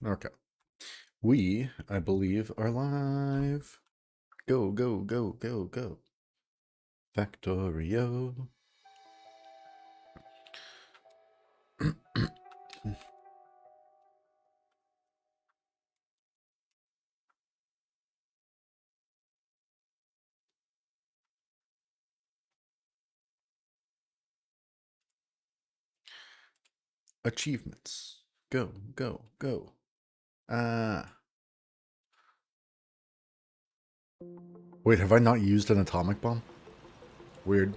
Okay. We, I believe, are live. Go, go, go, go, go. Factorio. Achievements. Go, go, go. Ah. Wait, have I not used an atomic bomb? Weird.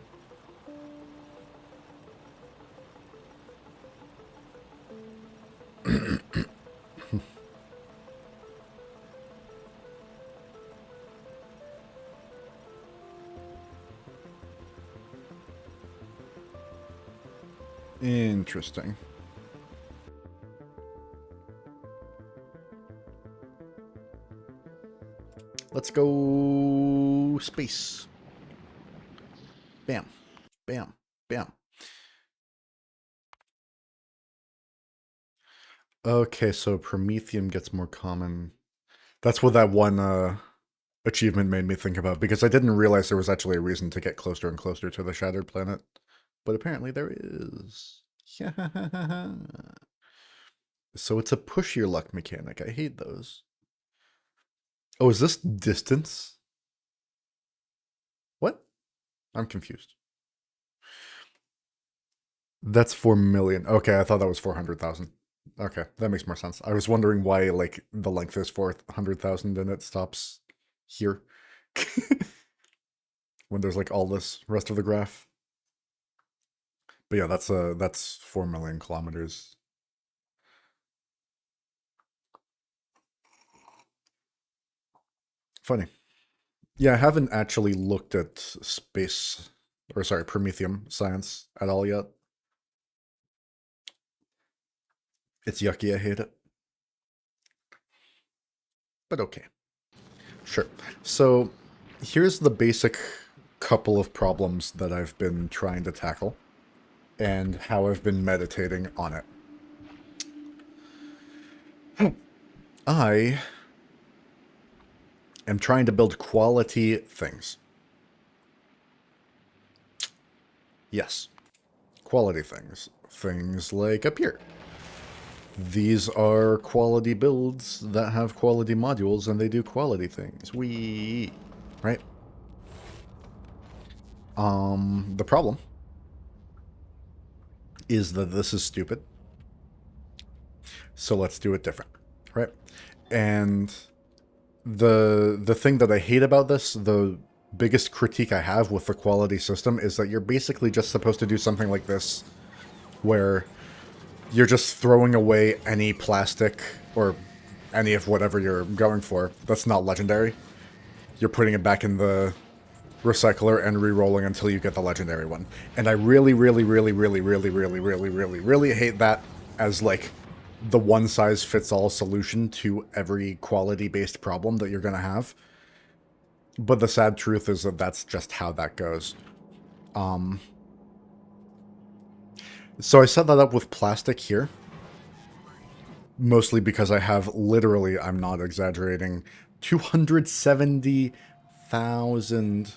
Interesting. Let's go space. Bam. Bam. Bam. Okay, so Promethium gets more common. That's what that one achievement made me think about, because I didn't realize there was actually a reason to get closer and closer to the Shattered Planet. But apparently there is. So it's a push your luck mechanic. I hate those. Oh, is this distance? What? I'm confused. That's 4 million. Okay, I thought that was 400,000. Okay, that makes more sense. I was wondering why, like, the length is 400,000 and it stops here. When there's, like, all this rest of the graph. But yeah, that's 4 million kilometers. Funny. Yeah, I haven't actually looked at space, or sorry, Prometheum science at all yet. It's yucky, I hate it. But okay. Sure. So here's the basic couple of problems that I've been trying to tackle and how I've been meditating on it. I am trying to build quality things. Yes, quality things. Things like up here. These are quality builds that have quality modules and they do quality things. Right? The problem is that this is stupid. So let's do it different, right? And the thing that I hate about this, the biggest critique I have with the quality system, is that you're basically just supposed to do something like this, where you're just throwing away any plastic or any of whatever you're going for that's not legendary. You're putting it back in the recycler and re-rolling until you get the legendary one. And I really, really, really, really, really, really, really, really, really hate that as, like, the one-size-fits-all solution to every quality-based problem that you're going to have. But the sad truth is that that's just how that goes. So I set that up with plastic here, mostly because I have literally, I'm not exaggerating, 270,000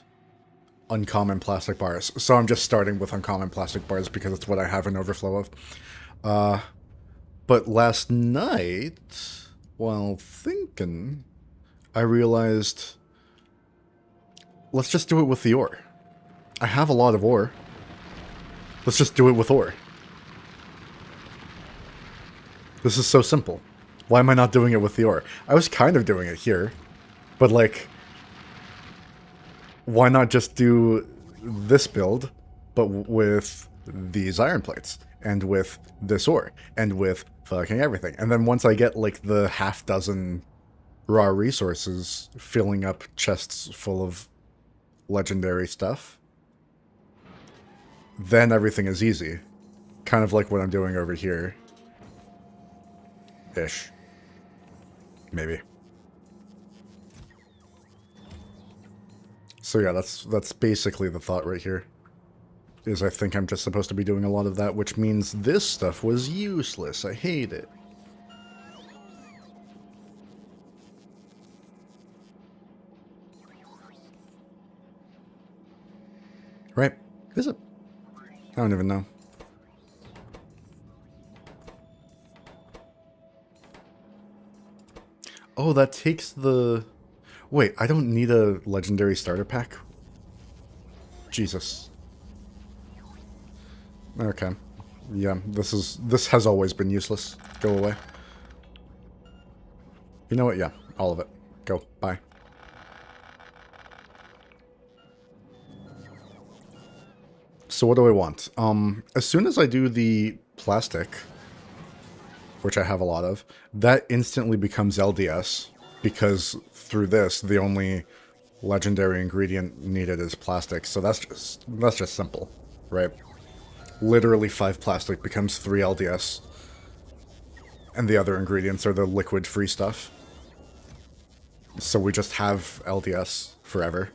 uncommon plastic bars. So I'm just starting with uncommon plastic bars because it's what I have an overflow of. But last night, while thinking, I realized, let's just do it with the ore. I have a lot of ore. Let's just do it with ore. This is so simple. Why am I not doing it with the ore? I was kind of doing it here, but, like, why not just do this build, but with these iron plates, and with this ore, and with fucking everything. And then once I get, like, the half dozen raw resources filling up chests full of legendary stuff, then everything is easy. Kind of like what I'm doing over here. Ish. Maybe. So yeah, that's basically the thought right here. Is I think I'm just supposed to be doing a lot of that, which means this stuff was useless. I hate it. Is it? I don't even know. Oh, that takes the... Wait, I don't need a legendary starter pack? Jesus. Okay. Yeah, this has always been useless. Go away. You know what? Yeah, all of it. Go. Bye. So what do I want? As soon as I do the plastic, which I have a lot of, that instantly becomes LDS, because through this, the only legendary ingredient needed is plastic. So that's just simple, right? Literally 5 plastic becomes 3 LDS, and the other ingredients are the liquid-free stuff. So we just have LDS forever.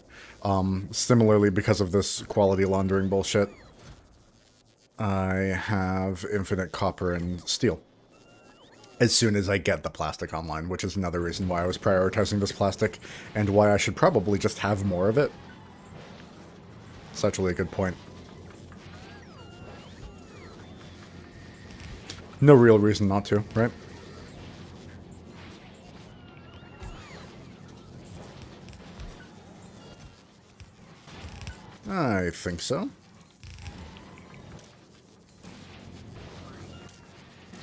Similarly, because of this quality laundering bullshit, I have infinite copper and steel as soon as I get the plastic online, which is another reason why I was prioritizing this plastic, and why I should probably just have more of it. It's actually a good point. No real reason not to, right? I think so.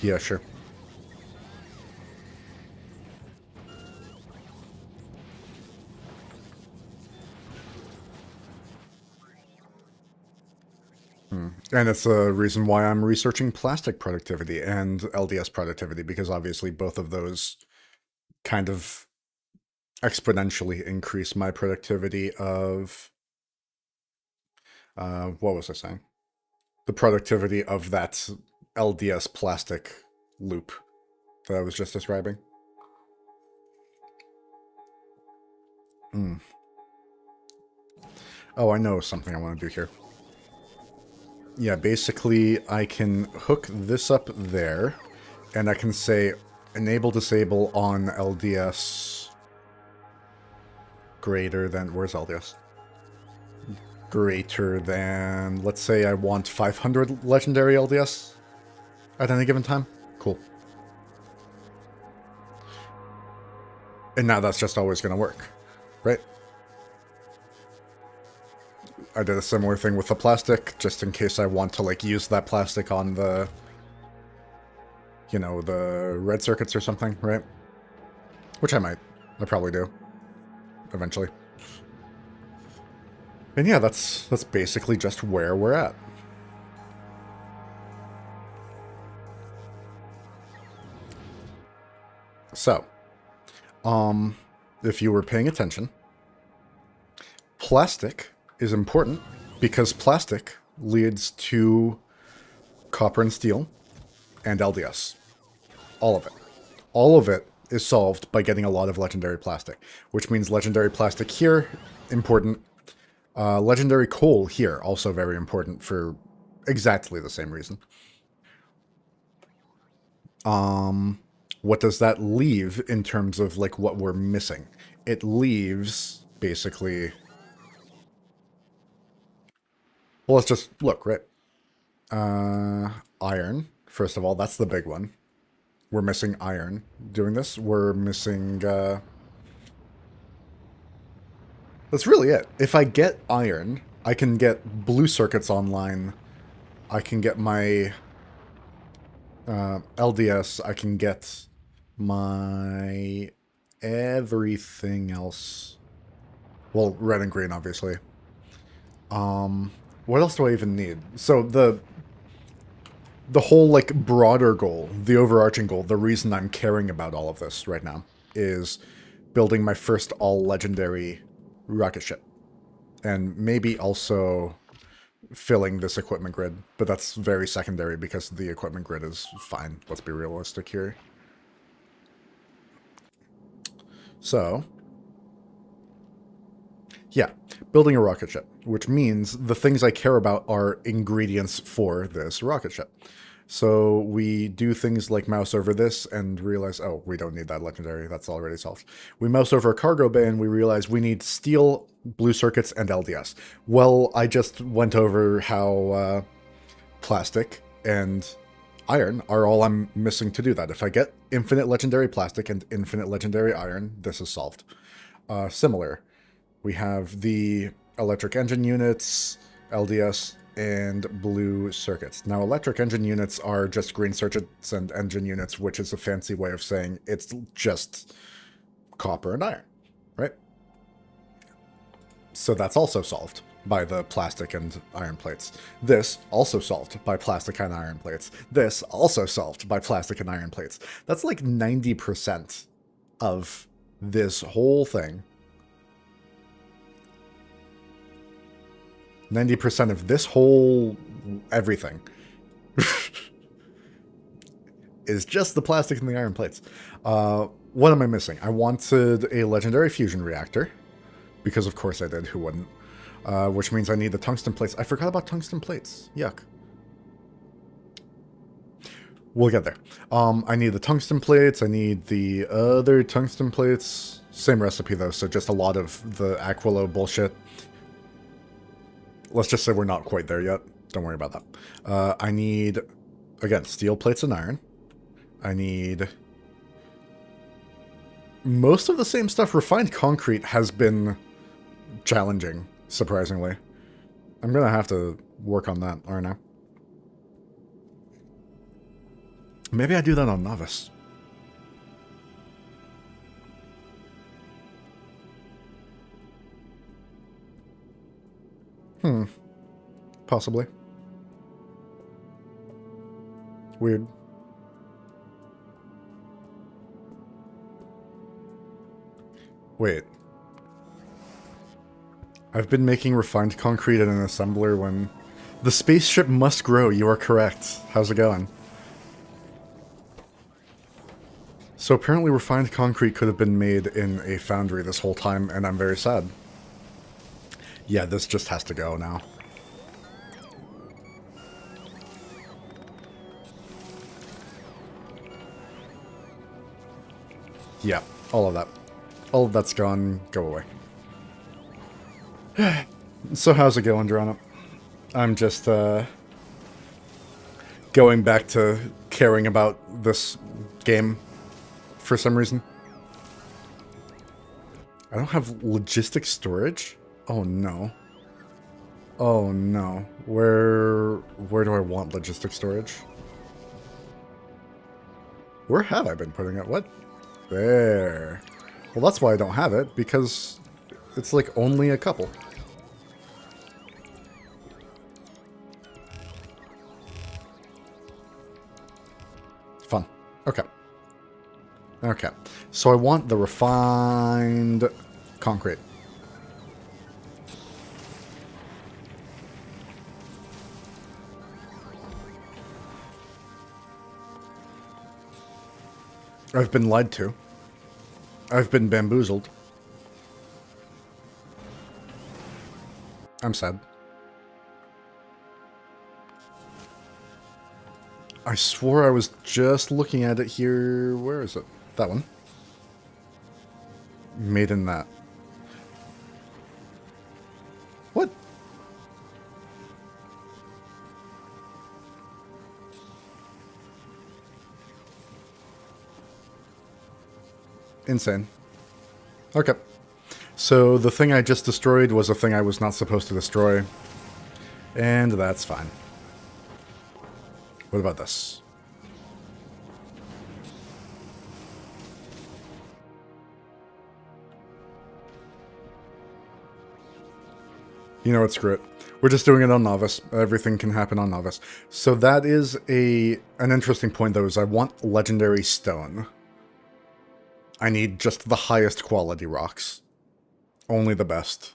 Yeah, sure. And it's a reason why I'm researching plastic productivity and LDS productivity, because obviously both of those kind of exponentially increase my productivity of... what was I saying? The productivity of that LDS plastic loop that I was just describing. Oh, I know something I want to do here. Yeah, basically I can hook this up there, and I can say enable disable on LDS greater than... Where's LDS? Greater than... Let's say I want 500 legendary LDS at any given time. Cool. And now that's just always going to work, right? I did a similar thing with the plastic, just in case I want to, like, use that plastic on the... You know, the red circuits or something, right? Which I might. I probably do. Eventually. And yeah, that's basically just where we're at. So, if you were paying attention, plastic is important because plastic leads to copper and steel and LDS. All of it. All of it is solved by getting a lot of legendary plastic, which means legendary plastic here, important. Legendary coal here, also very important for exactly the same reason. What does that leave in terms of, like, what we're missing? It leaves, basically... Well, let's just look, right? Iron, first of all, that's the big one. We're missing iron doing this. We're missing... That's really it. If I get iron, I can get blue circuits online. I can get my LDS. I can get my everything else. Well, red and green, obviously. What else do I even need? So the whole, like, broader goal, the overarching goal, the reason I'm caring about all of this right now is building my first all-legendary rocket ship. And maybe also filling this equipment grid, but that's very secondary because the equipment grid is fine. Let's be realistic here. So, yeah, building a rocket ship, which means the things I care about are ingredients for this rocket ship. So we do things like mouse over this and realize, oh, we don't need that legendary. That's already solved. We mouse over a cargo bay and we realize we need steel, blue circuits, and LDS. Well, I just went over how plastic and iron are all I'm missing to do that. If I get infinite legendary plastic and infinite legendary iron, this is solved. Similar. We have the electric engine units, LDS, and blue circuits. Now, electric engine units are just green circuits and engine units, which is a fancy way of saying it's just copper and iron, right? So that's also solved by the plastic and iron plates. This also solved by plastic and iron plates. This also solved by plastic and iron plates. That's like 90% of this whole thing. 90% of this whole everything is just the plastic and the iron plates. What am I missing? I wanted a legendary fusion reactor, because of course I did, who wouldn't? Which means I need the tungsten plates. I forgot about tungsten plates. Yuck. We'll get there. I need the tungsten plates. I need the other tungsten plates. Same recipe though, so just a lot of the Aquilo bullshit. Let's just say we're not quite there yet. Don't worry about that. I need, again, steel plates and iron. I need most of the same stuff. Refined concrete has been challenging, surprisingly. I'm going to have to work on that, aren't I? Maybe I do that on Novice. Possibly. Weird. Wait. I've been making refined concrete in an assembler when... The spaceship must grow, you are correct. How's it going? So apparently refined concrete could have been made in a foundry this whole time, and I'm very sad. Yeah, this just has to go now. Yeah, all of that. All of that's gone. Go away. So how's it going, Drona? I'm just, going back to caring about this game for some reason. I don't have logistic storage? Oh no. Oh no. Where do I want logistic storage? Where have I been putting it? What? There. Well, that's why I don't have it, because it's like only a couple. Fun. Okay. Okay. So I want the refined concrete. I've been lied to. I've been bamboozled. I'm sad. I swore I was just looking at it here. Where is it? That one. Made in that. What? Insane. Okay. So the thing I just destroyed was a thing I was not supposed to destroy. And that's fine. What about this? You know what, screw it. We're just doing it on Novice. Everything can happen on Novice. So that is an interesting point, though, is I want legendary stone. I need just the highest quality rocks. Only the best.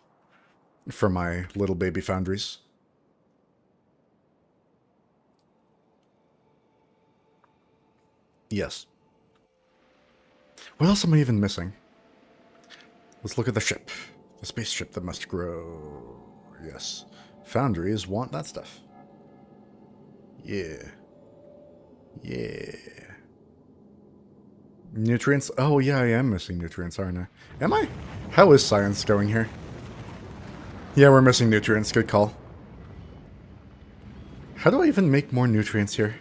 For my little baby foundries. Yes. What else am I even missing? Let's look at the ship. The spaceship that must grow. Yes. Foundries want that stuff. Yeah. Yeah. Nutrients? Oh, yeah, I am missing nutrients, aren't I? Am I? How is science going here? Yeah, we're missing nutrients. Good call. How do I even make more nutrients here?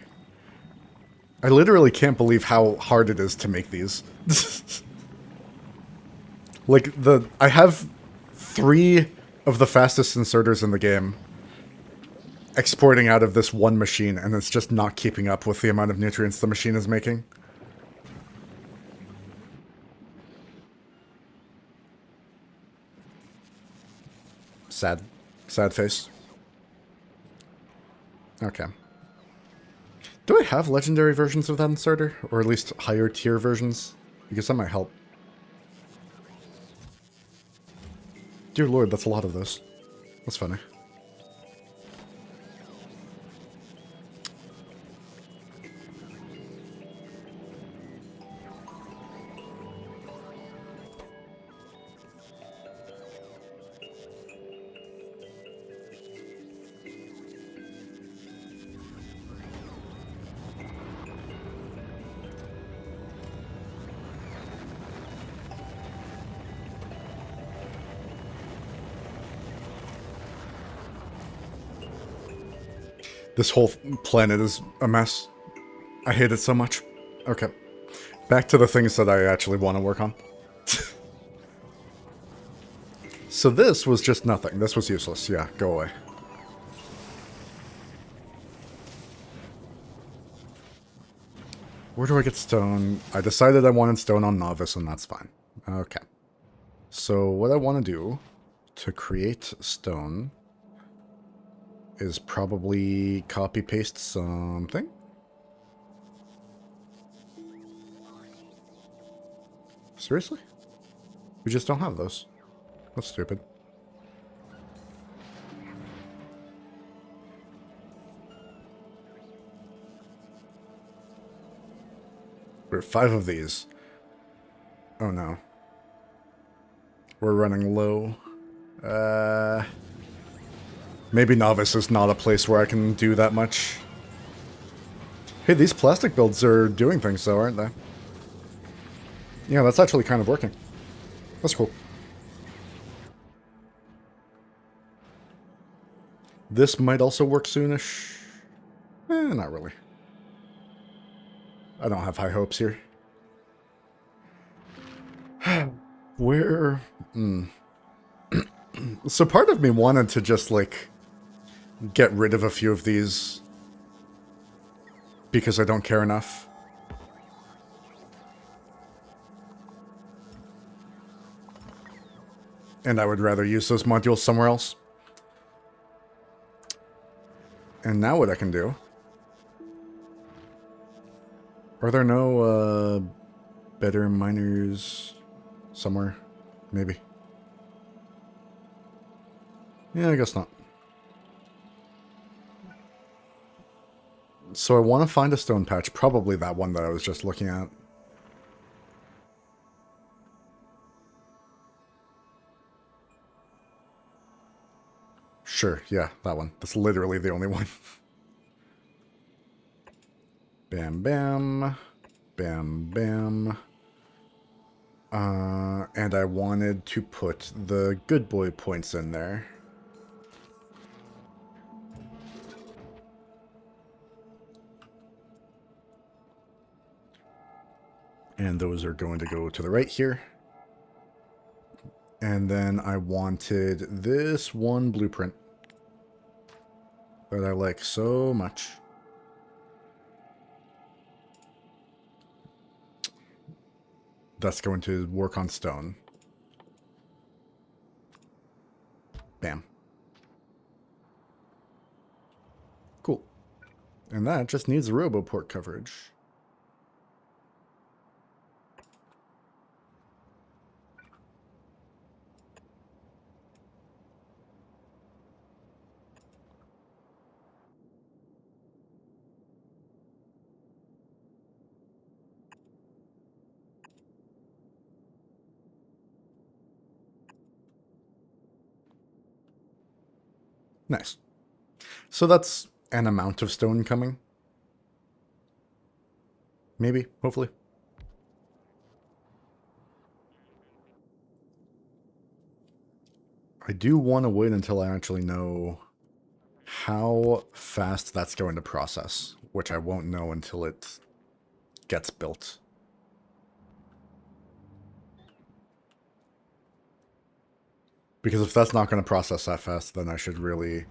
I literally can't believe how hard it is to make these. Like, I have 3 of the fastest inserters in the game exporting out of this one machine, and it's just not keeping up with the amount of nutrients the machine is making. Sad. Sad face. Okay. Do I have legendary versions of that inserter? Or at least higher tier versions? Because that might help. Dear lord, that's a lot of those. That's funny. This whole planet is a mess. I hate it so much. Okay. Back to the things that I actually want to work on. So this was just nothing. This was useless. Yeah, go away. Where do I get stone? I decided I wanted stone on novice, and that's fine. Okay. So what I want to do to create stone is probably copy-paste something. Seriously? We just don't have those. That's stupid. We're 5 of these. Oh no. We're running low. Maybe novice is not a place where I can do that much. Hey, these plastic builds are doing things though, aren't they? Yeah, that's actually kind of working. That's cool. This might also work soonish. Not really. I don't have high hopes here. Where... So part of me wanted to just, like, get rid of a few of these because I don't care enough. And I would rather use those modules somewhere else. And now what I can do... Are there no, better miners somewhere? Maybe. Yeah, I guess not. So I want to find a stone patch. Probably that one that I was just looking at. Sure, yeah, that one. That's literally the only one. Bam, bam. Bam, bam. And I wanted to put the good boy points in there. And those are going to go to the right here. And then I wanted this one blueprint that I like so much. That's going to work on stone. Bam. Cool. And that just needs RoboPort coverage. Nice. So that's an amount of stone coming. Maybe, hopefully. I do want to wait until I actually know how fast that's going to process, which I won't know until it gets built. Because if that's not going to process that fast, then I should really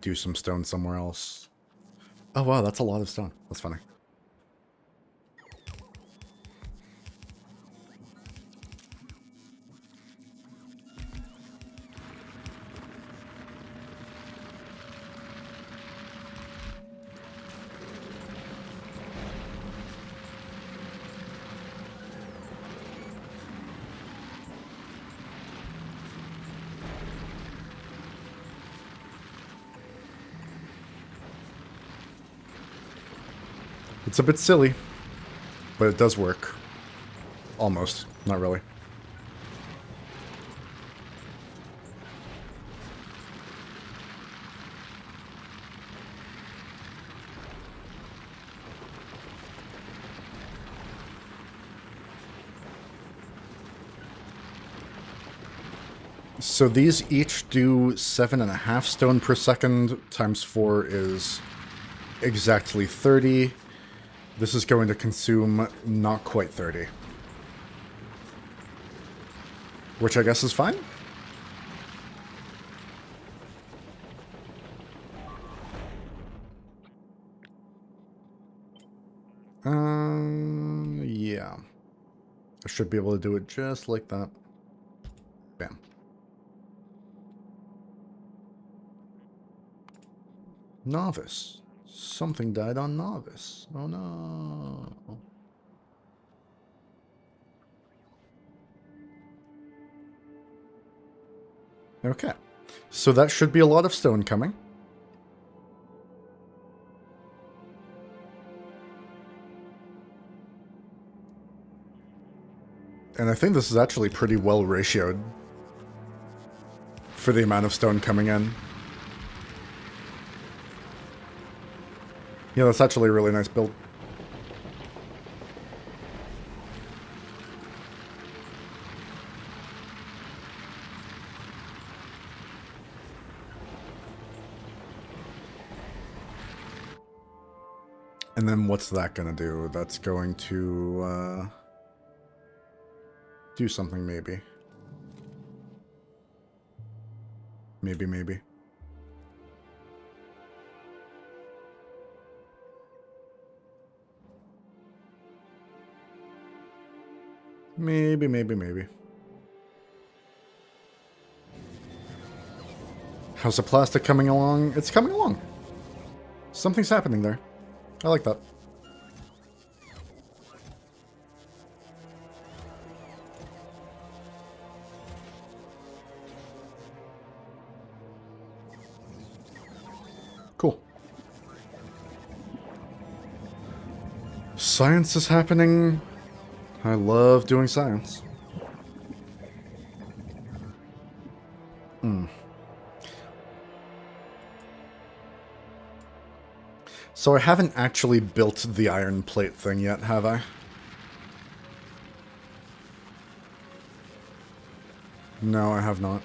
do some stone somewhere else. Oh wow, that's a lot of stone. That's funny. It's a bit silly, but it does work. Almost. Not really. So these each do 7.5 stone per second, times 4 is exactly 30. This is going to consume not quite 30. Which I guess is fine. Yeah. I should be able to do it just like that. Bam. Novice. Something died on Novice. Oh no. Okay. So that should be a lot of stone coming. And I think this is actually pretty well ratioed for the amount of stone coming in. Yeah, that's actually a really nice build. And then what's that going to do? That's going to do something maybe. Maybe. Maybe. How's the plastic coming along? It's coming along. Something's happening there. I like that. Cool. Science is happening. I love doing science. So I haven't actually built the iron plate thing yet, have I? No, I have not.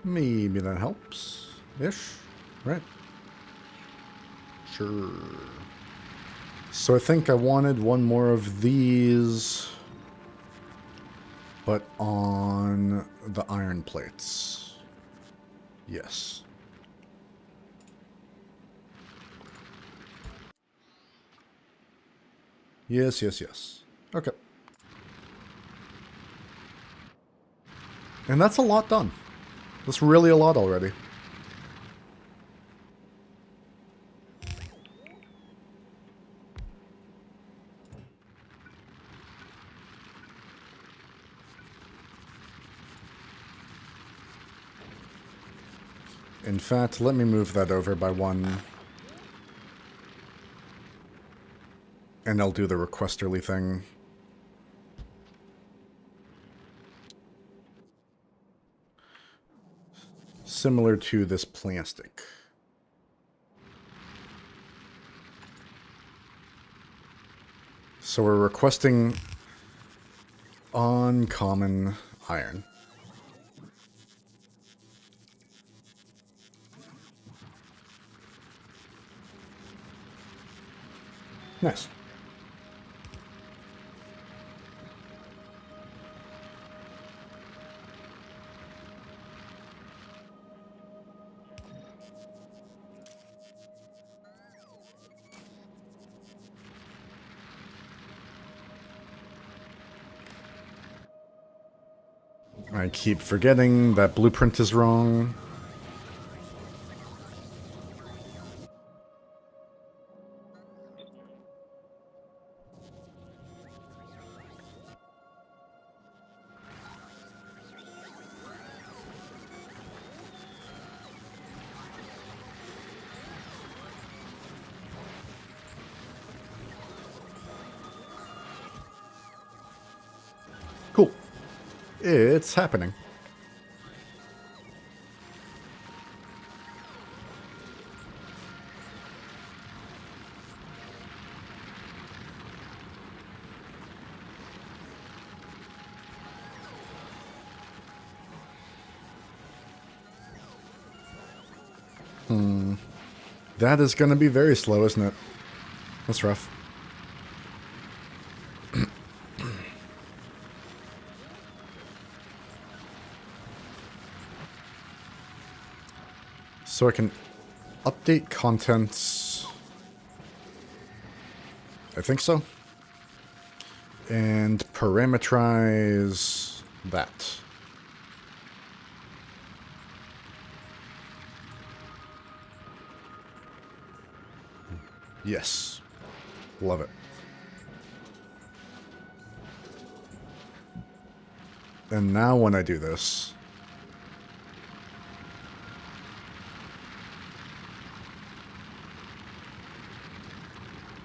Maybe that helps. Ish. Right. Sure. So I think I wanted one more of these, but on the iron plates. Yes. Yes, yes, yes. Okay. And that's a lot done. That's really a lot already. In fact, let me move that over by one. And I'll do the requesterly thing. Similar to this plastic. So we're requesting uncommon iron. Nice. I keep forgetting that blueprint is wrong. Cool. It's happening. That is going to be very slow, isn't it? That's rough. So I can update contents. I think so. And parameterize that. Yes. Love it. And now when I do this,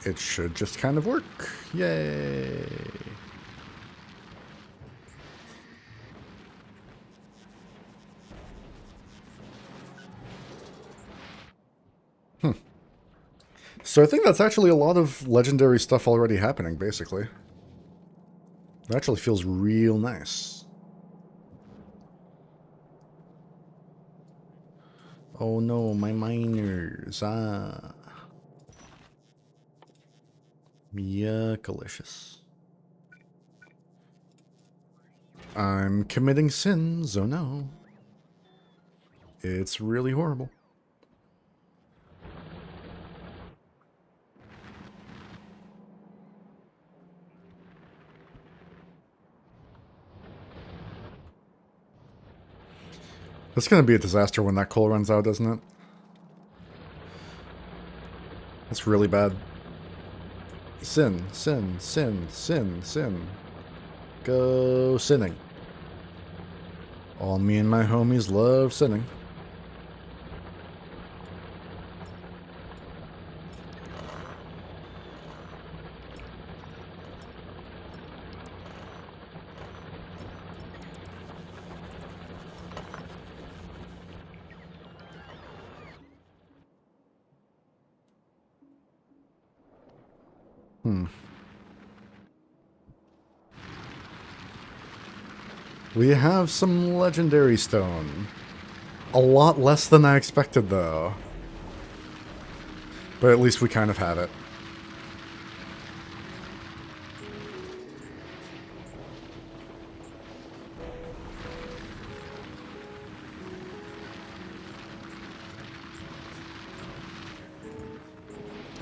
it should just kind of work. Yay. So I think that's actually a lot of legendary stuff already happening, basically. It actually feels real nice. Oh no, my miners. Ah. Yuckalicious. I'm committing sins, oh no. It's really horrible. It's gonna be a disaster when that coal runs out, isn't it? It's really bad. Sin, sin, sin, sin, sin. Go sinning. All me and my homies love sinning. We have some legendary stone. A lot less than I expected, though. But at least we kind of have it.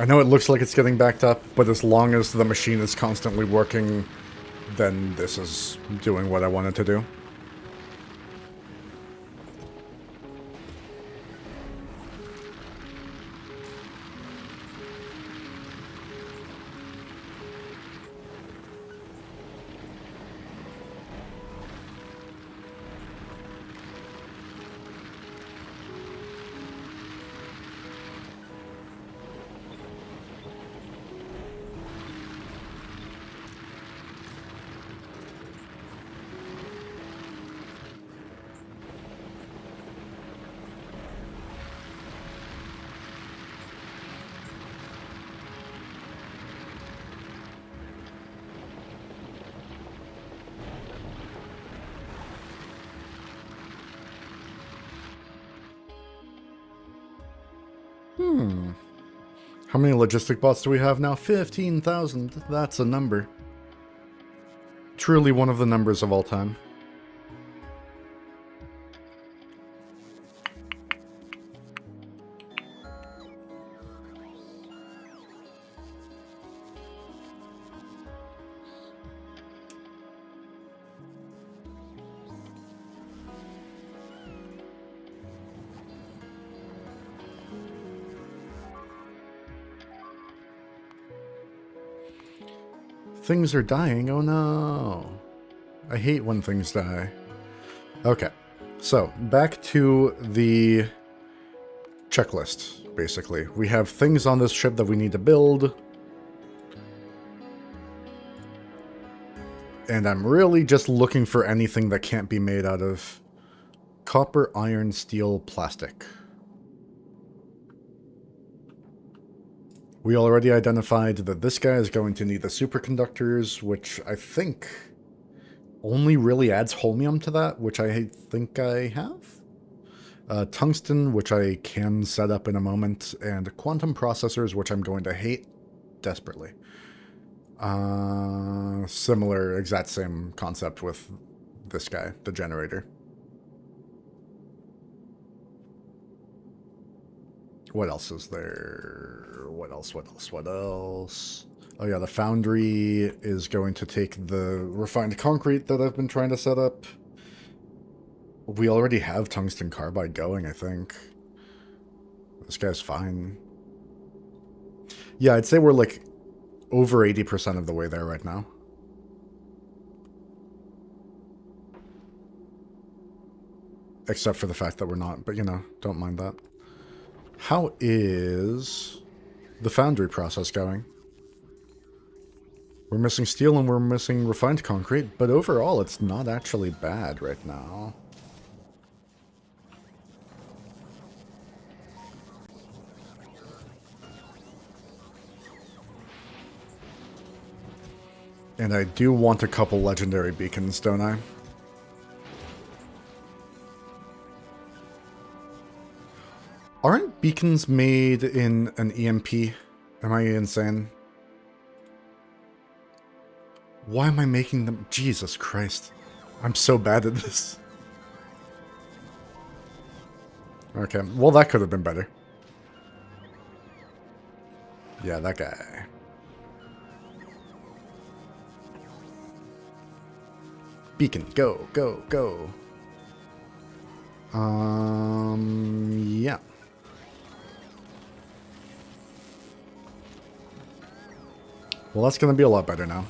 I know it looks like it's getting backed up, but as long as the machine is constantly working, then this is doing what I wanted to do. How many logistic bots do we have now? 15,000. That's a number. Truly one of the numbers of all time. Things are dying. Oh no. I hate when things die. Okay. So, back to the checklist, basically. We have things on this ship that we need to build. And I'm really just looking for anything that can't be made out of copper, iron, steel, plastic. We already identified that this guy is going to need the superconductors, which I think only really adds holmium to that, which I think I have. Tungsten, which I can set up in a moment, and quantum processors, which I'm going to hate desperately. Similar, exact same concept with this guy, the generator. What else is there? What else? Oh yeah, the foundry is going to take the refined concrete that I've been trying to set up. We already have tungsten carbide going, I think. This guy's fine. Yeah, I'd say we're like over 80% of the way there right now. Except for the fact that we're not, but you know, don't mind that. How is the foundry process going? We're missing steel and we're missing refined concrete, but overall it's not actually bad right now. And I do want a couple legendary beacons, don't I? Aren't beacons made in an EMP? Am I insane? Why am I making them? Jesus Christ. I'm so bad at this. Okay, well that could have been better. Yeah, that guy. Beacon, go, go, go. Yeah. Well, that's gonna be a lot better now.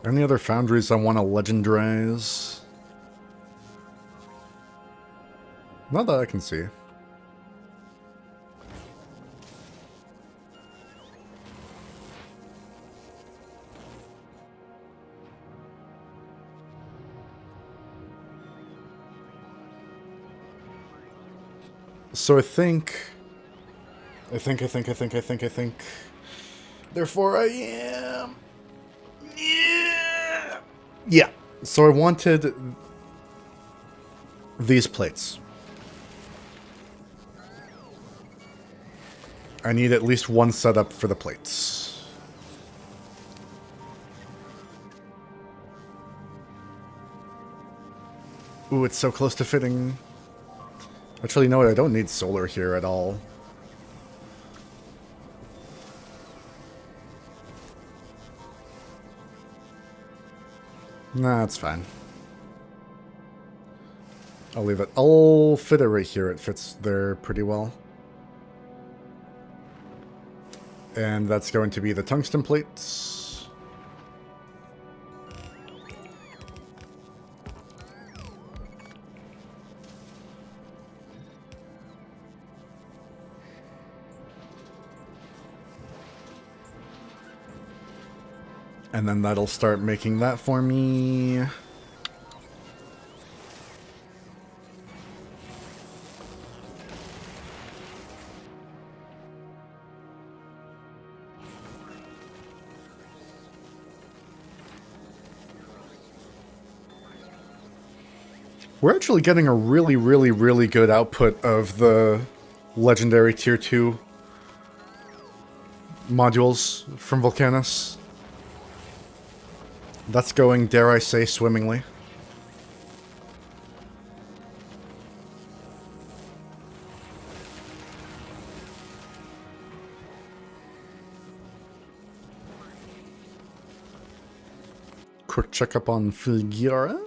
Any other foundries I want to legendarize? Not that I can see. So I think... Therefore I am... Yeah! Yeah. So I wanted these plates. I need at least one setup for the plates. Ooh, it's so close to fitting. Actually, no, I don't need solar here at all. Nah, it's fine. I'll leave it. I'll fit it right here. It fits there pretty well. And that's going to be the tungsten plates. And then that'll start making that for me. We're actually getting a really, really, really good output of the legendary tier 2 modules from Volcanus. That's going, dare I say, swimmingly. Quick checkup on Fulgura.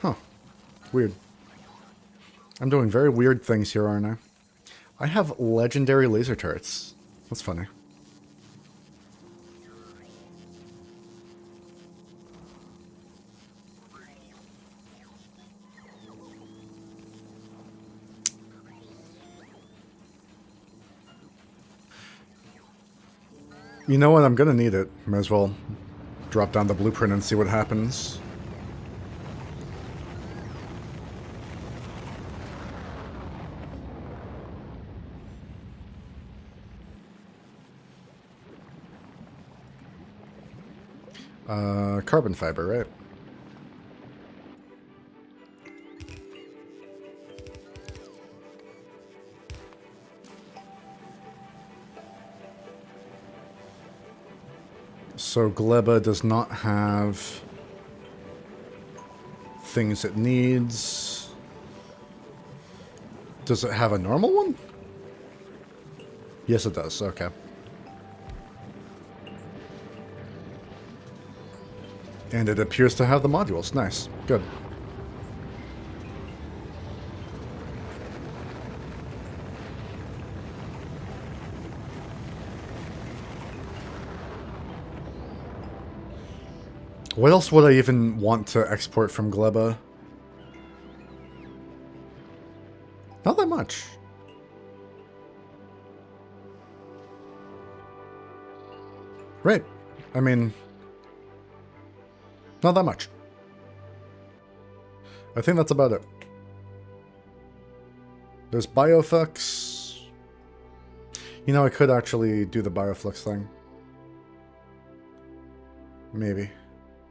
Huh. Weird. I'm doing very weird things here, aren't I? I have legendary laser turrets. That's funny. You know what? I'm gonna need it. Might as well drop down the blueprint and see what happens. Carbon fiber, right? So Gleba does not have things it needs. Does it have a normal one? Yes, it does. Okay. And it appears to have the modules. Nice. Good. What else would I even want to export from Gleba? Not that much. Right. I mean, not that much. I think that's about it. There's Bioflux. You know, I could actually do the Bioflux thing. Maybe.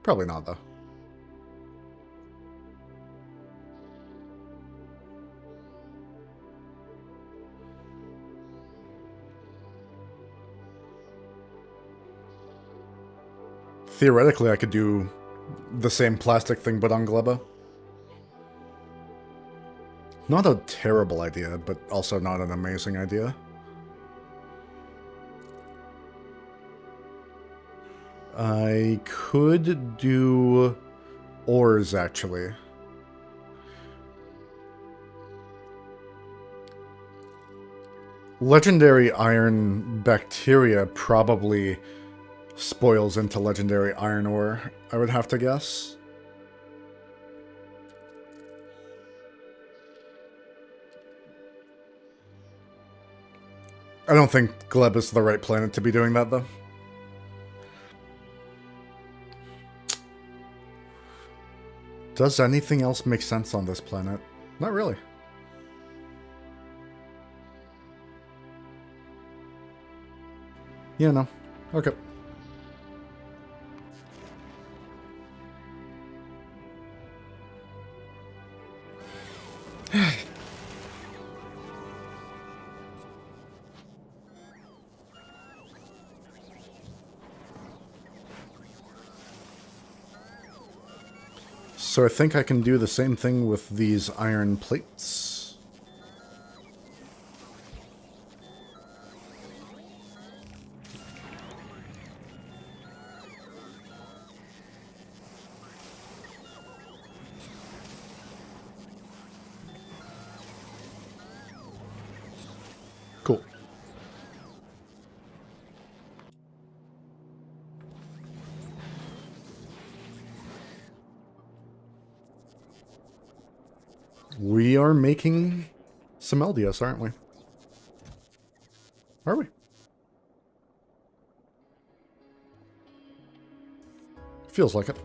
Probably not, though. Theoretically, I could do the same plastic thing, but on Gleba. Not a terrible idea, but also not an amazing idea. I could do ores, actually. Legendary iron bacteria probably spoils into legendary iron ore, I would have to guess. I don't think Gleb is the right planet to be doing that, though. Does anything else make sense on this planet? Not really. Yeah, no. Okay. So I think I can do the same thing with these iron plates. Cool. We are making some LDS, aren't we? Are we? Feels like it.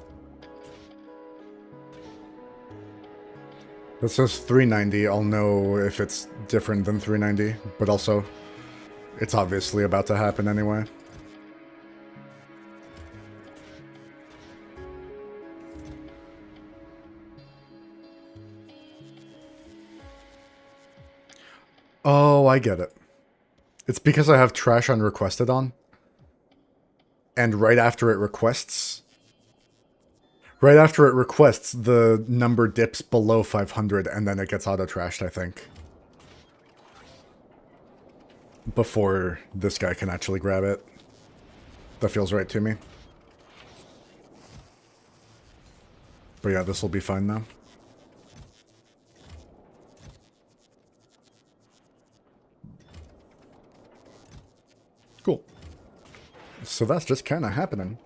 It says 390. I'll know if it's different than 390, but also, it's obviously about to happen anyway. Oh, I get it. It's because I have trash unrequested on. And right after it requests, the number dips below 500 and then it gets auto-trashed, I think. Before this guy can actually grab it. That feels right to me. But yeah, this will be fine now. Cool. So that's just kind of happening.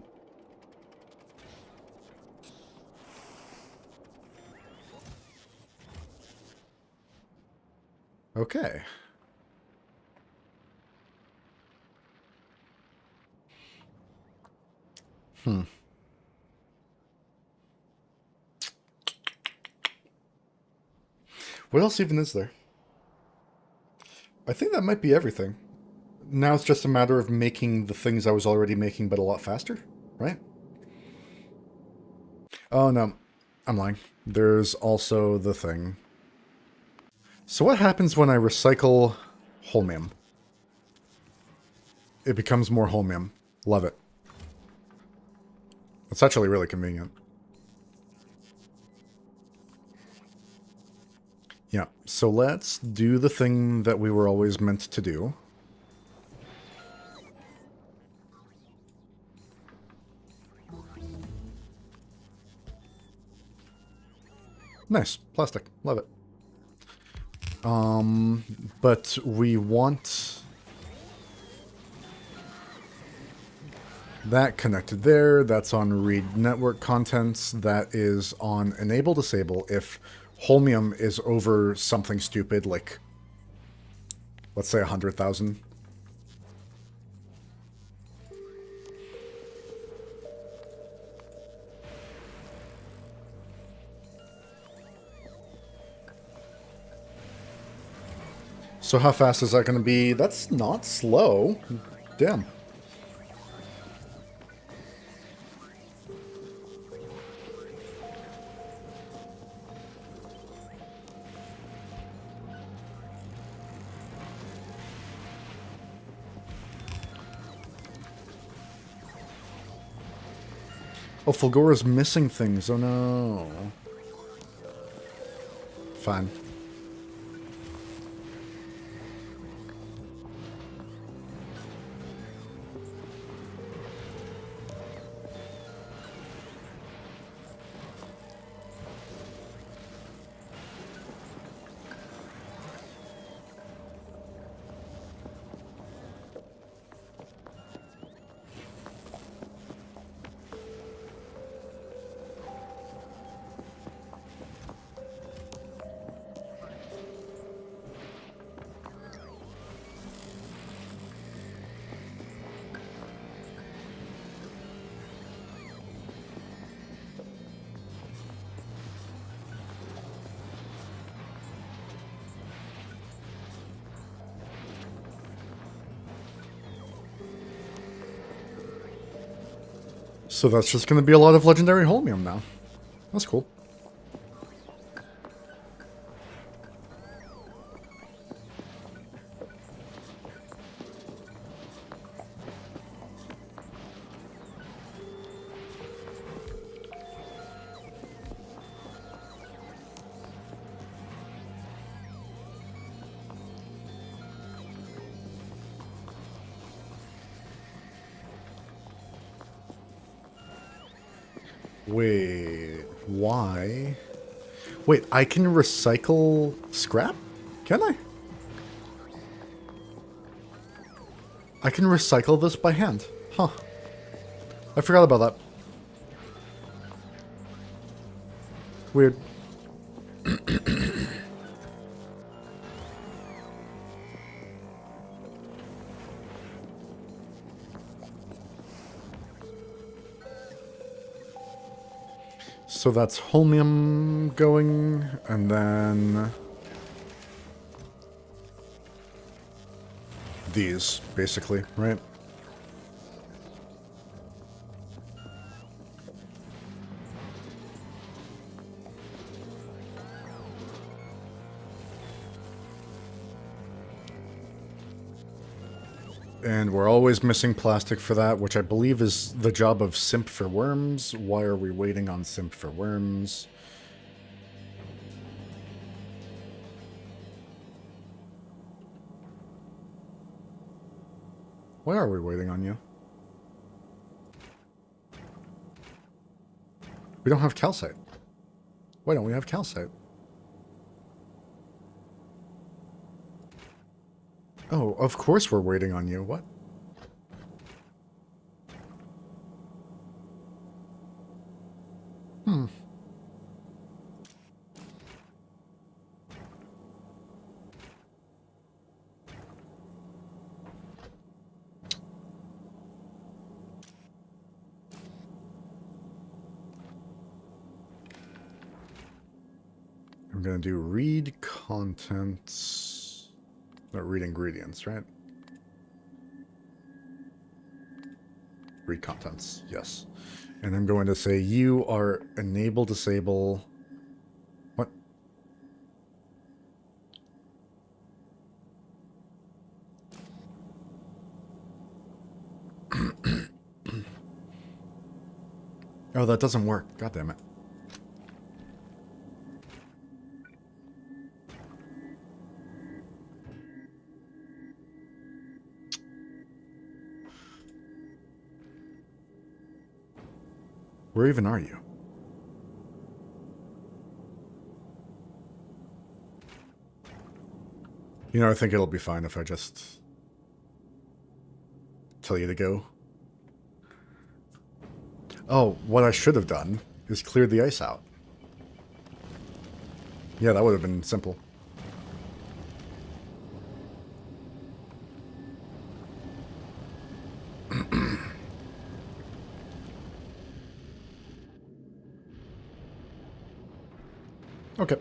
Okay. What else even is there? I think that might be everything. Now it's just a matter of making the things I was already making, but a lot faster, right? Oh, no. I'm lying. There's also the thing. So what happens when I recycle holmium? It becomes more holmium. Love it. It's actually really convenient. Yeah, so let's do the thing that we were always meant to do. Nice. Plastic. Love it. But we want that connected there. That's on read network contents. That is on enable disable if holmium is over something stupid like, let's say 100,000. So how fast is that going to be? That's not slow. Damn. Oh, Fulgora's missing things. Oh no. Fine. So that's just going to be a lot of legendary holmium now. That's cool. Wait, why? Wait, I can recycle scrap? Can I? I can recycle this by hand. Huh. I forgot about that. Weird. So that's holmium going, and then these, basically, right? And we're always missing plastic for that, which I believe is the job of Simp for Worms. Why are we waiting on Simp for Worms? Why are we waiting on you? We don't have calcite. Why don't we have calcite? Oh, of course we're waiting on you. What? Hmm. I'm gonna do read contents. No, read ingredients, right? Read contents, yes. And I'm going to say you are enable, disable. What? Oh, that doesn't work. God damn it. Where even are you? You know, I think it'll be fine if I just tell you to go. Oh, what I should have done is cleared the ice out. Yeah, that would have been simple. Okay.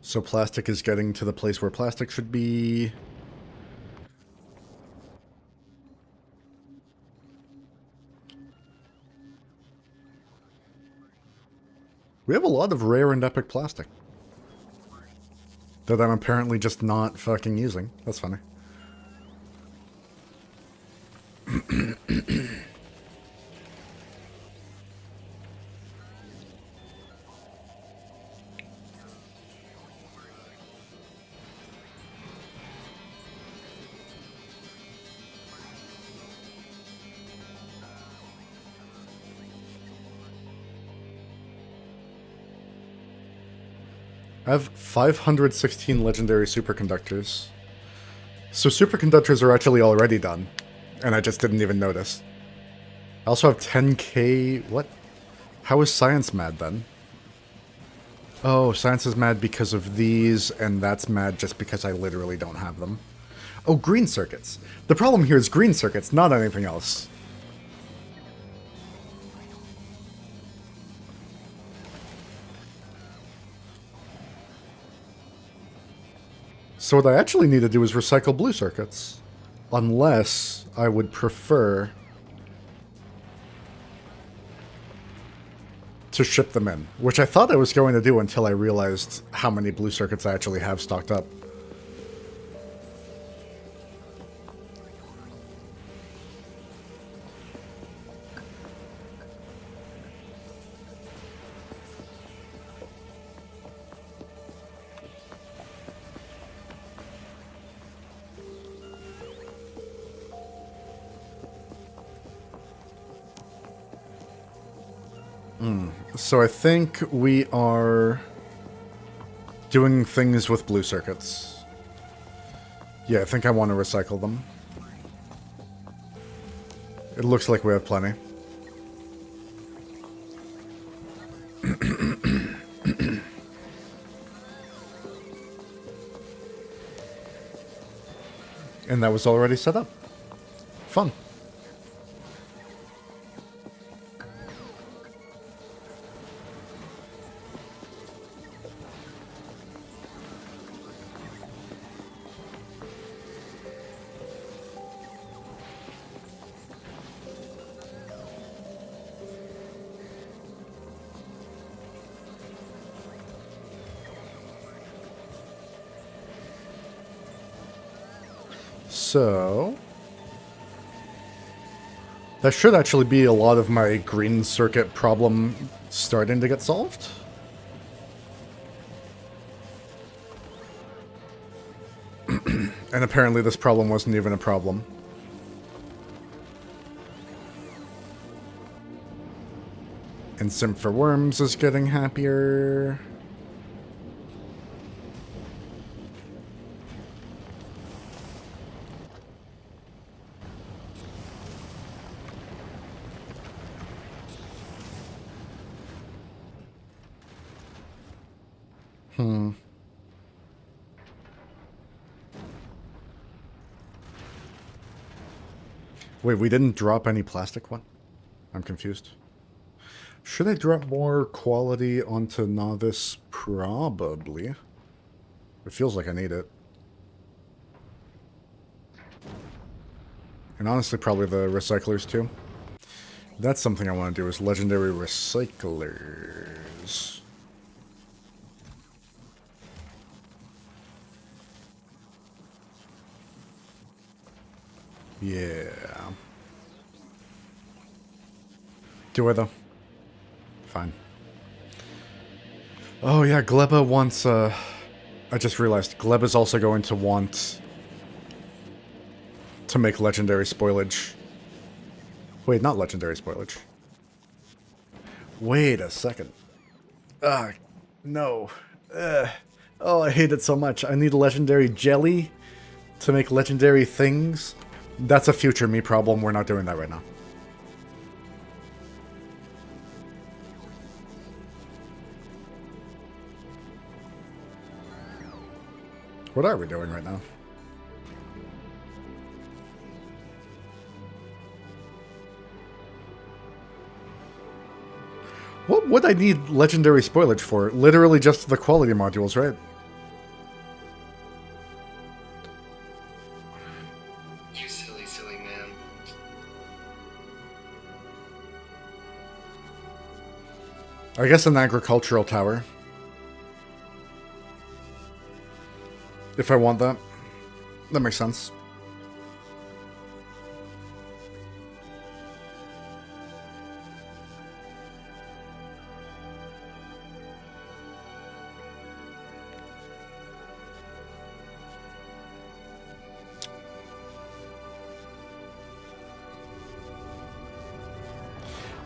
So plastic is getting to the place where plastic should be. We have a lot of rare and epic plastic that I'm apparently just not fucking using. That's funny. I have 516 legendary superconductors. So superconductors are actually already done, and I just didn't even notice. I also have 10k... What? How is science mad then? Oh, science is mad because of these, and that's mad just because I literally don't have them. Oh, green circuits. The problem here is green circuits, not anything else. So what I actually need to do is recycle blue circuits. Unless I would prefer to ship them in, which I thought I was going to do until I realized how many blue circuits I actually have stocked up. So I think we are doing things with blue circuits. Yeah, I think I want to recycle them. It looks like we have plenty. And that was already set up. Fun. So that should actually be a lot of my green circuit problem starting to get solved. And apparently this problem wasn't even a problem. And Sim for Worms is getting happier. Wait, we didn't drop any plastic one? I'm confused. Should I drop more quality onto Novice? Probably. It feels like I need it. And honestly, probably the recyclers too. That's something I want to do, is legendary recyclers. Yeah. Do I though? Fine. Oh yeah, Gleba wants, I just realized, Gleba's also going to want to make legendary spoilage. Wait, not legendary spoilage. Wait a second. No. Oh, I hate it so much. I need legendary jelly to make legendary things. That's a future me problem. We're not doing that right now. What are we doing right now? What would I need legendary spoilage for? Literally just the quality modules, right? You silly, silly man. I guess an agricultural tower. If I want that. That makes sense.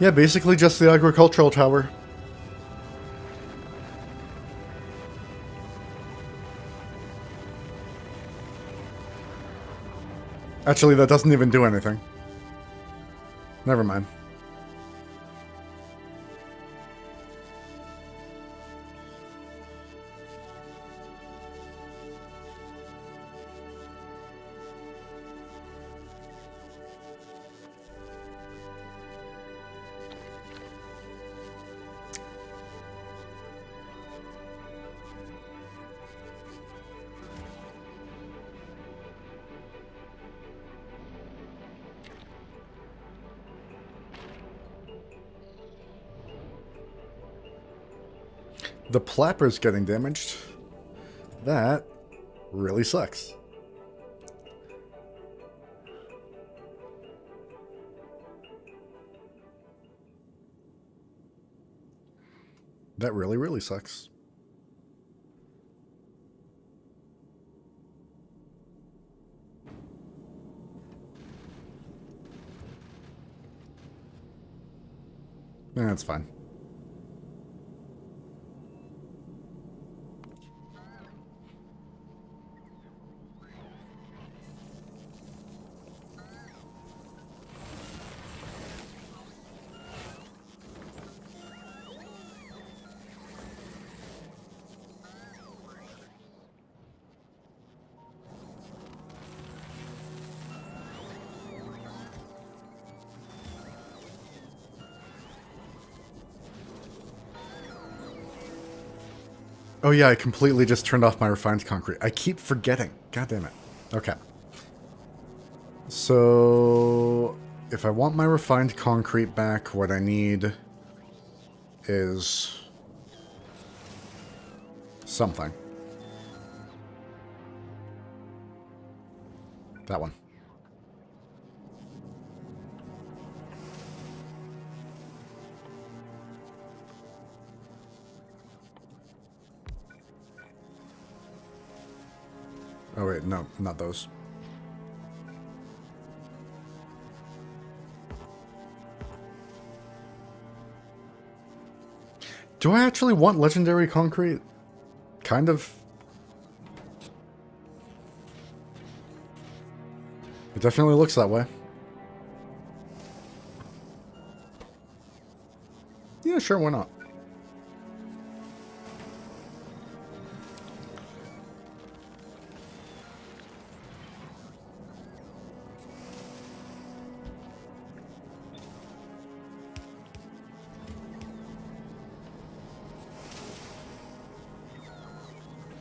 Yeah, basically just the agricultural tower. Actually, that doesn't even do anything. Never mind. The plapper's getting damaged. That really sucks. That really, really sucks. That's fine. Oh yeah, I completely just turned off my refined concrete. I keep forgetting. God damn it. Okay. So, if I want my refined concrete back, what I need is something. That one. Oh wait, no, not those. Do I actually want legendary concrete? Kind of. It definitely looks that way. Yeah, sure, why not?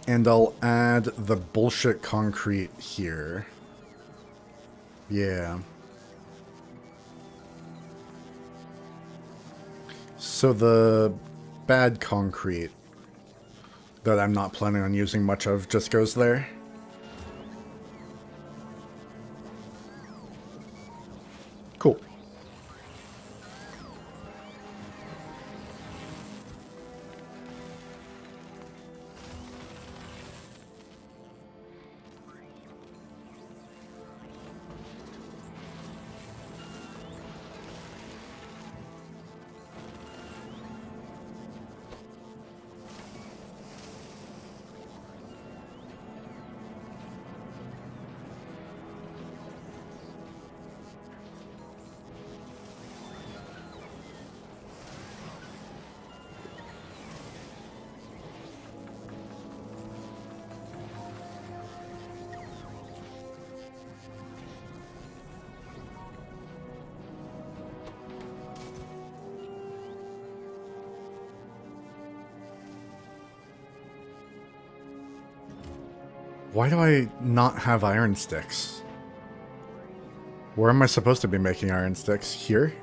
And I'll add the bullshit concrete here. Yeah. So the bad concrete that I'm not planning on using much of just goes there. Cool. Why do I not have iron sticks? Where am I supposed to be making iron sticks? Here?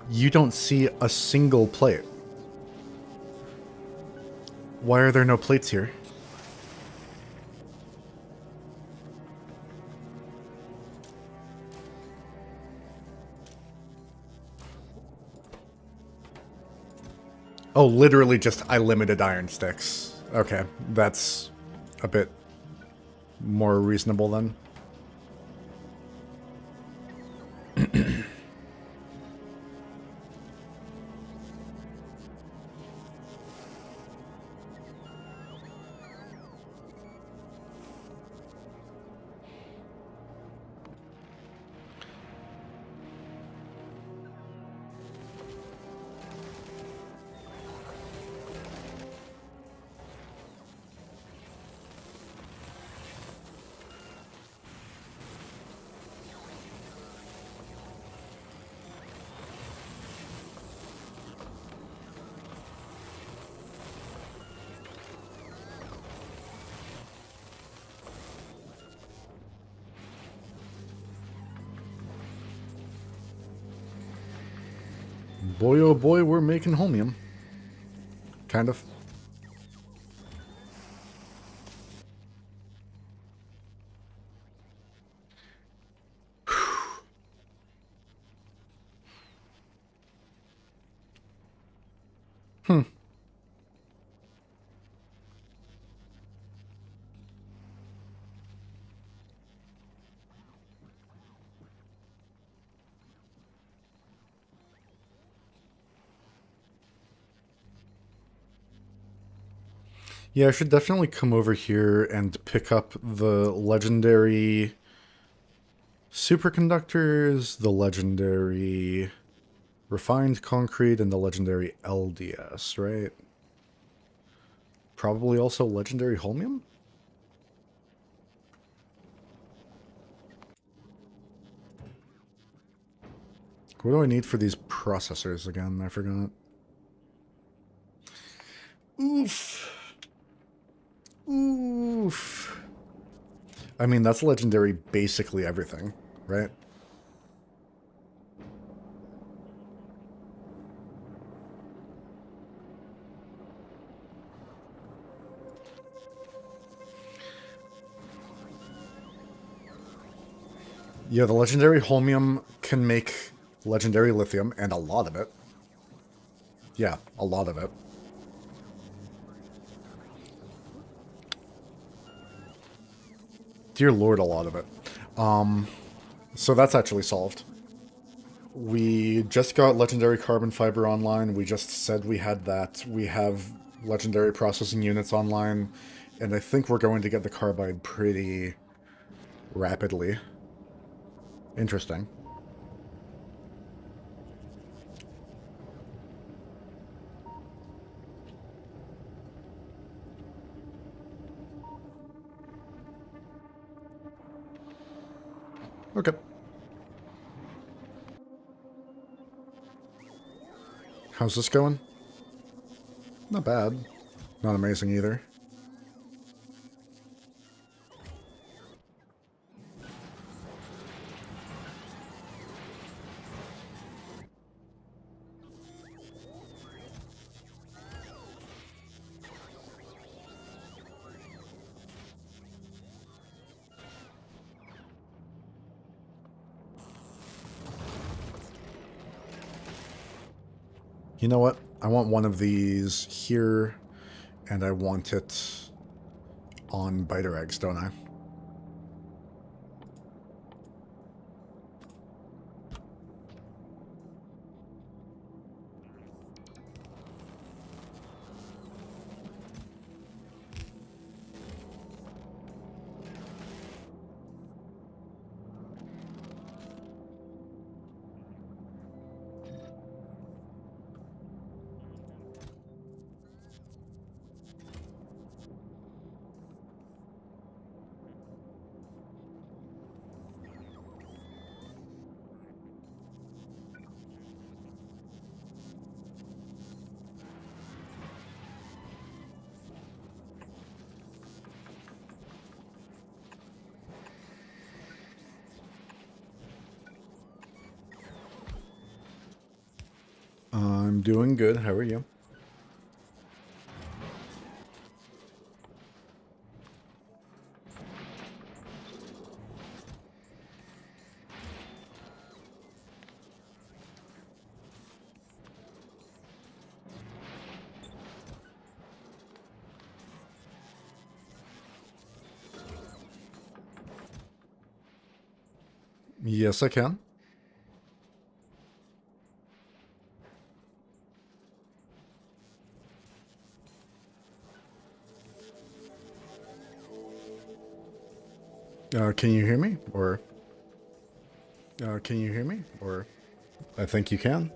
You don't see a single plate. Why are there no plates here? Oh, literally just I limited iron sticks. Okay, that's a bit more reasonable then. Boy, oh boy, we're making homium. kind of. Hmm. Yeah, I should definitely come over here and pick up the legendary superconductors, the legendary refined concrete, and the legendary LDS, right? Probably also legendary holmium? What do I need for these processors again? I forgot. Oof. Oof. I mean, that's legendary basically everything, right? Yeah, the legendary holmium can make legendary lithium, and a lot of it. Yeah, a lot of it. Dear lord, a lot of it. So that's actually solved. We just got legendary carbon fiber online. We just said we had that. We have legendary processing units online. And I think we're going to get the carbide pretty rapidly. Interesting. Okay. How's this going? Not bad. Not amazing either. You know what? I want one of these here, and I want it on biter eggs, don't I? I'm doing good. How are you? Yes, I can. Can you hear me? Or can you hear me? Or I think you can.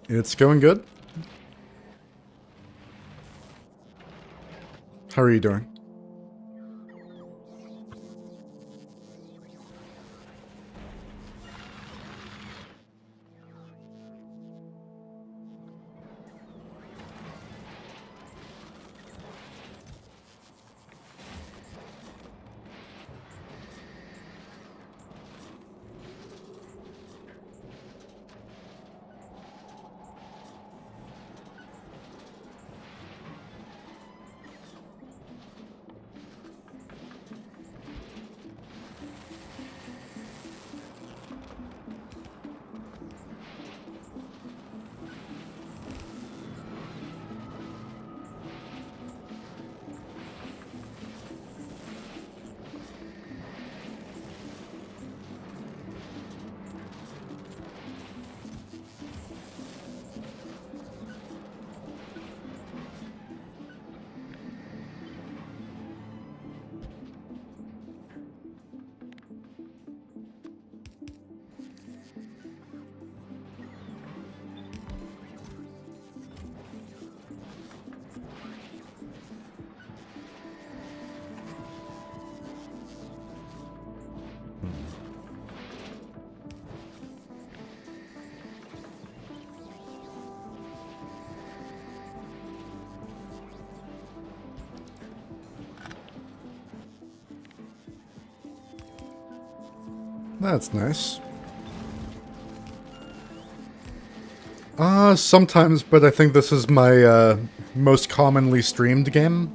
It's going good. How are you doing? That's nice. Sometimes, but I think this is my most commonly streamed game.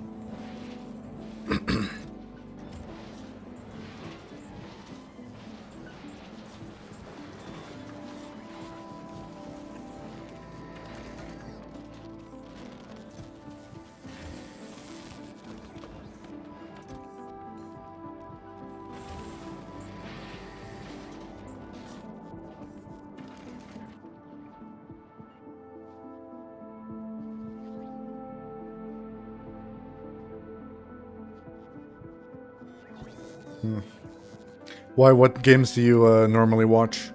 Why, what games do you normally watch?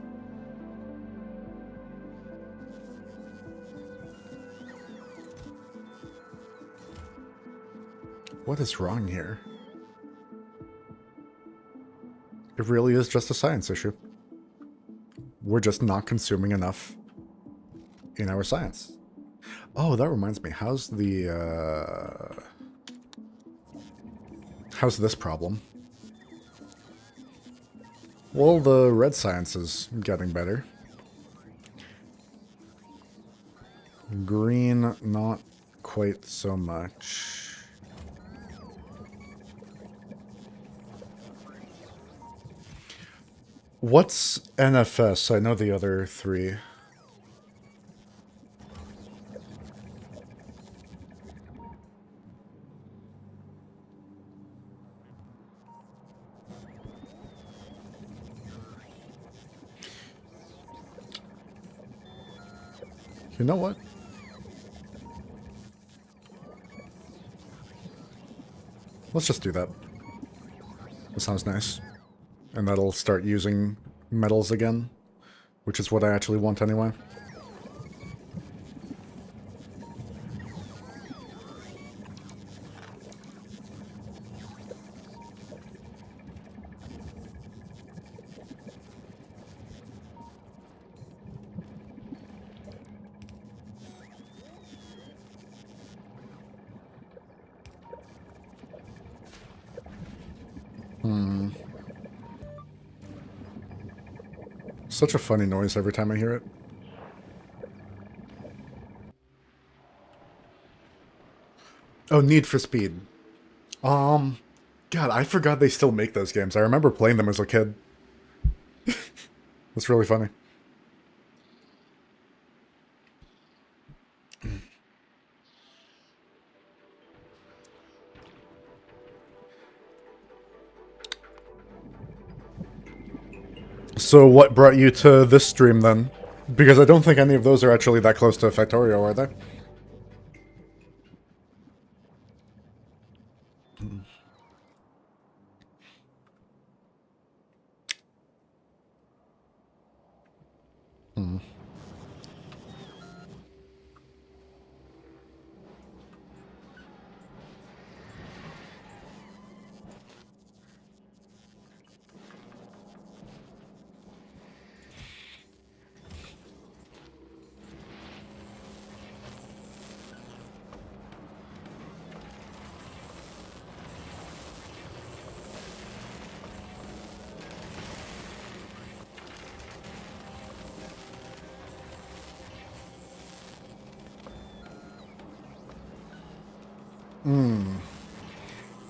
What is wrong here? It really is just a science issue. We're just not consuming enough in our science. Oh, that reminds me. How's this problem? Well, the red science is getting better. Green, not quite so much. What's NFS? I know the other three. You know what? Let's just do that. That sounds nice. And that'll start using metals again, which is what I actually want anyway. Such a funny noise every time I hear it. Oh, Need for Speed. God, I forgot they still make those games. I remember playing them as a kid. That's really funny. So what brought you to this stream then? Because I don't think any of those are actually that close to Factorio, are they?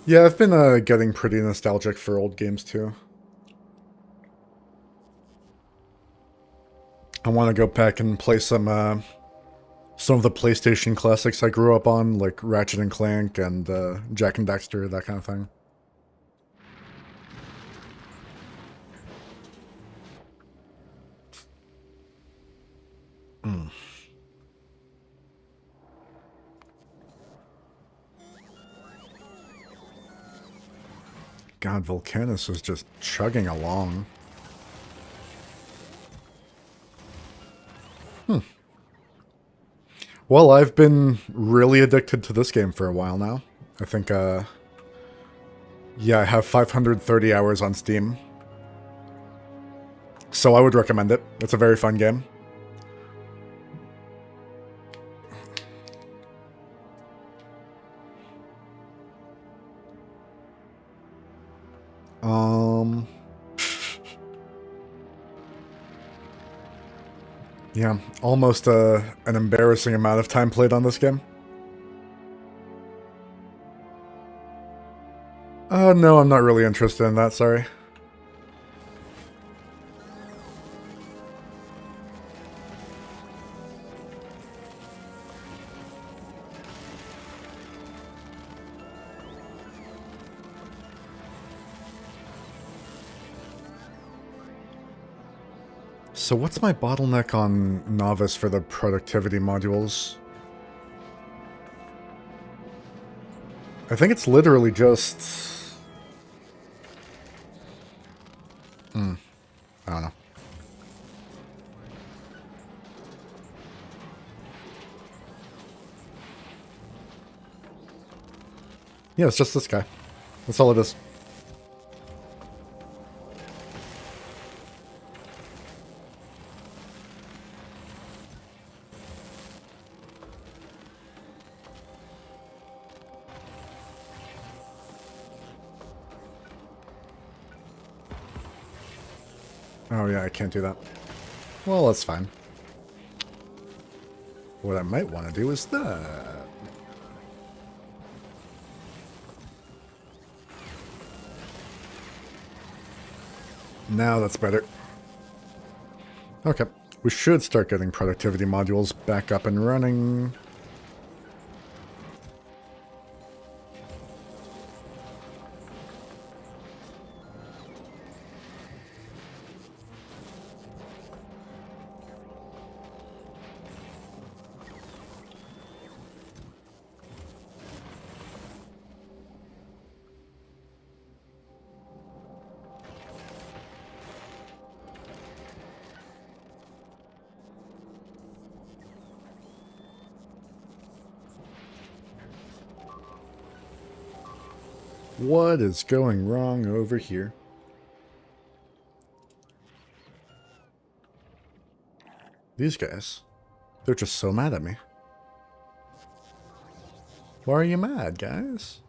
Yeah, I've been getting pretty nostalgic for old games too. I want to go back and play some of the PlayStation classics I grew up on, like Ratchet and Clank and Jack and Daxter, that kind of thing. God, Volcanus is just chugging along. Well, I've been really addicted to this game for a while now. I think, yeah, I have 530 hours on Steam. So I would recommend it. It's a very fun game. Um... Yeah, almost an embarrassing amount of time played on this game. No, I'm not really interested in that, sorry. So what's my bottleneck on Novice for the productivity modules? I think it's literally just... I don't know. Yeah, it's just this guy. That's all it is. Oh yeah, I can't do that. Well, that's fine. What I might want to do is that. Now that's better. Okay. We should start getting productivity modules back up and running. What is going wrong over here? These guys. They're just so mad at me. Why are you mad, guys?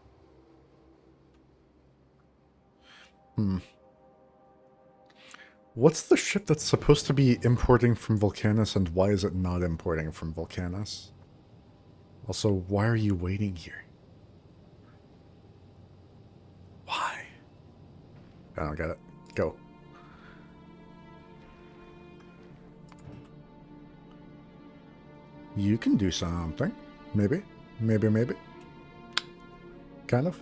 What's the ship that's supposed to be importing from Volcanus, and why is it not importing from Volcanus? Also, why are you waiting here? Why? I don't get it. Go. You can do something. Maybe. Maybe, maybe. Kind of.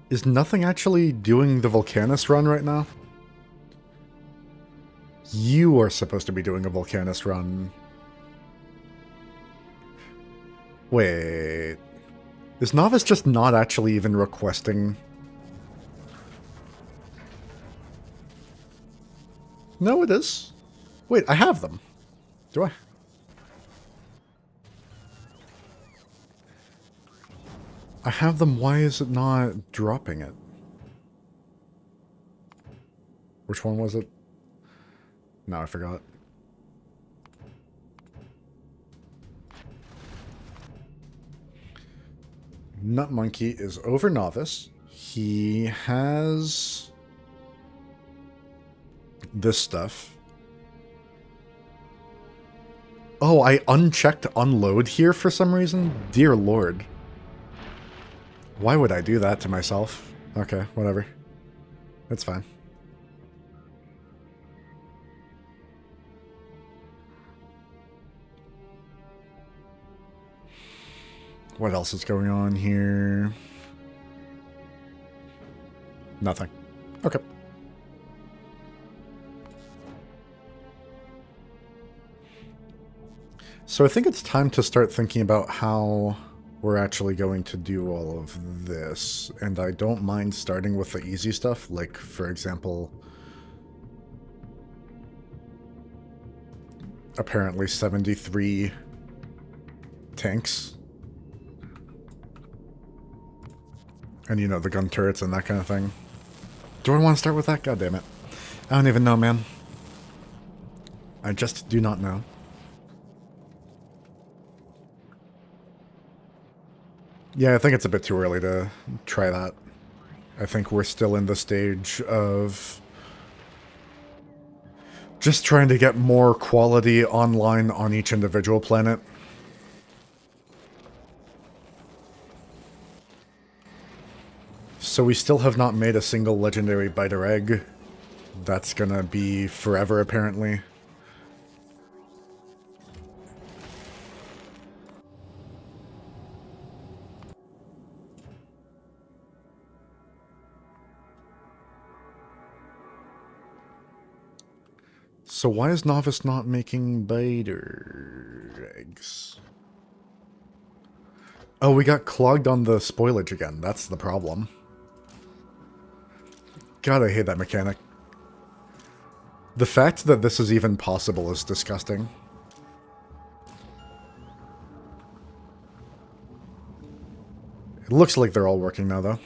Is nothing actually doing the Volcanus run right now? You are supposed to be doing a Volcanus run. Wait. Is Novice just not actually even requesting? No, it is. Wait, I have them. Do I? I have them. Why is it not dropping it? Which one was it? No, I forgot. Nut Monkey is over novice. He has this stuff. Oh, I unchecked unload here for some reason? Dear Lord. Why would I do that to myself? Okay, whatever. It's fine. What else is going on here? Nothing. Okay. So I think it's time to start thinking about how we're actually going to do all of this. And I don't mind starting with the easy stuff, like, for example, apparently 73 tanks. And, you know, the gun turrets and that kind of thing. Do I want to start with that? God damn it. I don't even know, man. I just do not know. Yeah, I think it's a bit too early to try that. I think we're still in the stage of just trying to get more quality online on each individual planet. So we still have not made a single legendary biter egg. That's gonna be forever, apparently. So why is Novice not making biter eggs? Oh, we got clogged on the spoilage again. That's the problem. God, I hate that mechanic. The fact that this is even possible is disgusting. It looks like they're all working now, though.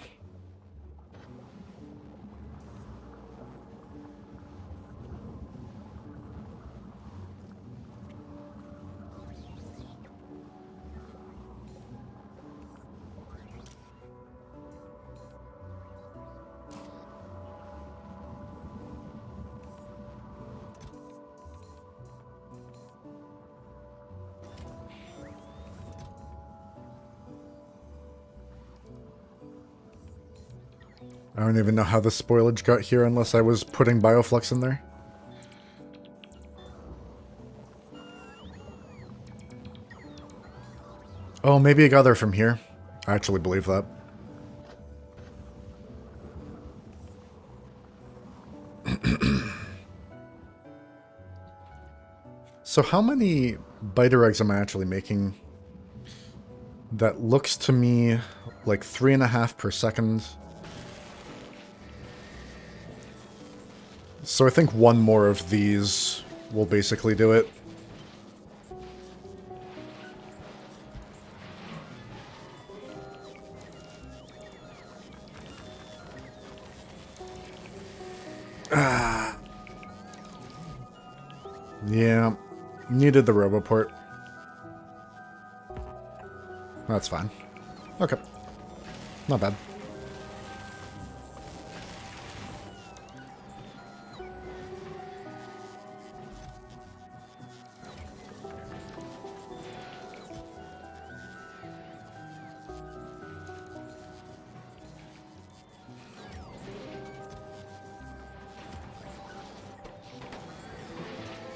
I don't even know how the spoilage got here unless I was putting Bioflux in there. Oh, maybe I got there from here. I actually believe that. So how many biter eggs am I actually making? That looks to me like 3.5 per second. So I think one more of these will basically do it. Yeah, needed the Roboport. That's fine. Okay. Not bad.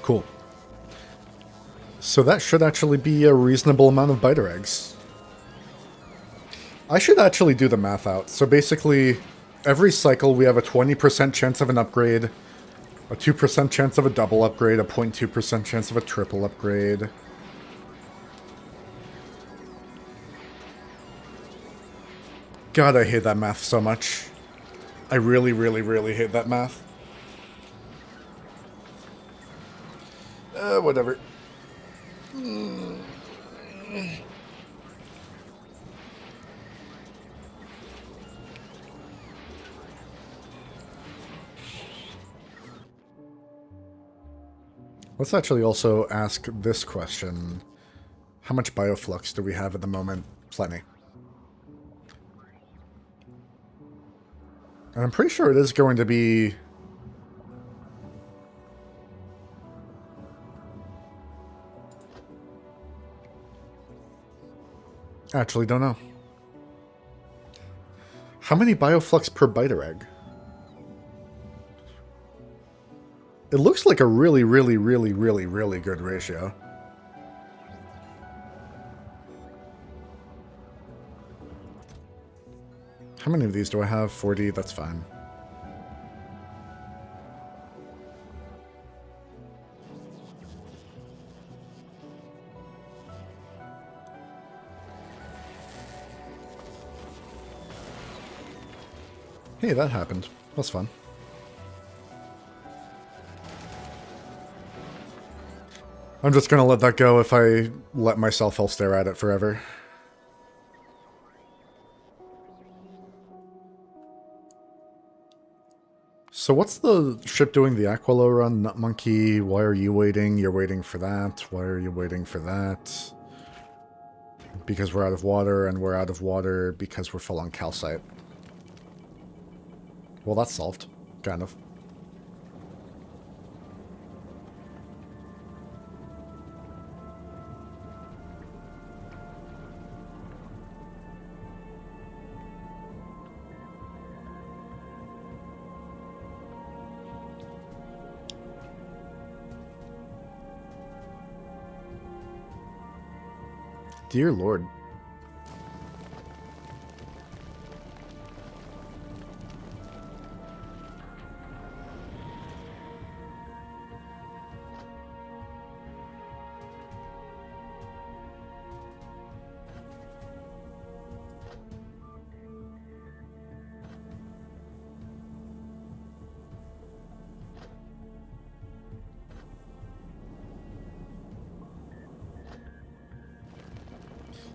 Cool. So that should actually be a reasonable amount of biter eggs. I should actually do the math out. So basically, every cycle we have a 20% chance of an upgrade, a 2% chance of a double upgrade, a 0.2% chance of a triple upgrade. God, I hate that math so much. I really, really, really hate that math. Whatever. Let's actually also ask this question. How much bioflux do we have at the moment? Plenty. And I'm pretty sure it is going to be... Actually, don't know. How many bioflux per biter egg? It looks like a really, really, really, really, really good ratio. How many of these do I have? 40, that's fine. Hey, that happened. That's fun. I'm just gonna let that go if I let myself, I'll stare at it forever. So what's the ship doing the Aquilo run? Nut Monkey, why are you waiting? You're waiting for that. Why are you waiting for that? Because we're out of water, and we're out of water because we're full on calcite. Well, that's solved. Kind of. Dear Lord.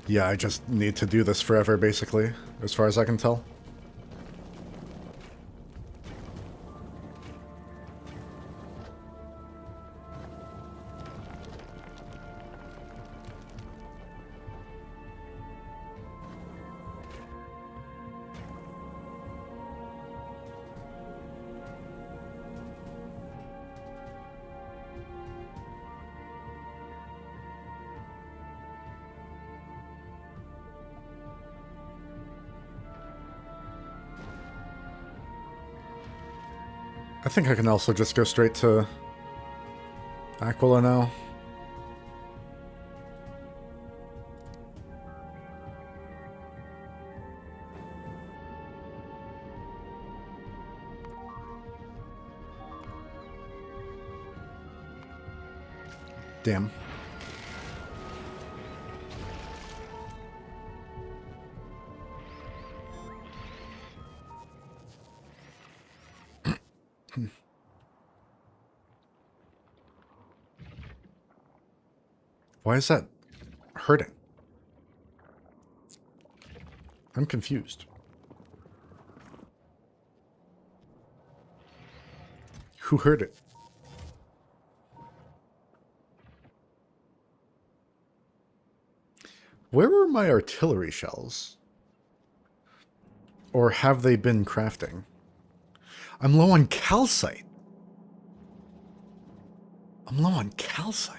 Yeah, I just need to do this forever, basically, as far as I can tell. I think I can also just go straight to Aquila now. Damn. Why is that hurting? I'm confused. Who hurt it? Where are my artillery shells? Or have they been crafting? I'm low on calcite. I'm low on calcite.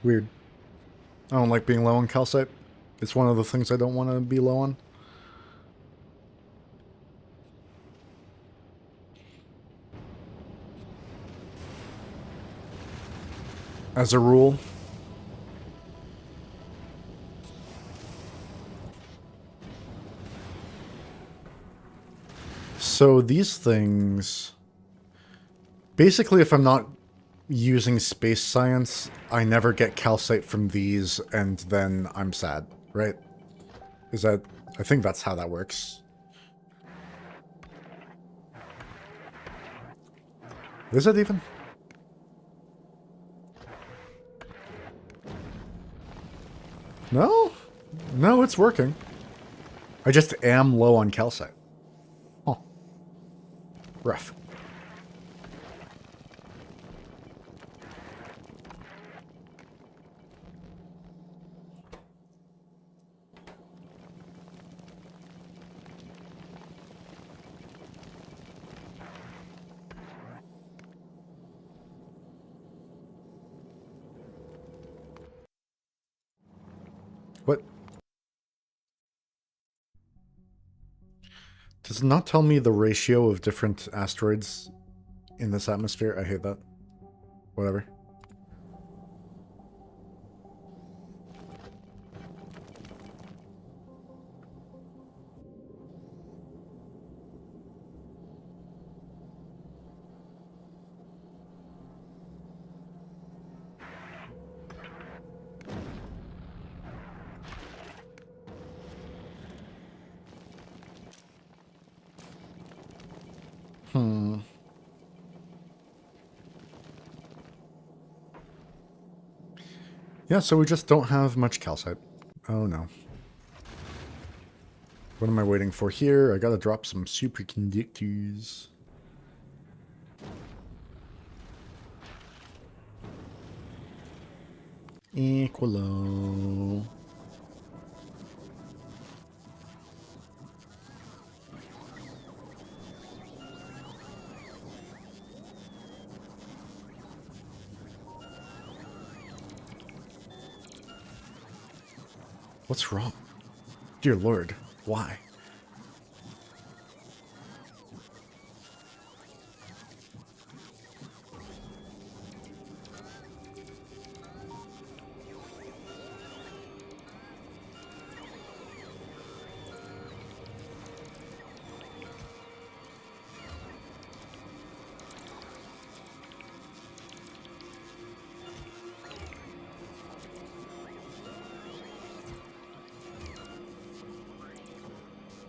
Weird. I don't like being low on calcite. It's one of the things I don't want to be low on. As a rule. So these things... Basically, if I'm not using space science, I never get calcite from these, and then I'm sad, right? Is that... I think that's how that works. Is it even? No? No, it's working. I just am low on calcite. Huh. Rough. What? Does it not tell me the ratio of different asteroids in this atmosphere? I hate that. Whatever. Yeah, so we just don't have much calcite. Oh no. What am I waiting for here? I gotta drop some superconductors. Equalo. What's wrong? Dear Lord, why?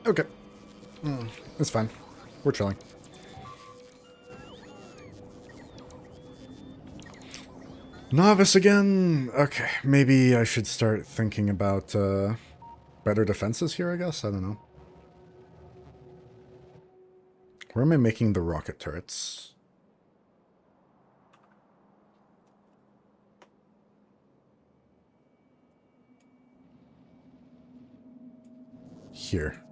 Okay. It's fine. We're chilling. Novice again? Okay, maybe I should start thinking about better defenses here, I guess? I don't know. Where am I making the rocket turrets? Here.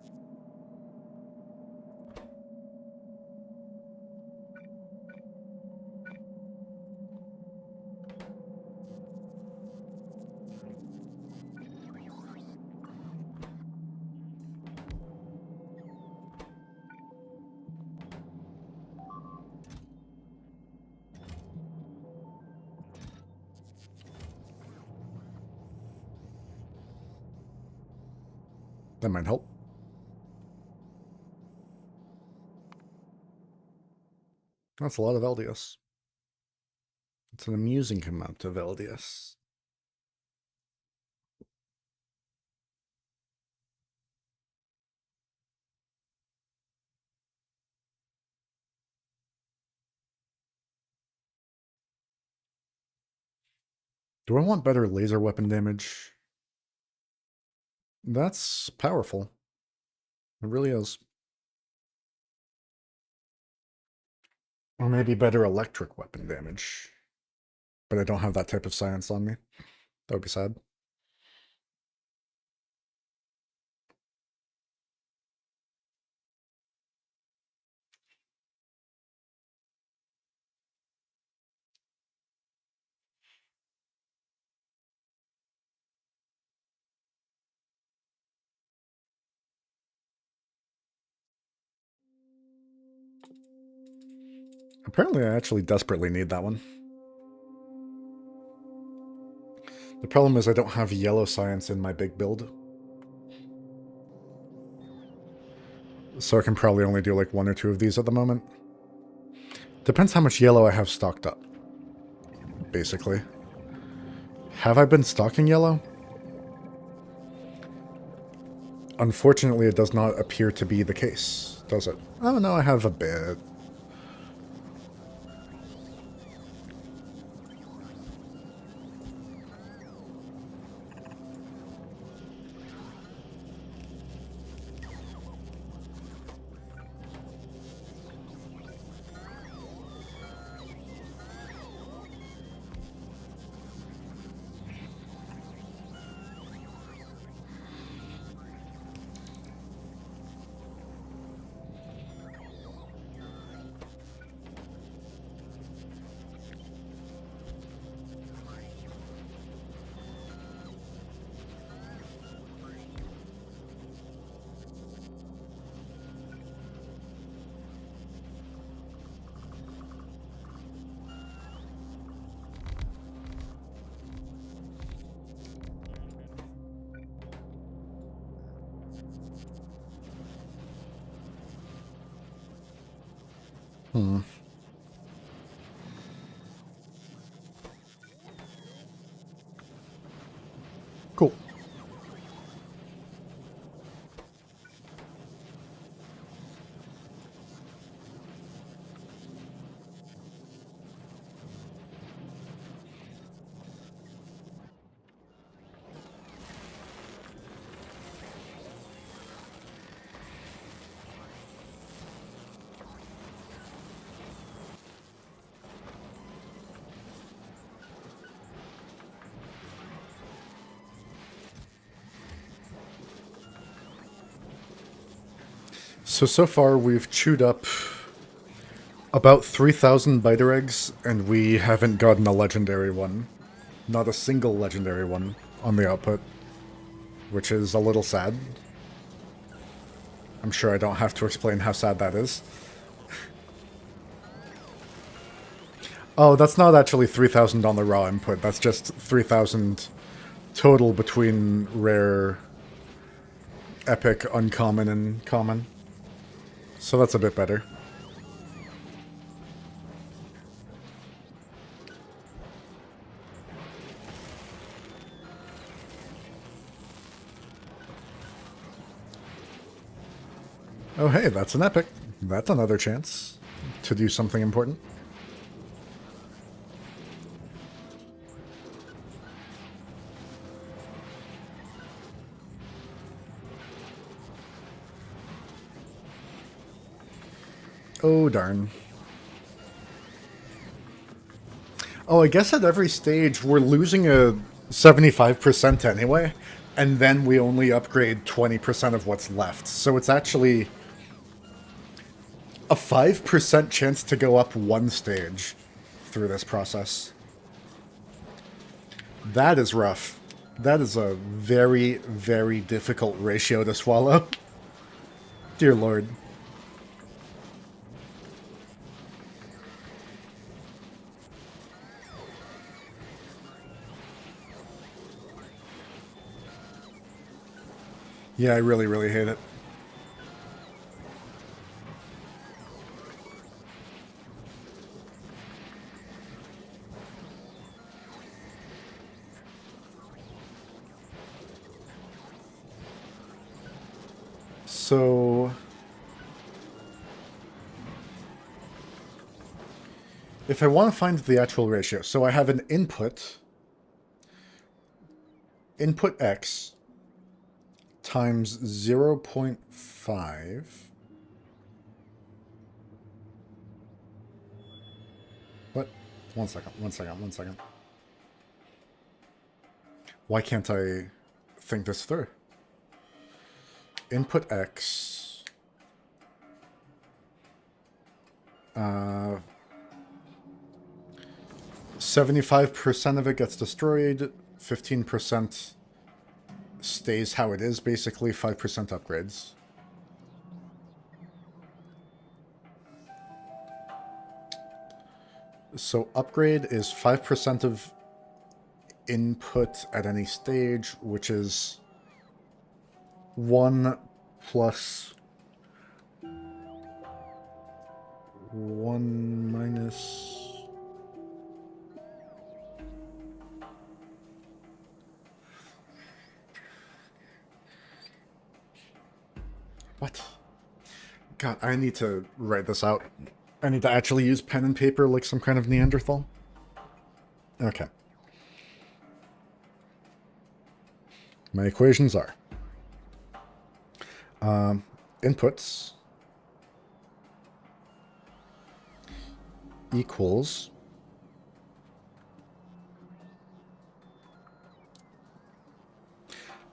That might help. That's a lot of LDS. It's an amusing amount of LDS. Do I want better laser weapon damage? That's powerful. It really is. Or maybe better electric weapon damage. But I don't have that type of science on me. That would be sad. Apparently I actually desperately need that one. The problem is I don't have yellow science in my big build. So I can probably only do like one or two of these at the moment. Depends how much yellow I have stocked up. basically. Have I been stalking yellow? Unfortunately, it does not appear to be the case, does it? Oh, no, I have a bit. Cool. So far we've chewed up about 3,000 biter eggs, and we haven't gotten a legendary one. Not a single legendary one on the output, which is a little sad. I'm sure I don't have to explain how sad that is. Oh, that's not actually 3,000 on the raw input, that's just 3,000 total between rare, epic, uncommon, and common. So that's a bit better. Oh hey, that's an epic. That's another chance to do something important. Oh darn. Oh, I guess at every stage we're losing a 75% anyway, and then we only upgrade 20% of what's left. So it's actually a 5% chance to go up one stage through this process. That is rough. That is a very, very difficult ratio to swallow. Dear Lord. Yeah, I really, really hate it. So... if I want to find the actual ratio, so I have an input X times 0.5. What? One second. Why can't I think this through? Input X. 75% of it gets destroyed, 15% stays how it is, basically 5% upgrades. So upgrade is 5% of input at any stage, which is 1 plus 1 minus What? God, I need to write this out. I need to actually use pen and paper like some kind of Neanderthal. Okay. My equations are inputs equals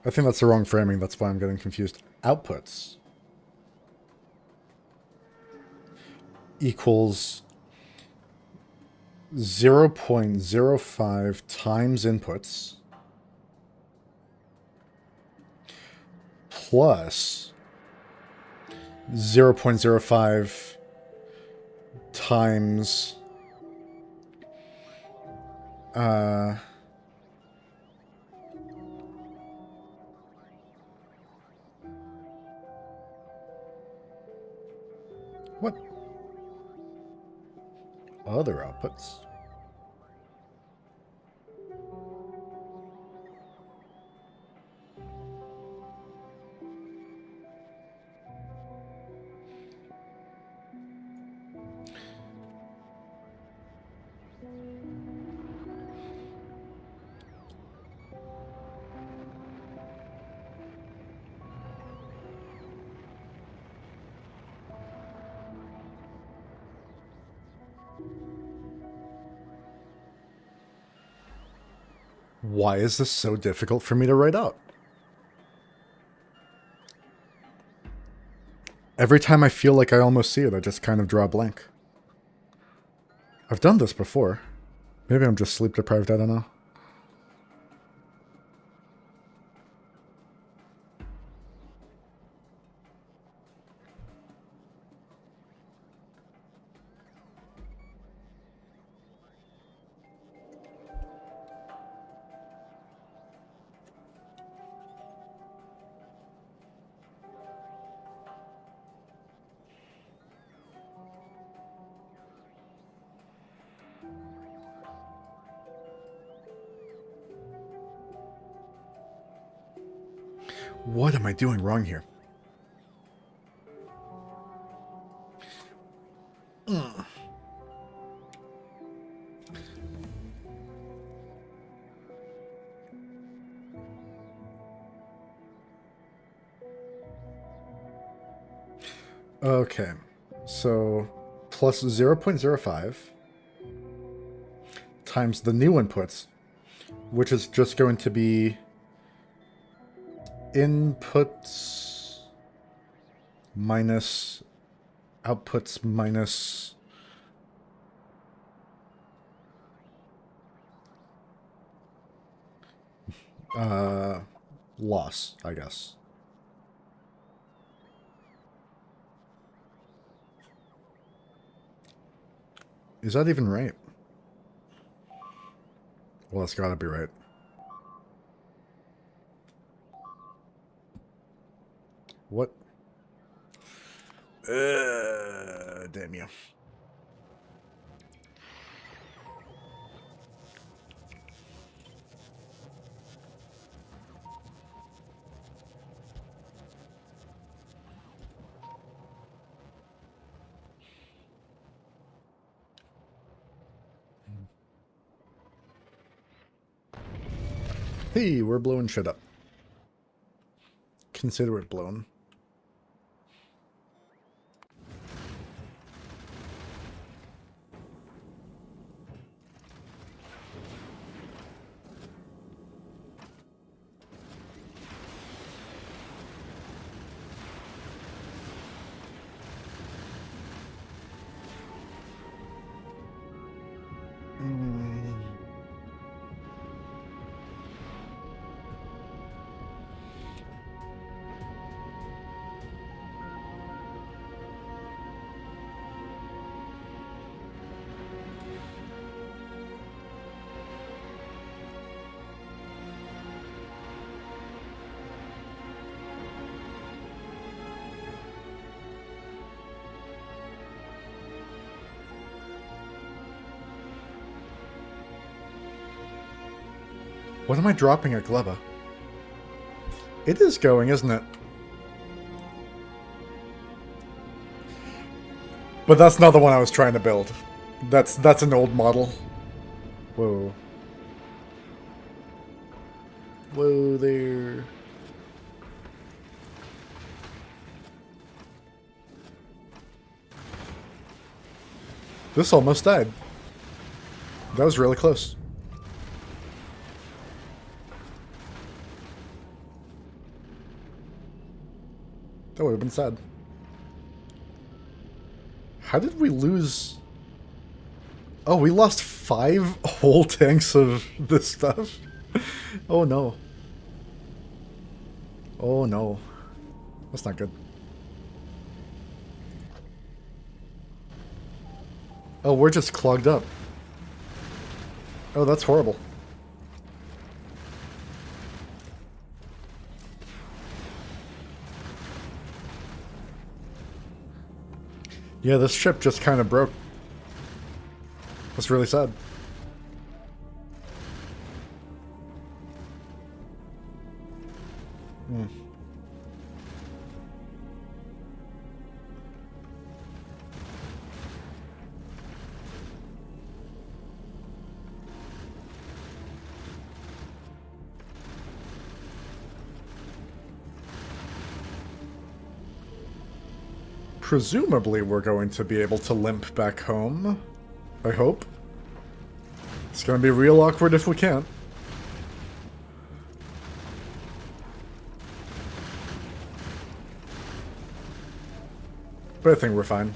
I think that's the wrong framing, that's why I'm getting confused. Outputs equals 0.05 times inputs plus 0.05 times what other outputs? Why is this so difficult for me to write out? Every time I feel like I almost see it, I just kind of draw a blank. I've done this before. Maybe I'm just sleep deprived, I don't know. What am I doing wrong here? Okay, so plus 0.05 times the new inputs, which is just going to be inputs minus outputs minus loss, I guess. Is that even right? Well, it's gotta be right. What? Damn you. Hey, we're blowing shit up. Consider it blown. What am I dropping at Gleba? It is going, isn't it? But that's not the one I was trying to build. That's an old model. Whoa. Whoa there. This almost died. That was really close. That would have been sad. How did we lose... Oh, we lost 5 whole tanks of this stuff? Oh no. Oh no. That's not good. Oh, we're just clogged up. Oh, that's horrible. Yeah, this ship just kind of broke. That's really sad. Presumably we're going to be able to limp back home. I hope. It's going to be real awkward if we can't. But I think we're fine.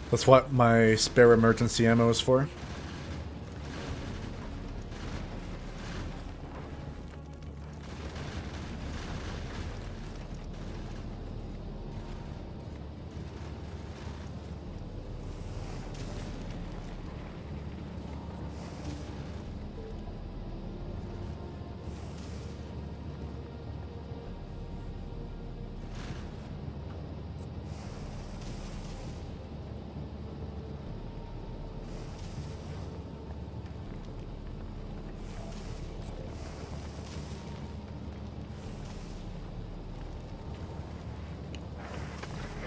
That's what my spare emergency ammo is for.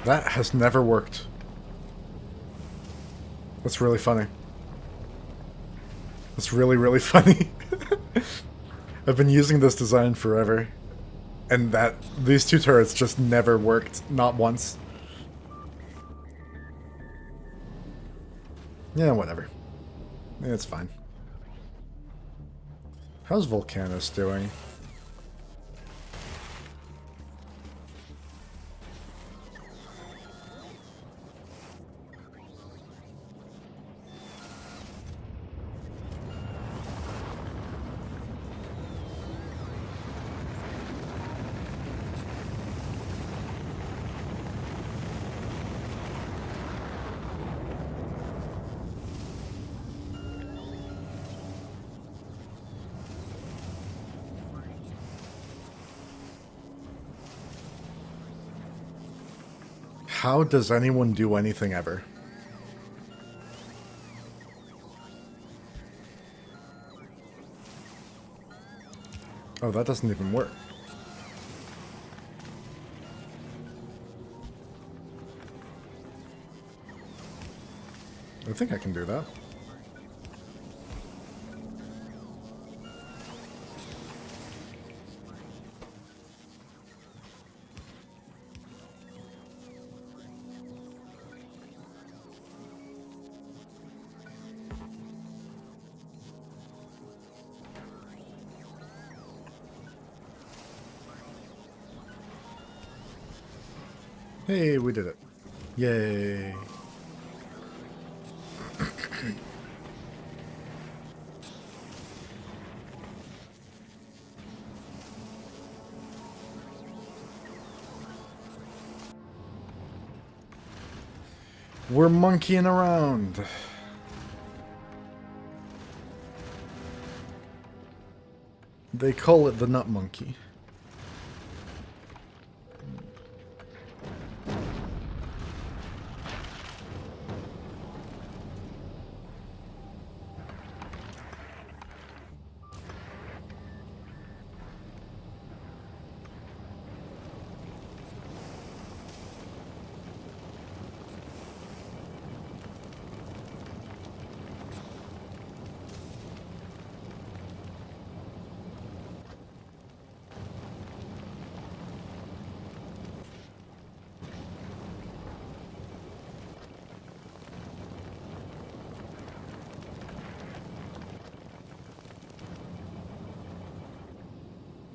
That has never worked. That's really funny. That's really, really funny. I've been using this design forever. And these 2 turrets just never worked. Not once. Yeah, whatever. It's fine. How's Volcanus doing? How does anyone do anything ever? Oh, that doesn't even work. I think I can do that. Hey, we did it. Yay. We're monkeying around. They call it the nut monkey.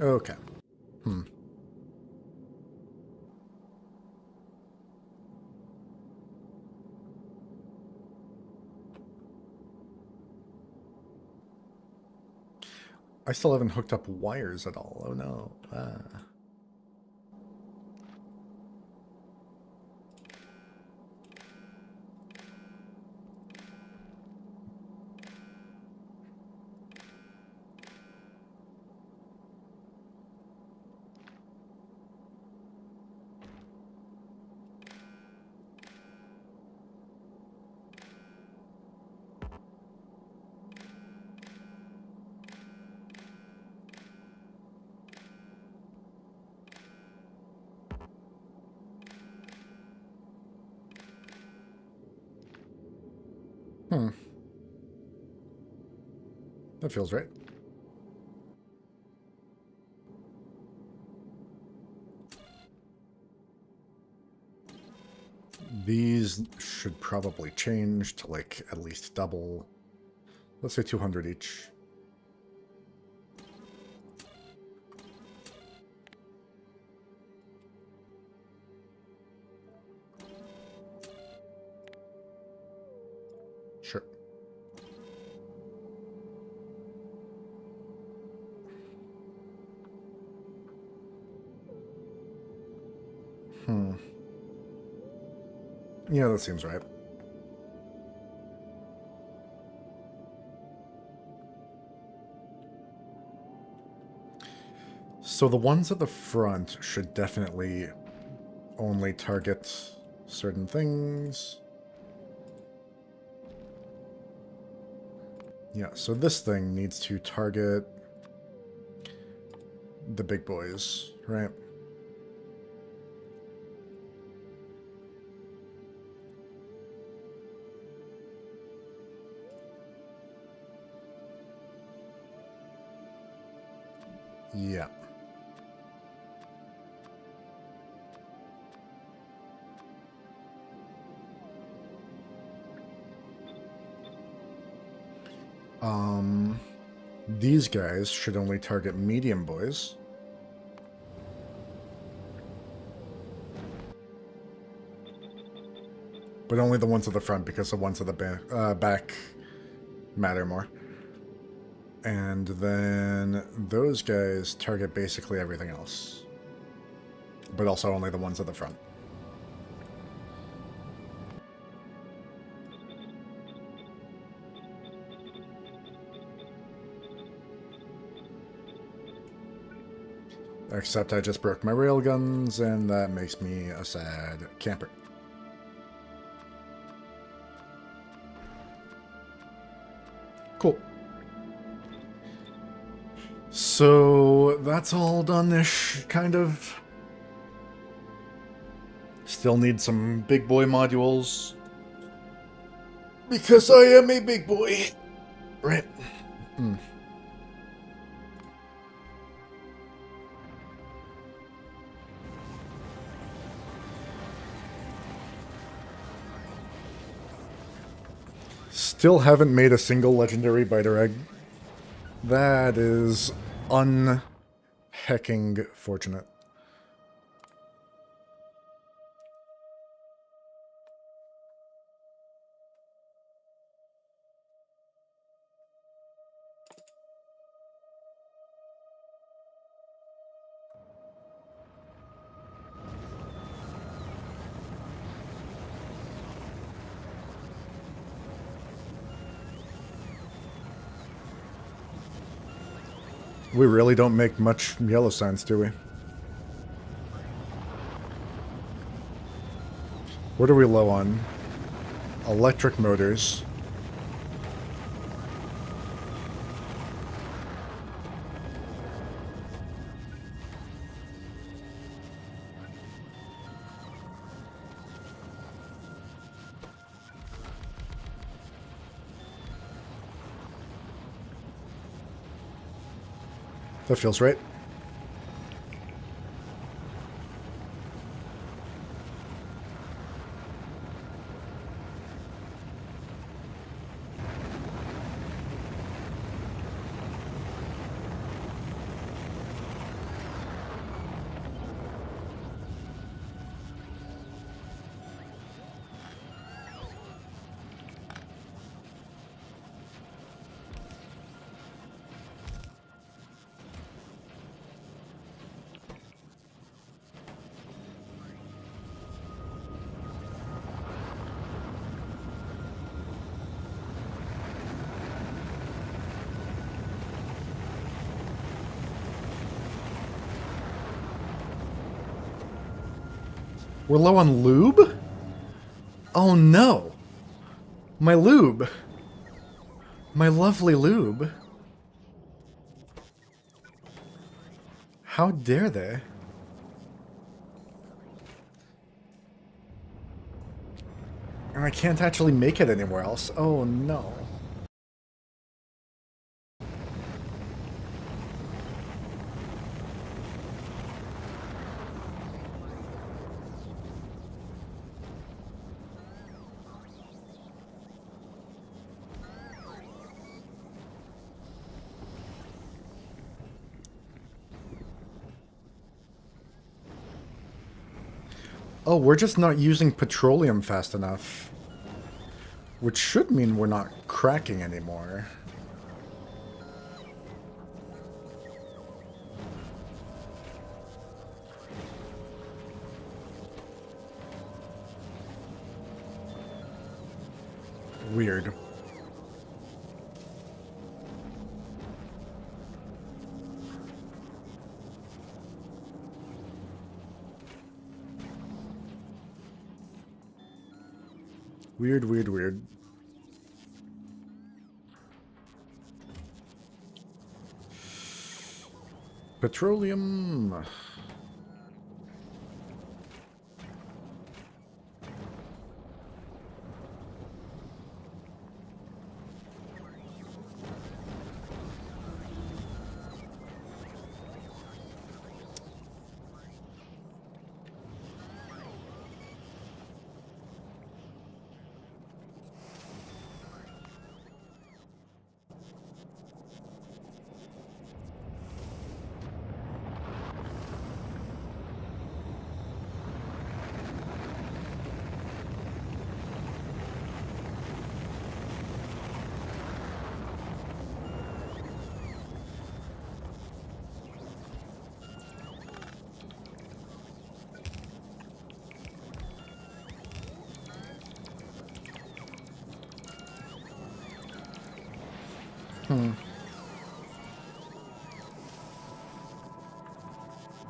Okay. I still haven't hooked up wires at all. Oh no. That feels right. These should probably change to like at least double. Let's say 200 each. Sure. Yeah, that seems right. So the ones at the front should definitely only target certain things. Yeah, so this thing needs to target the big boys, right? Yeah. These guys should only target medium boys. But only the ones at the front, because the ones at the back matter more. And then those guys target basically everything else. But also only the ones at the front. Except I just broke my railguns, and that makes me a sad camper. Cool. So that's all done-ish, kind of. Still need some big boy modules. Because I am a big boy. Right. Still haven't made a single legendary biter egg. That is unhecking fortunate. We really don't make much yellow signs, do we? What are we low on? Electric motors. That feels right. We're low on lube? Oh no! My lube! My lovely lube. How dare they? And I can't actually make it anywhere else. Oh no. Oh, we're just not using petroleum fast enough. Which should mean we're not cracking anymore. Weird. Weird, weird, weird. Petroleum.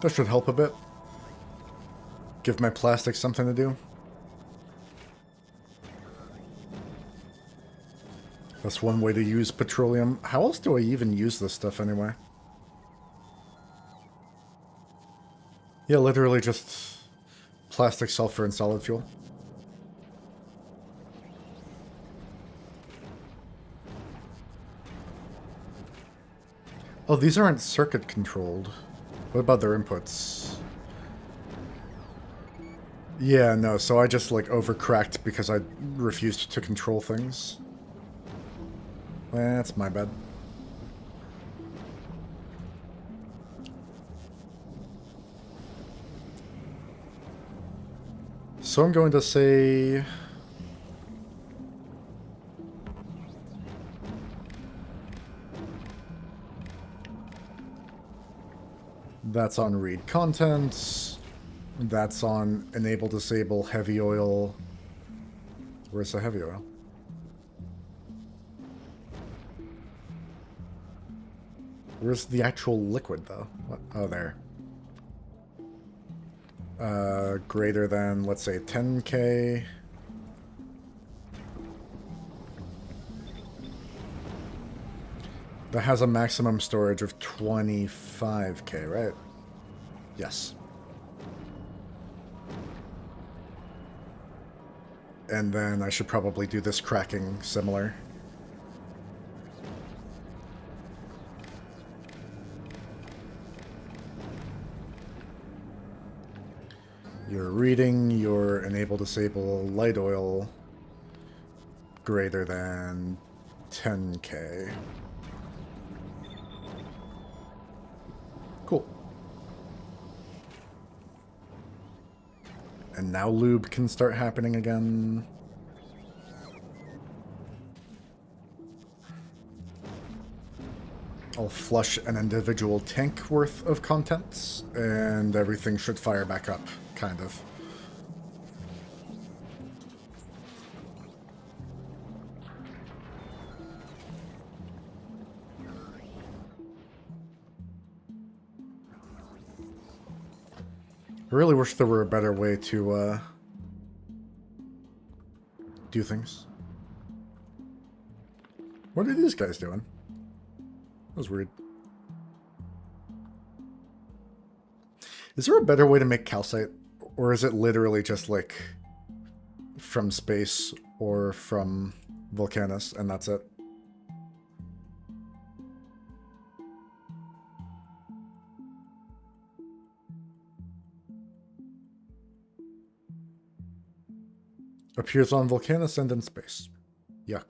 That should help a bit. Give my plastic something to do. That's one way to use petroleum. How else do I even use this stuff anyway? Yeah, literally just plastic, sulfur, and solid fuel. Oh, these aren't circuit controlled. What about their inputs? Yeah, no, so I just, like, overcracked because I refused to control things. That's my bad. So I'm going to say... That's on read contents. That's on enable, disable, heavy oil. Where's the heavy oil? Where's the actual liquid, though? What? Oh, there. Greater than, let's say, 10K. That has a maximum storage of 25K, right? Yes. And then I should probably do this cracking similar. You're reading your enable, disable, light oil greater than 10K. Cool. And now lube can start happening again. I'll flush an individual tank worth of contents, and everything should fire back up, kind of. I really wish there were a better way to do things. What are these guys doing? That was weird. Is there a better way to make calcite? Or is it literally just like from space or from Volcanus and that's it? Appears on Volcanus and in space. Yuck.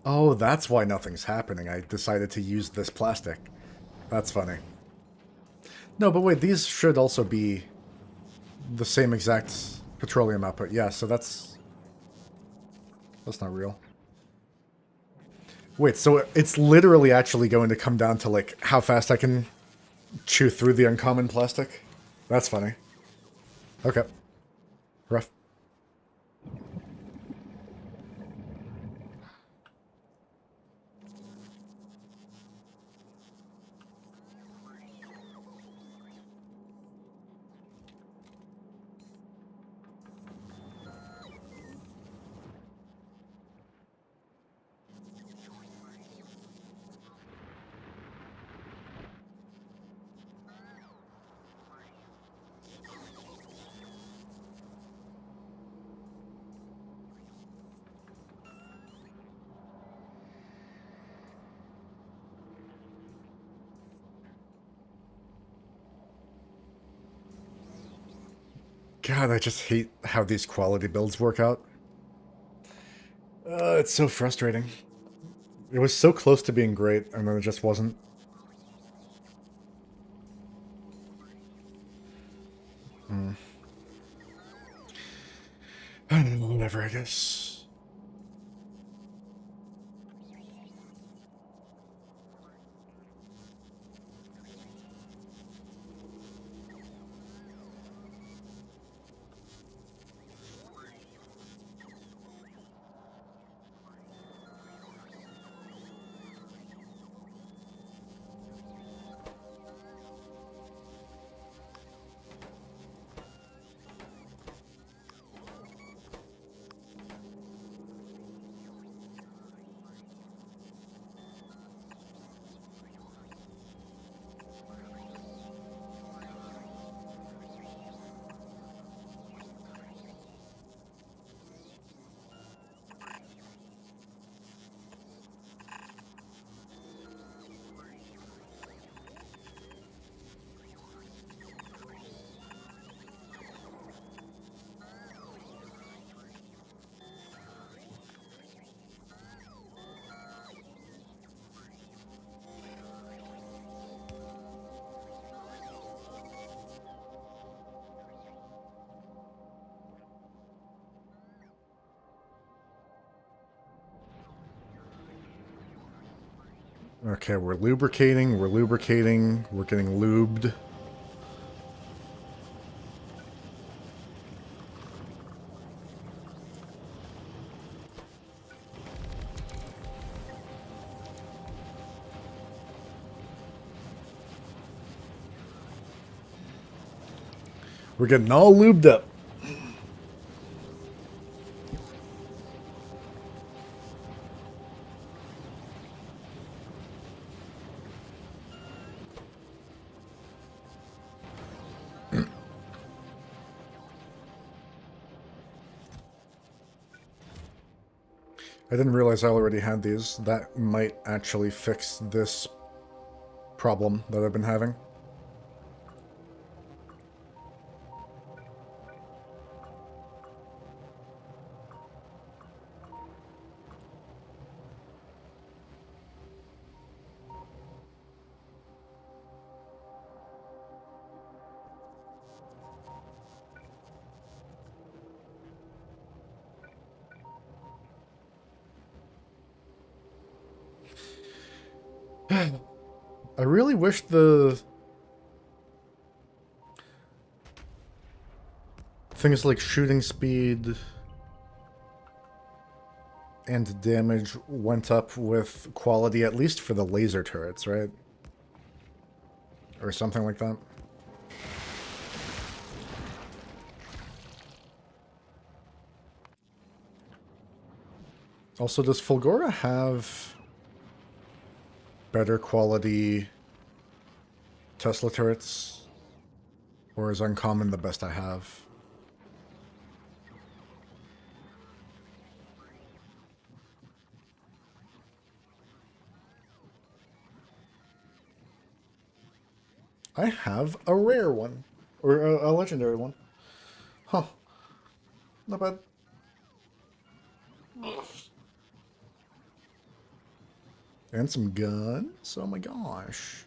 Oh, that's why nothing's happening. I decided to use this plastic. That's funny. No, but wait, these should also be the same exact petroleum output. Yeah, so that's not real. Wait, so it's literally actually going to come down to, like, how fast I can chew through the uncommon plastic? That's funny. Okay. Rough. God, I just hate how these quality builds work out. It's so frustrating. It was so close to being great, and then it just wasn't. I don't know, whatever, I guess. Okay, we're lubricating, we're getting lubed. We're getting all lubed up. I didn't realize I already had these. That might actually fix this problem that I've been having. I really wish the things like shooting speed and damage went up with quality, at least for the laser turrets, right? Or something like that. Also, does Fulgora have better quality Tesla turrets? Or is Uncommon the best I have? I have a rare one. Or a legendary one. Huh. Not bad. And some guns? Oh my gosh.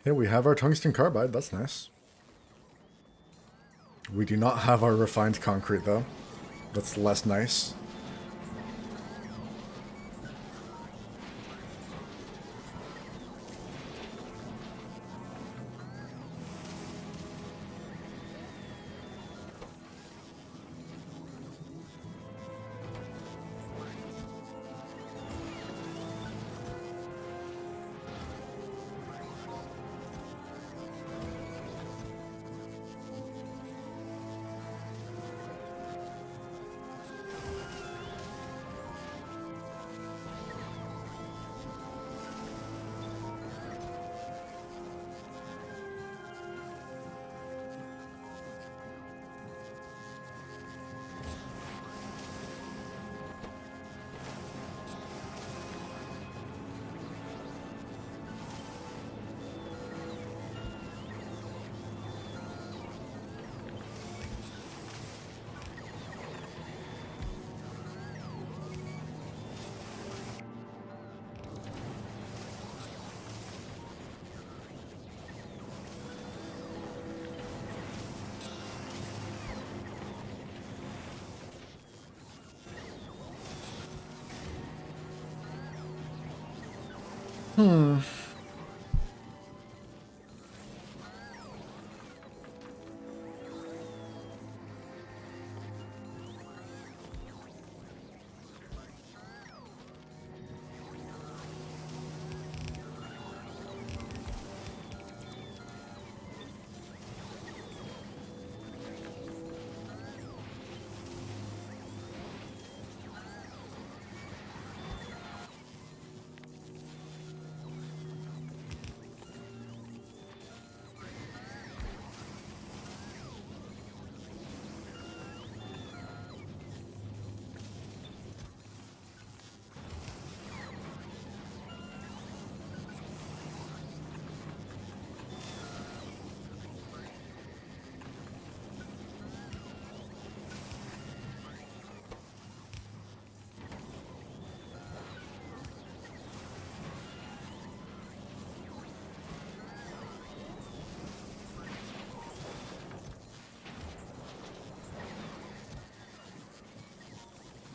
Here we have our tungsten carbide, that's nice. We do not have our refined concrete though. That's less nice.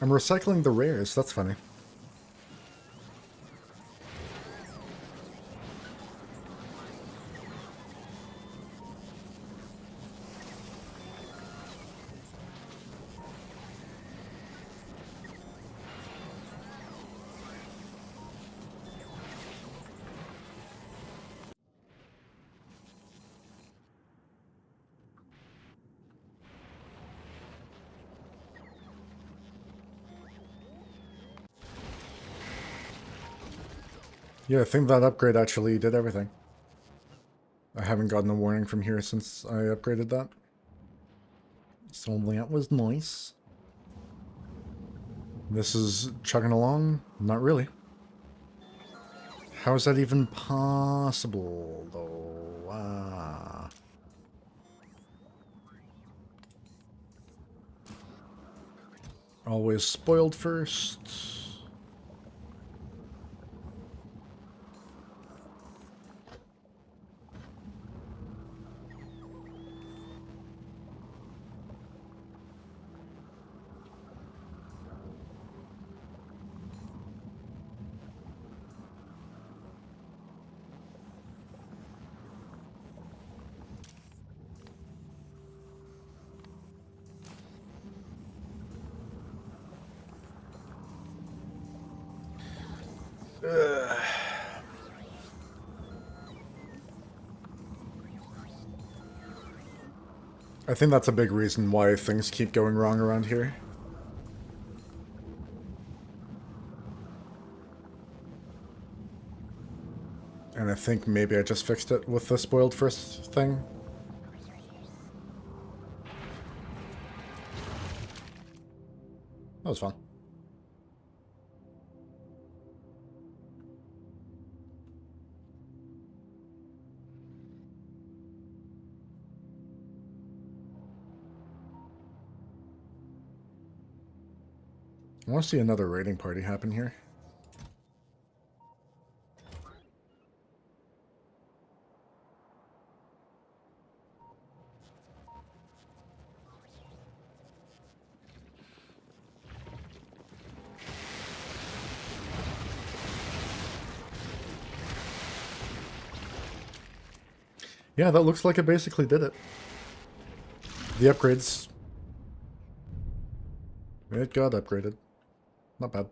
I'm recycling the rares, that's funny. Yeah, I think that upgrade actually did everything. I haven't gotten a warning from here since I upgraded that. So that was nice. This is chugging along? Not really. How is that even possible, though? Always spoiled first. I think that's a big reason why things keep going wrong around here. And I think maybe I just fixed it with the spoiled first thing. That was fun. I want to see another raiding party happen here. Yeah, that looks like it basically did it. The upgrades. It got upgraded. Not bad.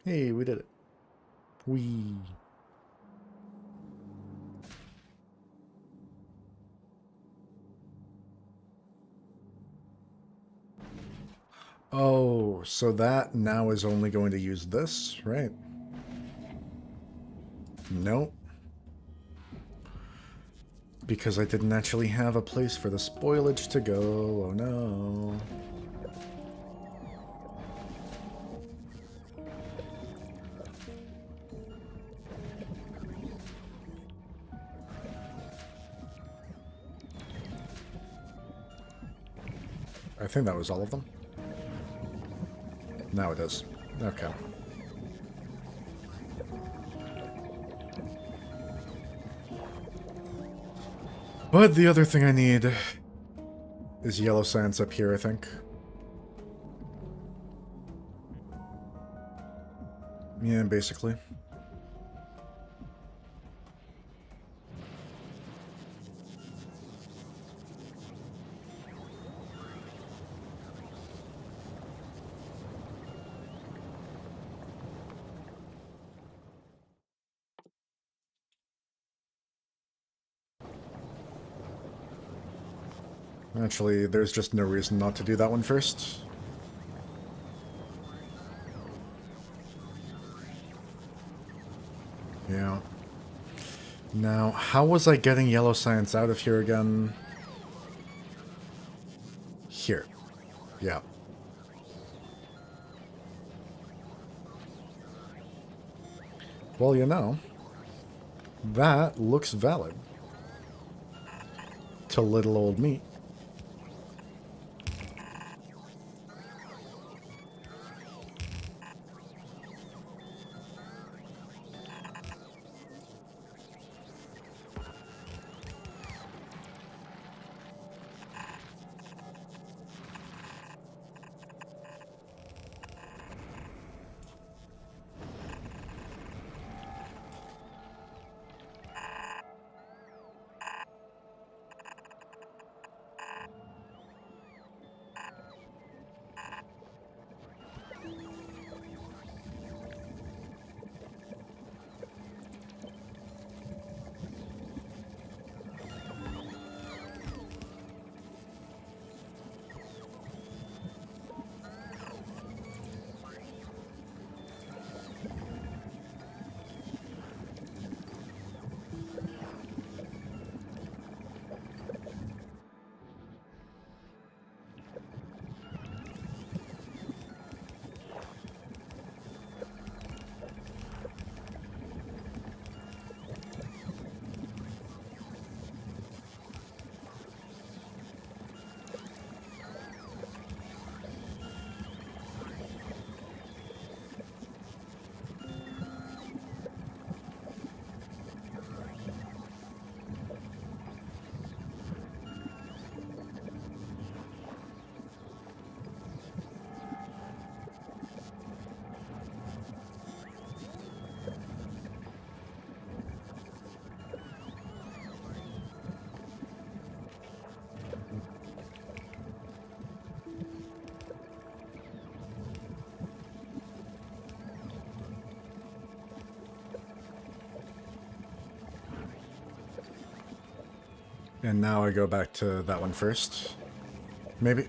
Hey, we did it. Whee. Oh, so that now is only going to use this, right? Nope. Because I didn't actually have a place for the spoilage to go. Oh no. I think that was all of them. Now it is. Okay. But the other thing I need is yellow sands up here, I think. Yeah, basically. Actually, there's just no reason not to do that one first. Yeah. Now, how was I getting yellow science out of here again? Here. Yeah. Well, you know, that looks valid. To little old me. And now I go back to that one first. Maybe.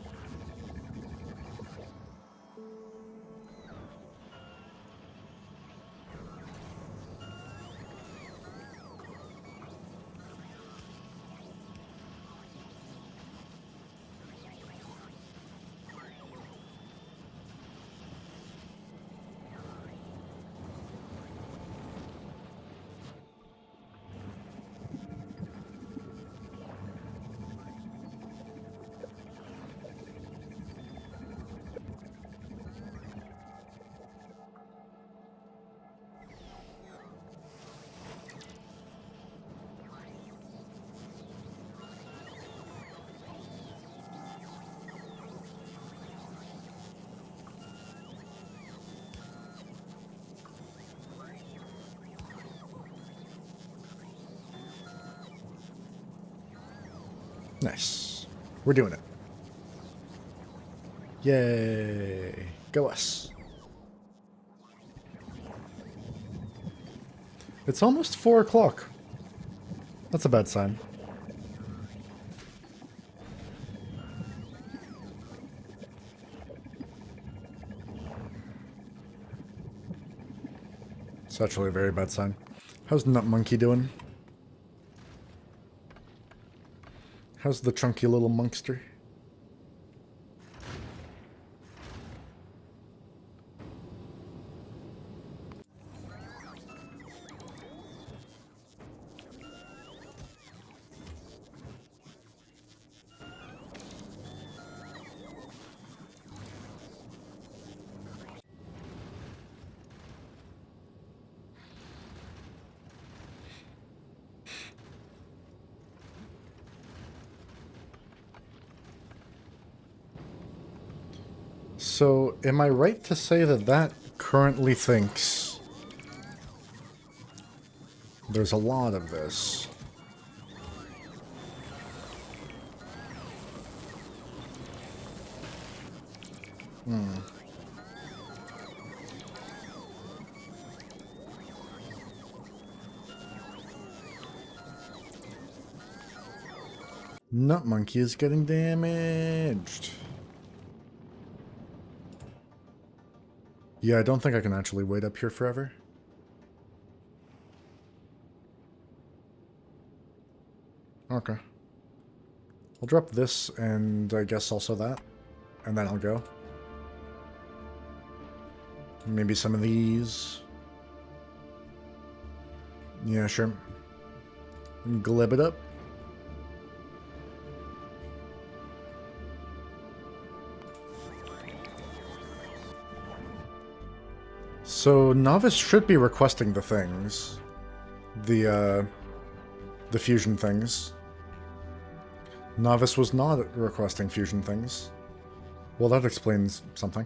Nice. We're doing it. Yay. Go us. It's almost 4 o'clock. That's a bad sign. It's actually a very bad sign. How's Nut Monkey doing? How's the chunky little monkster? So, am I right to say that that currently thinks there's a lot of this? Nut Monkey is getting damaged. Yeah, I don't think I can actually wait up here forever. Okay. I'll drop this and I guess also that. And then I'll go. Maybe some of these. Yeah, sure. Glib it up. So Novice should be requesting the things. The fusion things. Novice was not requesting fusion things. Well, that explains something.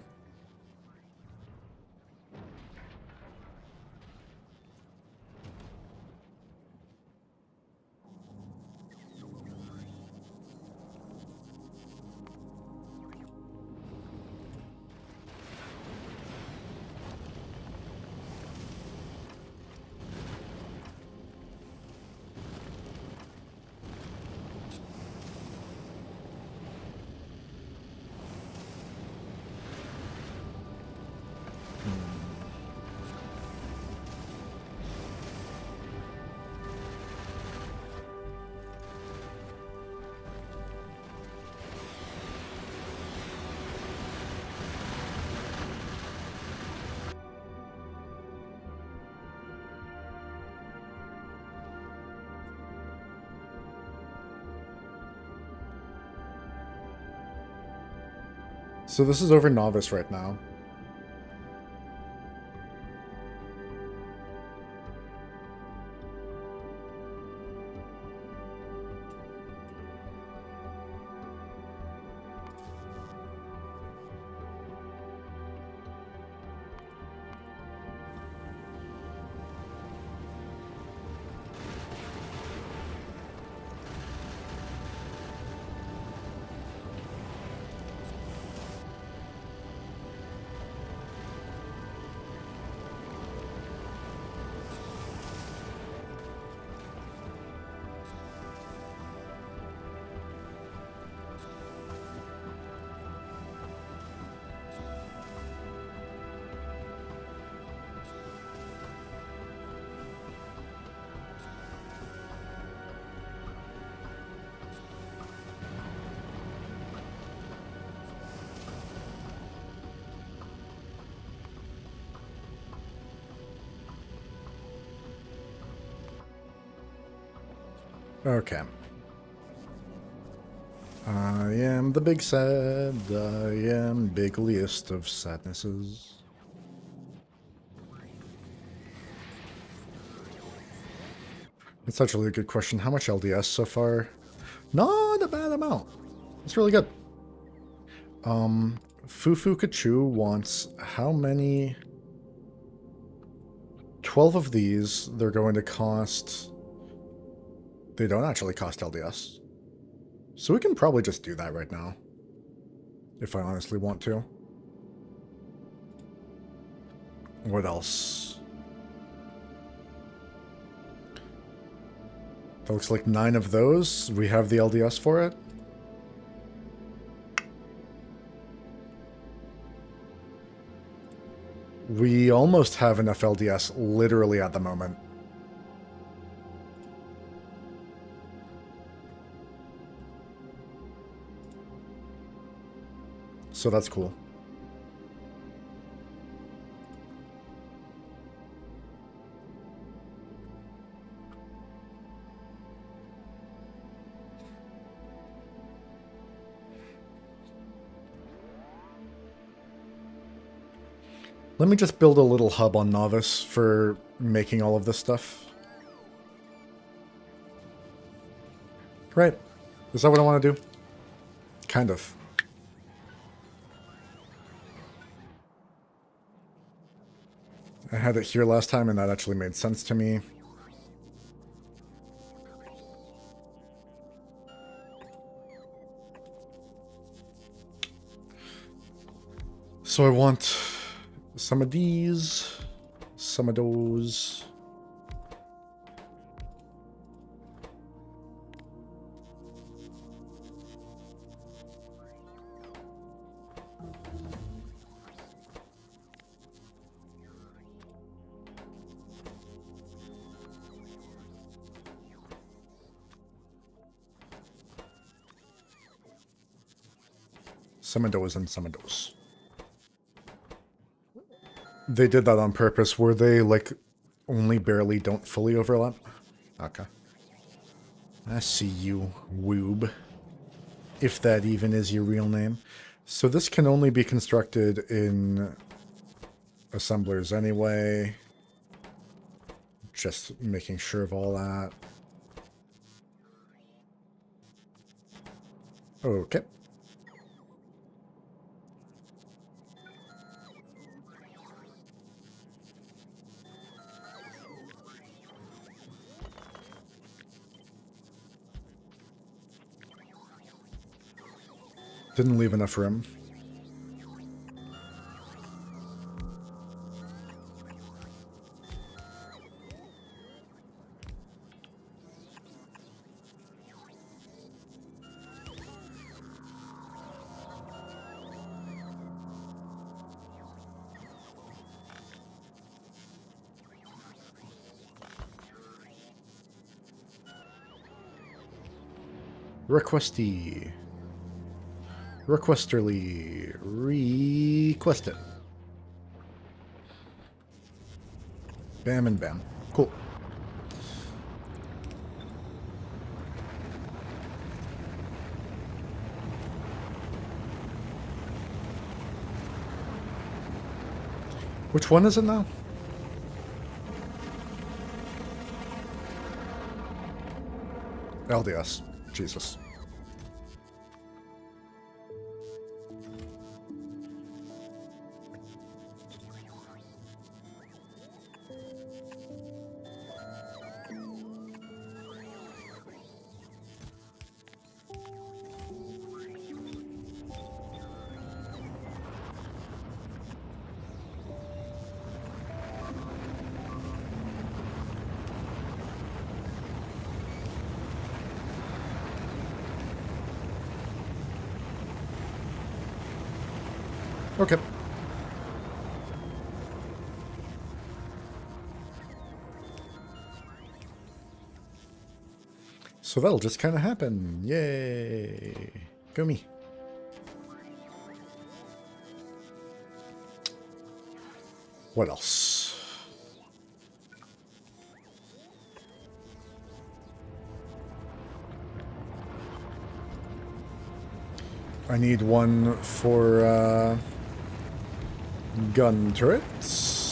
So this is over Novice right now. Okay. I am the big sad, I am big list of sadnesses. That's actually a good question. How much LDS so far? Not a bad amount. It's really good. Fufu Kachu wants how many? 12 of these. They're going to cost... They don't actually cost LDS. So we can probably just do that right now. If I honestly want to. What else? That looks like 9 of those. We have the LDS for it. We almost have enough LDS literally at the moment. So that's cool. Let me just build a little hub on Novice for making all of this stuff. Right. Is that what I want to do? Kind of. I had it here last time and that actually made sense to me. So I want some of these, some of those. Some of those and some of those. They did that on purpose. Were they, like, only barely don't fully overlap? Okay. I see you, Woob. If that even is your real name. So this can only be constructed in assemblers anyway. Just making sure of all that. Okay. Didn't leave enough room. Requestee. Requesterly. Request it. Bam and bam. Cool. Which one is it now? LDS. Jesus. Okay. So that'll just kind of happen. Yay. Go me. What else? I need one for gun turrets.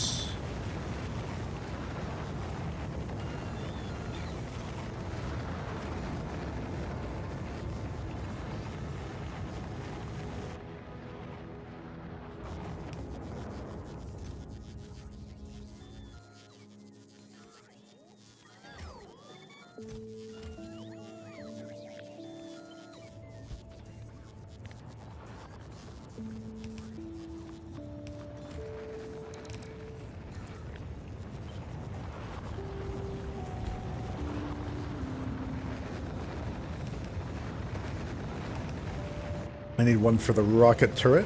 I need one for the rocket turret.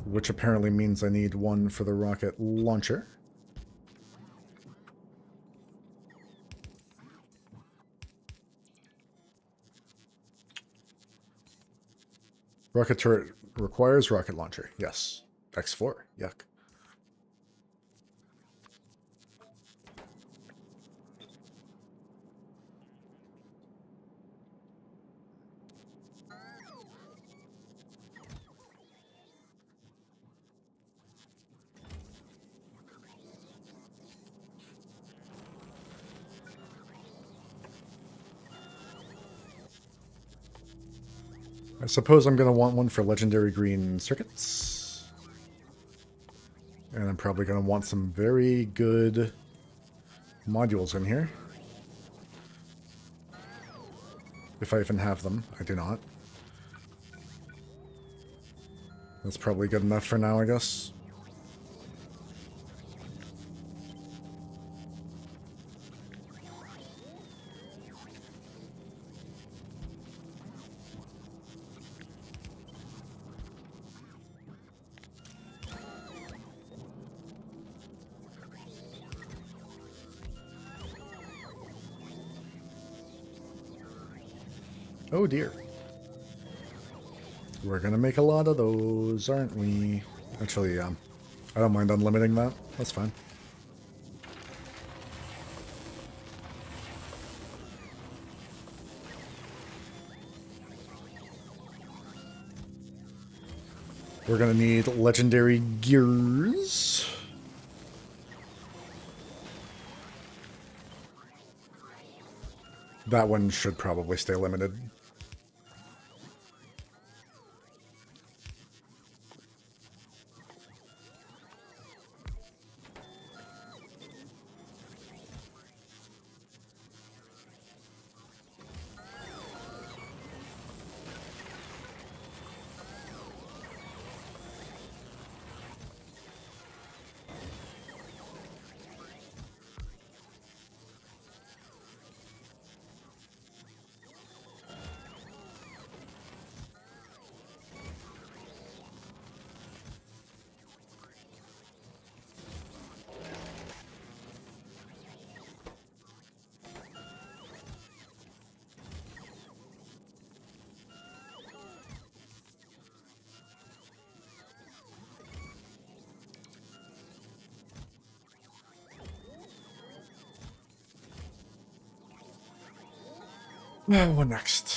Which apparently means I need one for the rocket launcher. Rocket turret requires rocket launcher. Yes. X4. Yuck. I suppose I'm going to want one for legendary green circuits. And I'm probably going to want some very good modules in here. If I even have them. I do not. That's probably good enough for now, I guess. Oh dear. We're gonna make a lot of those, aren't we? Actually, I don't mind unlimiting that. That's fine. We're gonna need legendary gears. That one should probably stay limited. Now, what next?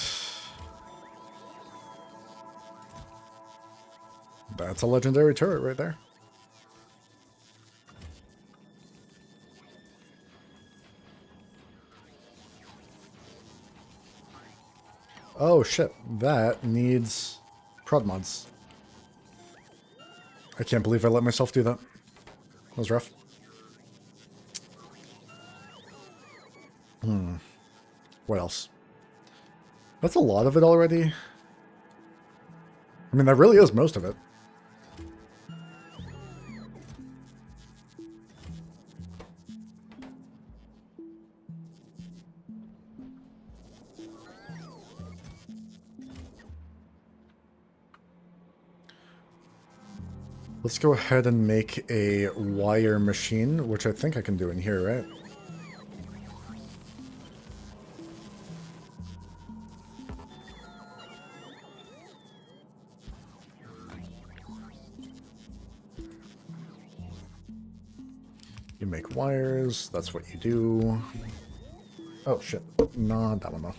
That's a legendary turret right there. Oh shit, that needs prod mods. I can't believe I let myself do that. That was rough. What else? That's a lot of it already. I mean, that really is most of it. Let's go ahead and make a wire machine, which I think I can do in here, right? You make wires, that's what you do. Oh, shit. Not that one, though.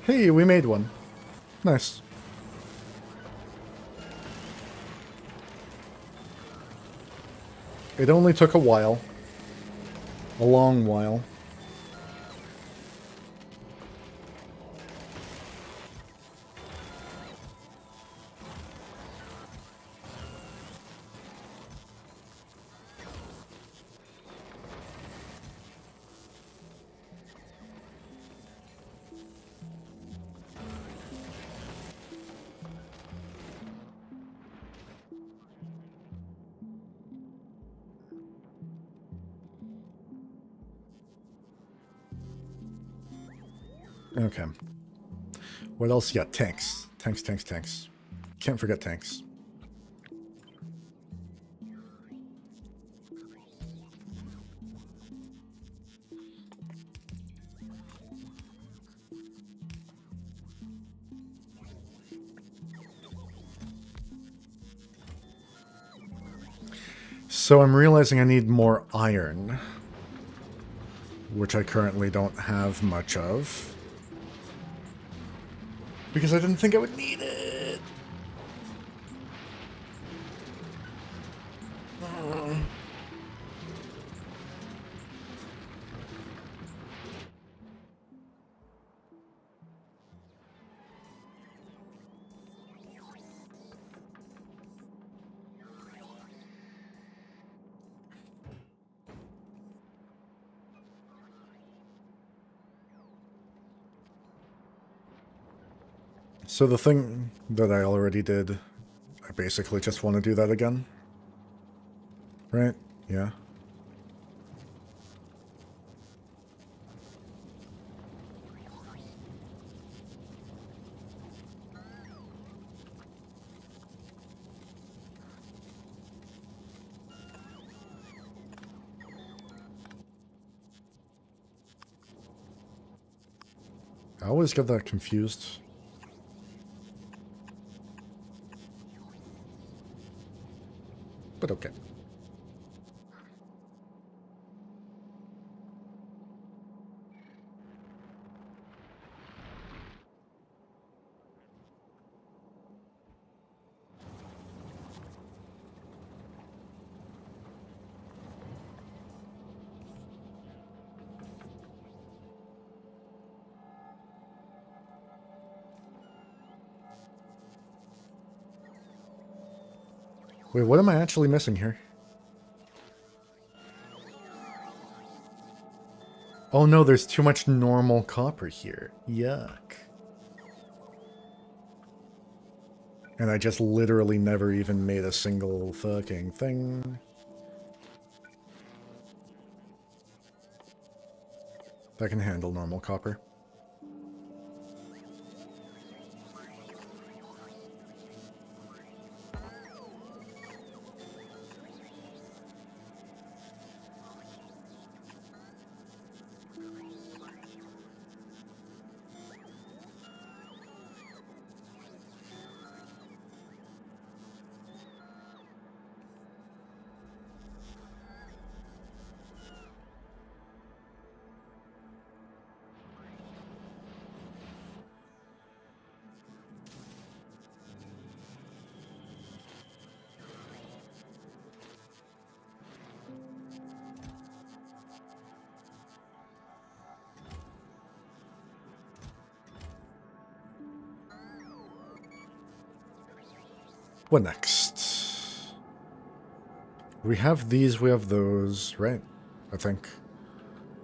Hey, we made one. Nice. It only took a while. A long while. Okay. What else you got? Tanks. Tanks, tanks, tanks. Can't forget tanks. So I'm realizing I need more iron, which I currently don't have much of. Because I didn't think I would need it. So the thing that I already did, I basically just want to do that again. Right? Yeah. I always get that confused. But okay. Wait, what am I actually missing here? Oh no, there's too much normal copper here. Yuck. And I just literally never even made a single fucking thing. That can handle normal copper. What next? We have these, we have those, right? I think.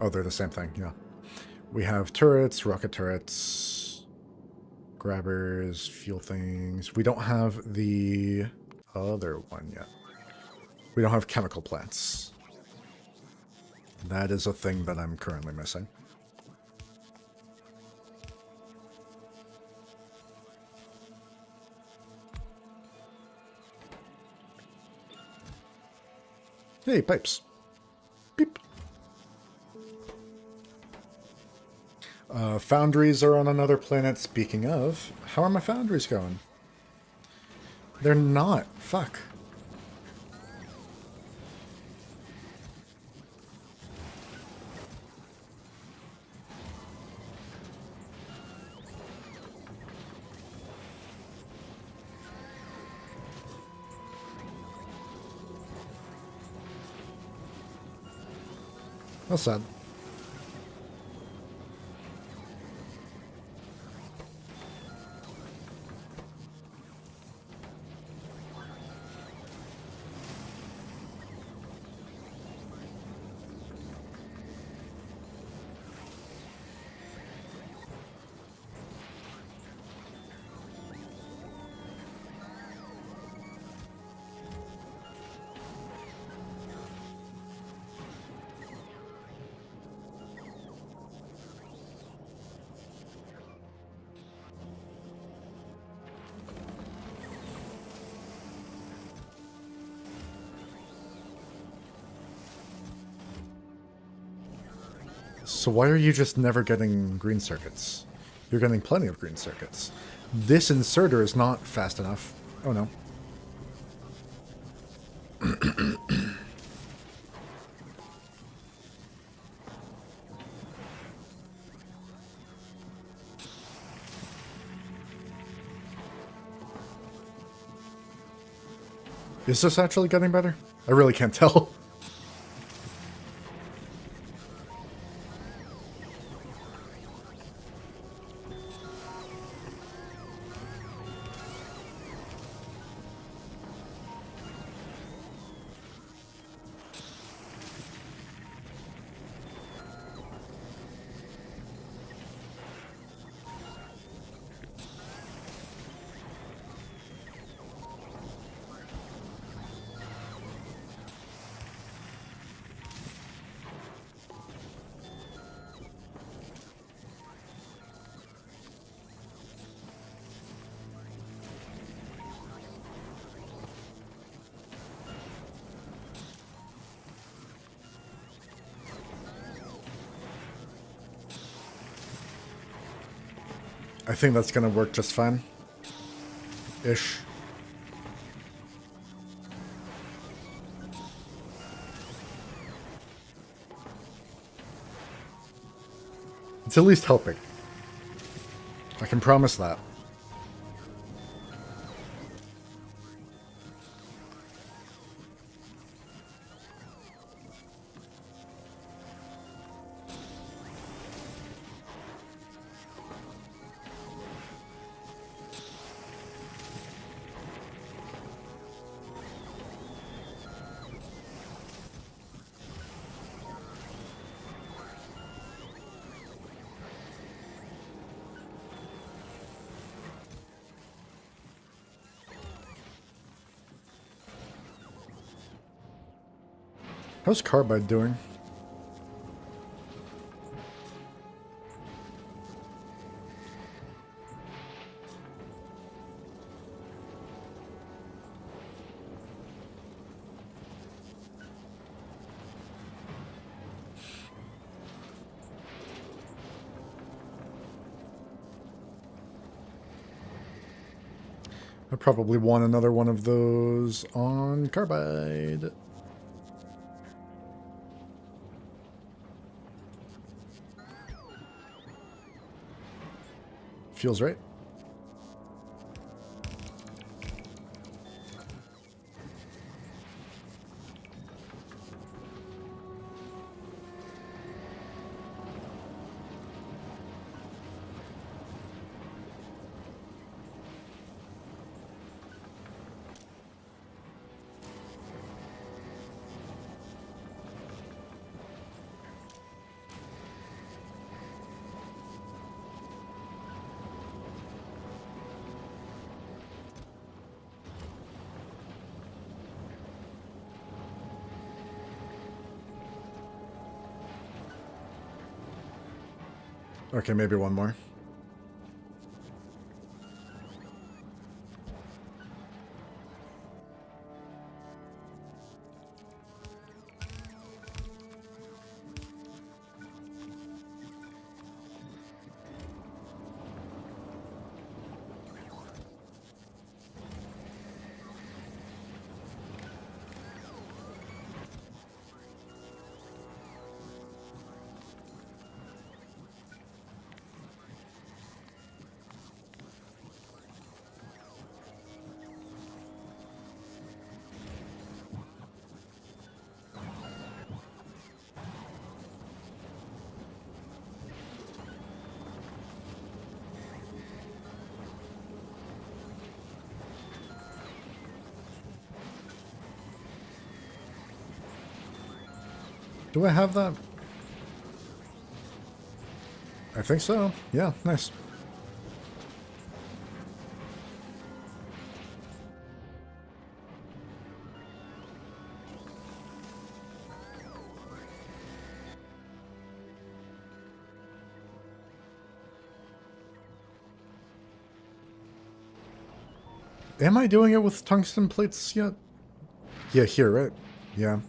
Oh, they're the same thing, yeah. We have turrets, rocket turrets, grabbers, fuel things. We don't have the other one yet. We don't have chemical plants. That is a thing that I'm currently missing. Hey, pipes. Beep. Foundries are on another planet. Speaking of, how are my foundries going? They're not. Fuck. That's sad. So why are you just never getting green circuits? You're getting plenty of green circuits. This inserter is not fast enough. Oh no. Is this actually getting better? I really can't tell. I think that's gonna work just fine. Ish. It's at least helping. I can promise that. How's Carbide doing? I probably want another one of those on Carbide. Feels right. Okay, maybe one more. Do I have that? I think so. Yeah, nice. Am I doing it with tungsten plates yet? Yeah, here, right? Yeah.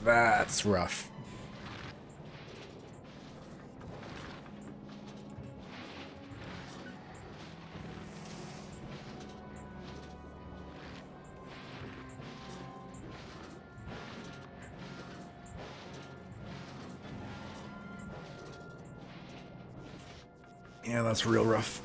That's rough. Yeah, that's real rough.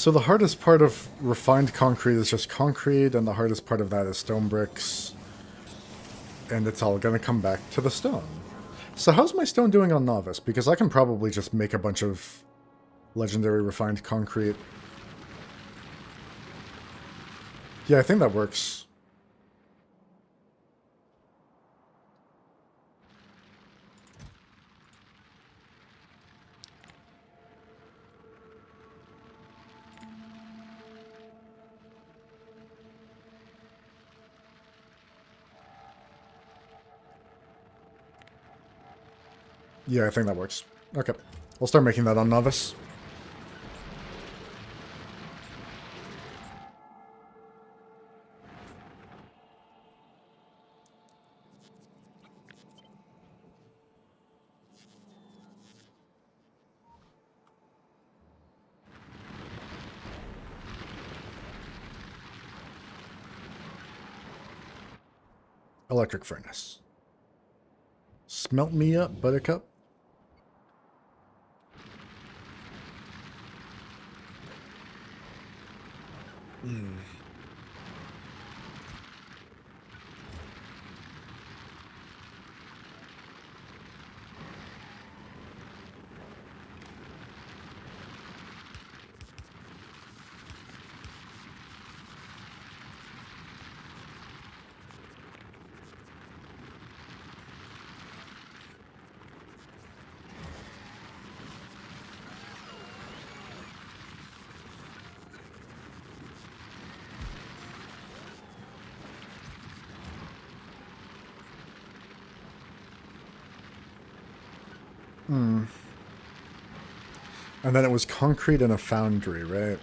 So the hardest part of refined concrete is just concrete, and the hardest part of that is stone bricks. And it's all gonna come back to the stone. So how's my stone doing on novice? Because I can probably just make a bunch of legendary refined concrete. Yeah, I think that works. Yeah, I think that works. Okay. We'll start making that on novice. Electric furnace. Smelt me up, buttercup. And then it was concrete in a foundry, right?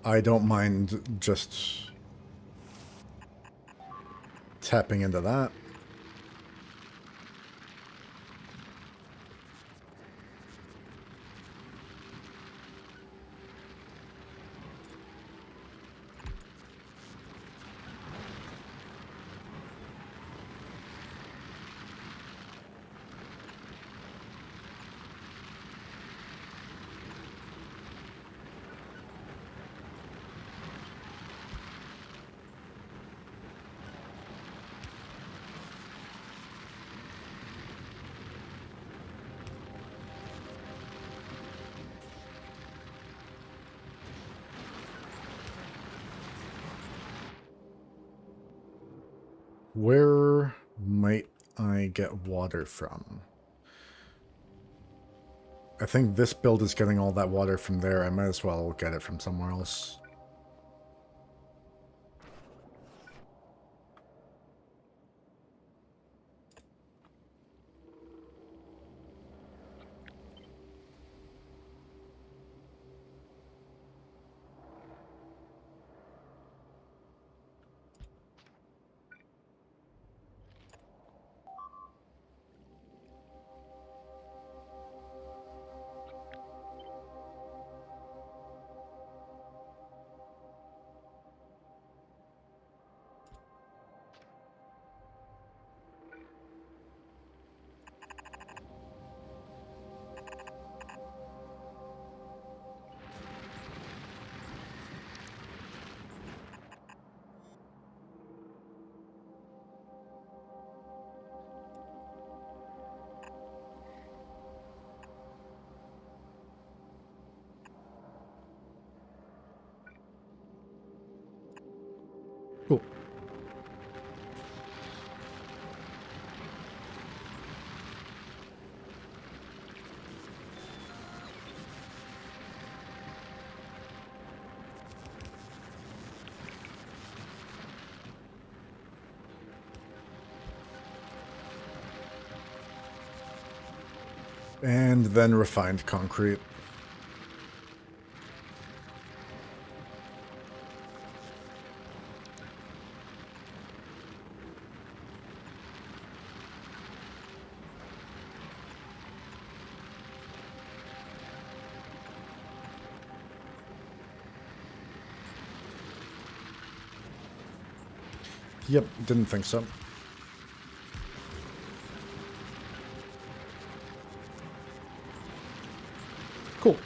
I don't mind just tapping into that. Where might I get water from? I think this build is getting all that water from there. I might as well get it from somewhere else. And then refined concrete. Yep, didn't think so. Cool.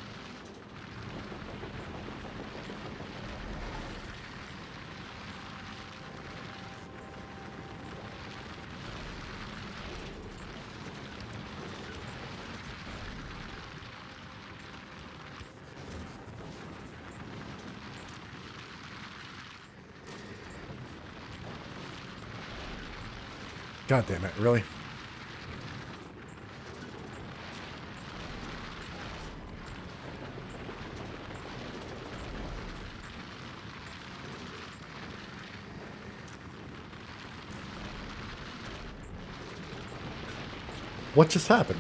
God damn it, really? What just happened?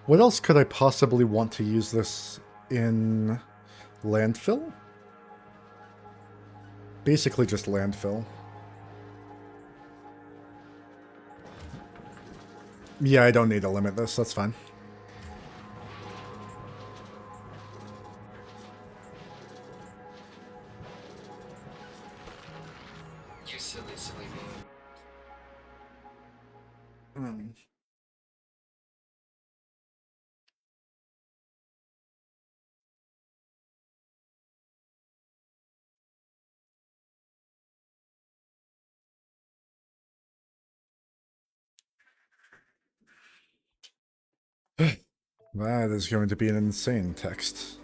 What else could I possibly want to use this in? Landfill? Basically just landfill. Yeah, I don't need to limit this, that's fine. You silly, silly man. That is going to be an insane text.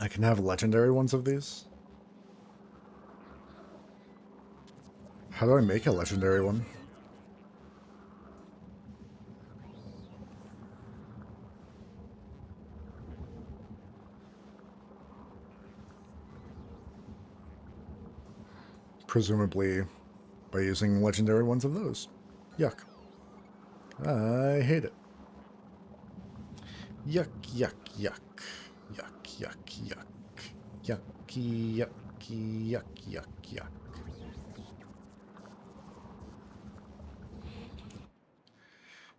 I can have legendary ones of these? How do I make a legendary one? Presumably by using legendary ones of those. Yuck. I hate it. Yuck, yuck, yuck. Yuck, yuck, yuck. Yucky, yucky, yuck, yuck, yuck.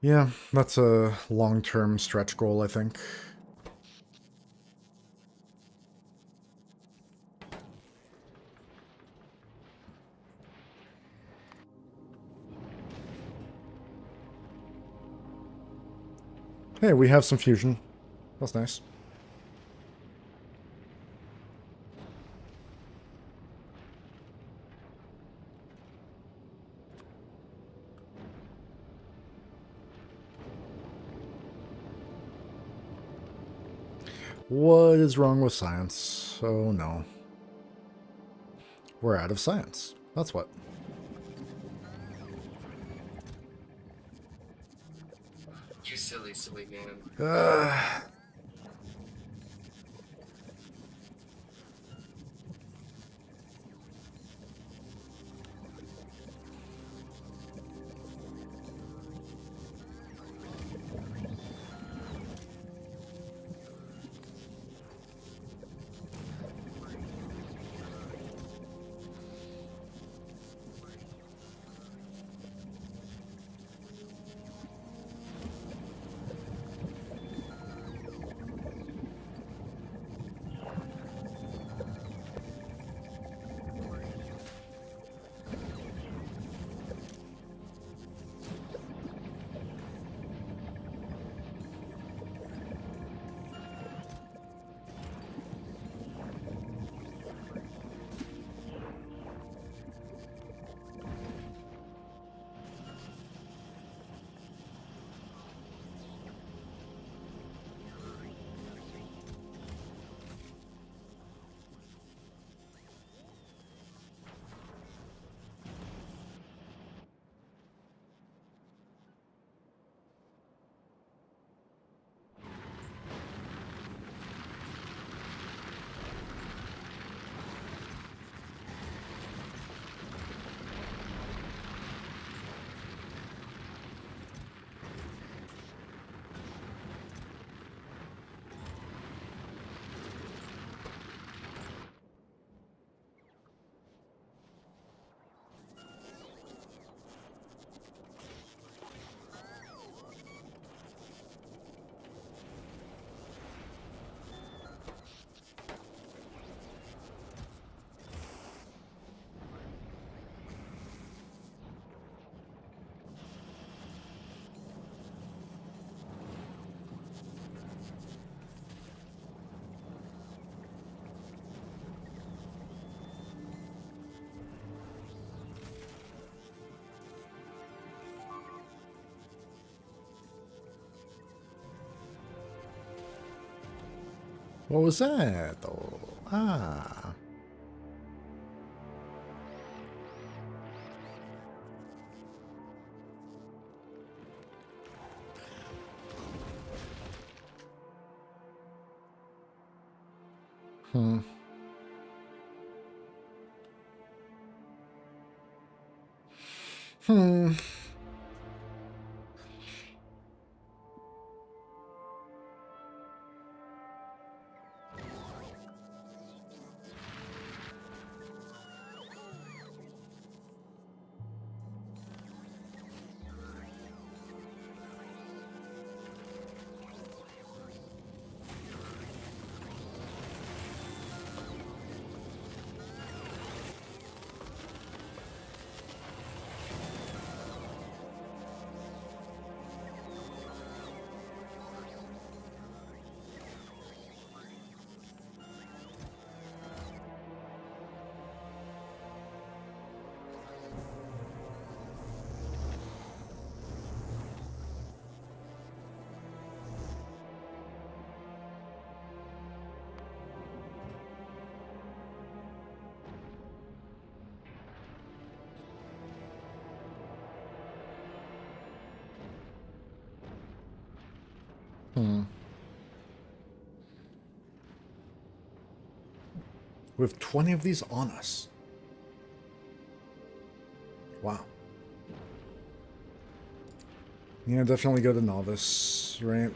Yeah, that's a long-term stretch goal, I think. Hey, we have some fusion. That's nice. What is wrong with science? Oh no. We're out of science. That's what. You silly, silly man. Uh, what was that though? Ah. Hmm. Hmm. Hmm. We have 20 of these on us. Wow. Yeah, definitely go to novice, right?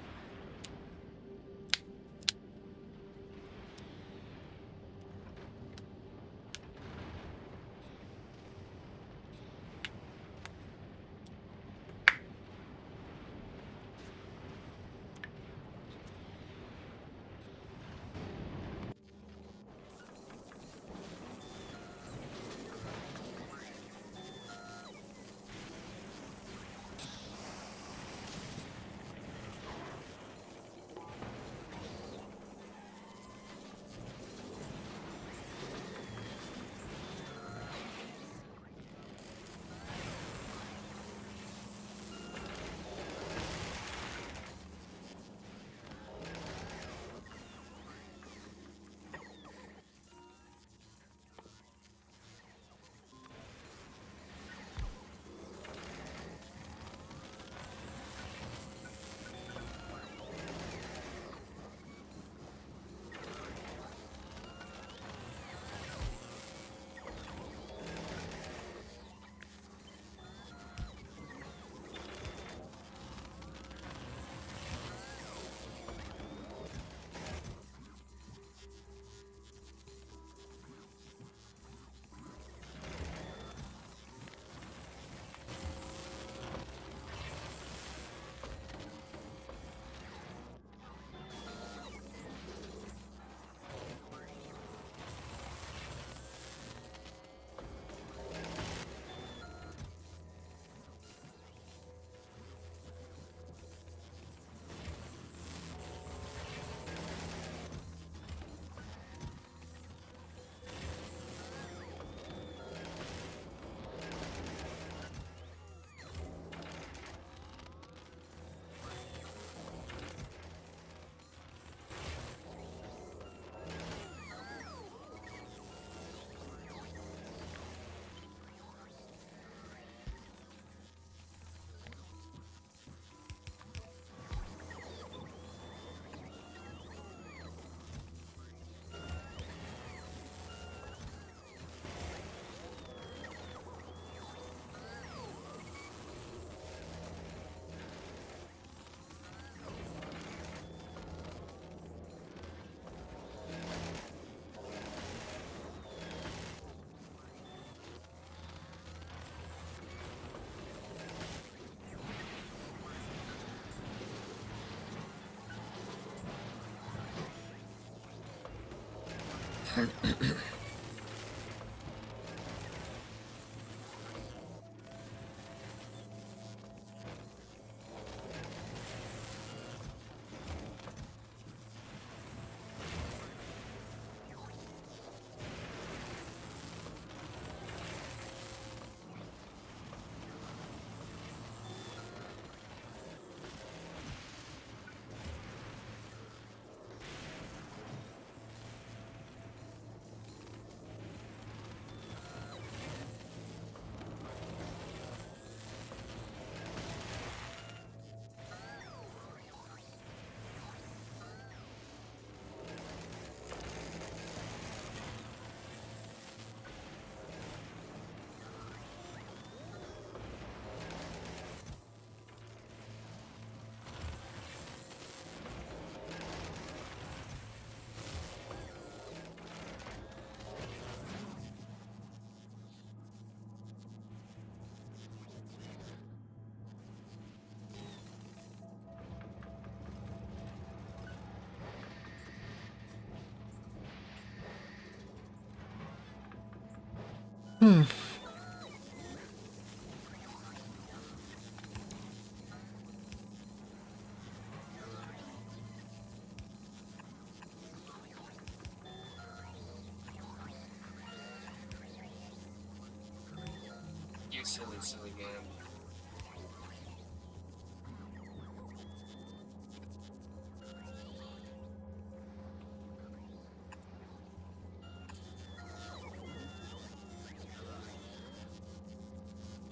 You silly, silly man.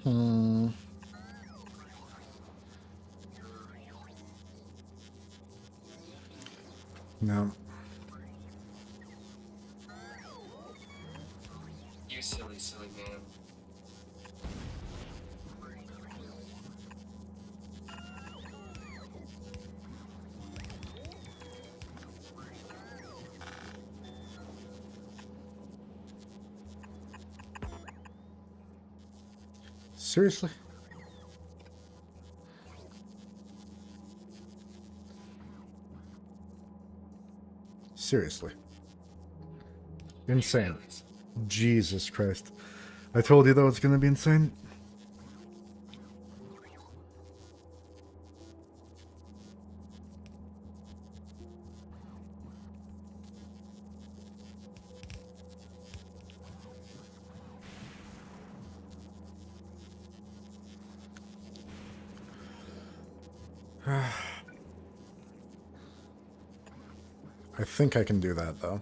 Hmm. No. You silly, silly man. Seriously? Seriously. Insane. Jesus Christ. I told you though it's gonna be insane. I think I can do that though.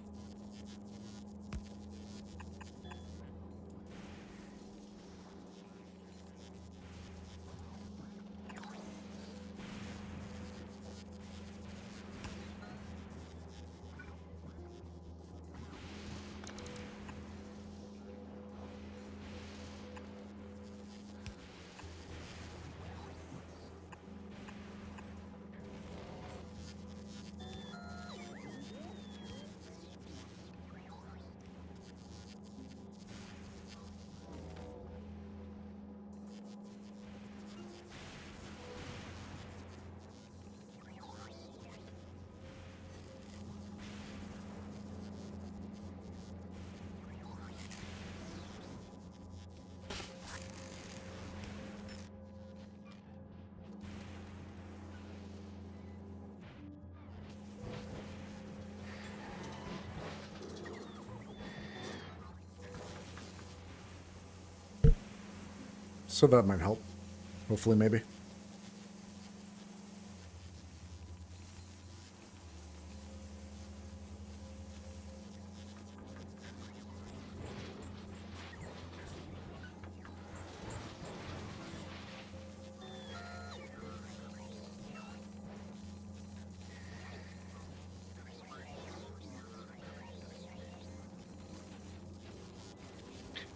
So that might help. Hopefully, maybe.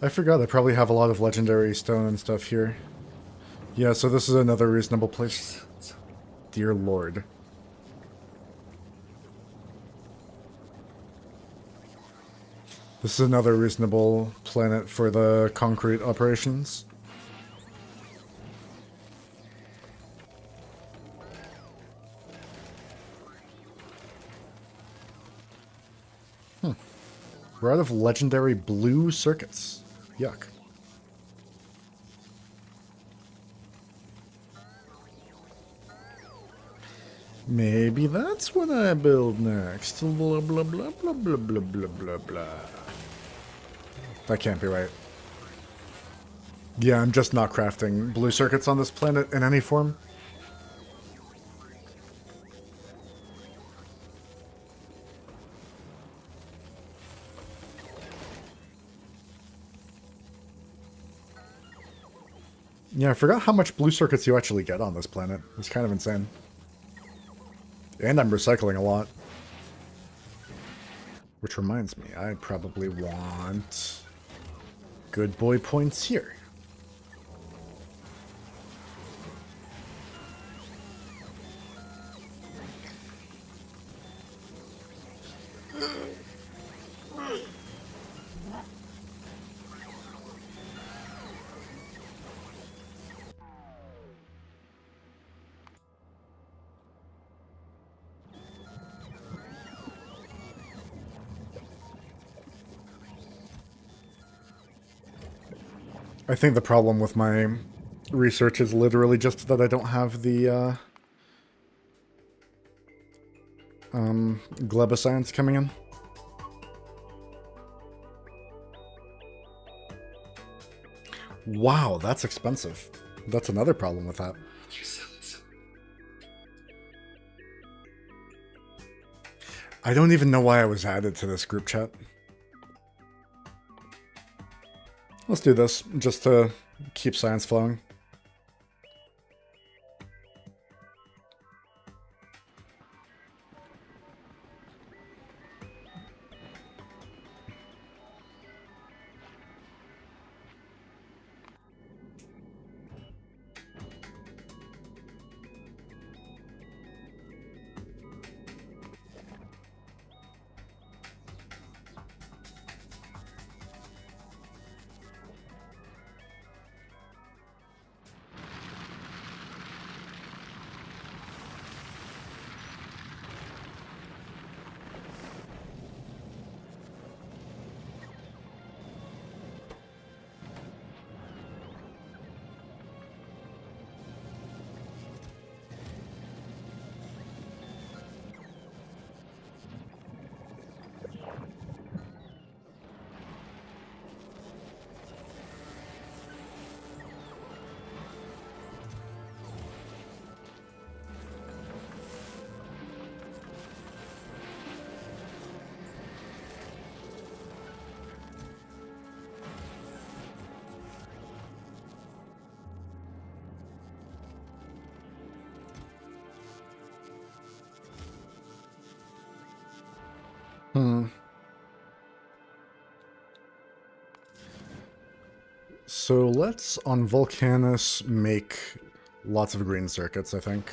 I forgot I probably have a lot of legendary stone and stuff here. Yeah, so this is another reasonable place. Dear Lord. This is another reasonable planet for the concrete operations. We're out of legendary blue circuits. Yuck. Maybe that's what I build next. Blah, blah, blah, blah, blah, blah, blah, blah, blah. That can't be right. Yeah, I'm just not crafting blue circuits on this planet in any form. Yeah, I forgot how much blue circuits you actually get on this planet. It's kind of insane. And I'm recycling a lot. Which reminds me, I probably want good boy points here. I think the problem with my research is literally just that I don't have the gleboscience coming in. Wow, that's expensive. That's another problem with that. You silly, silly. I don't even know why I was added to this group chat. Let's do this, just to keep science flowing. So let's, on Volcanus, make lots of green circuits, I think.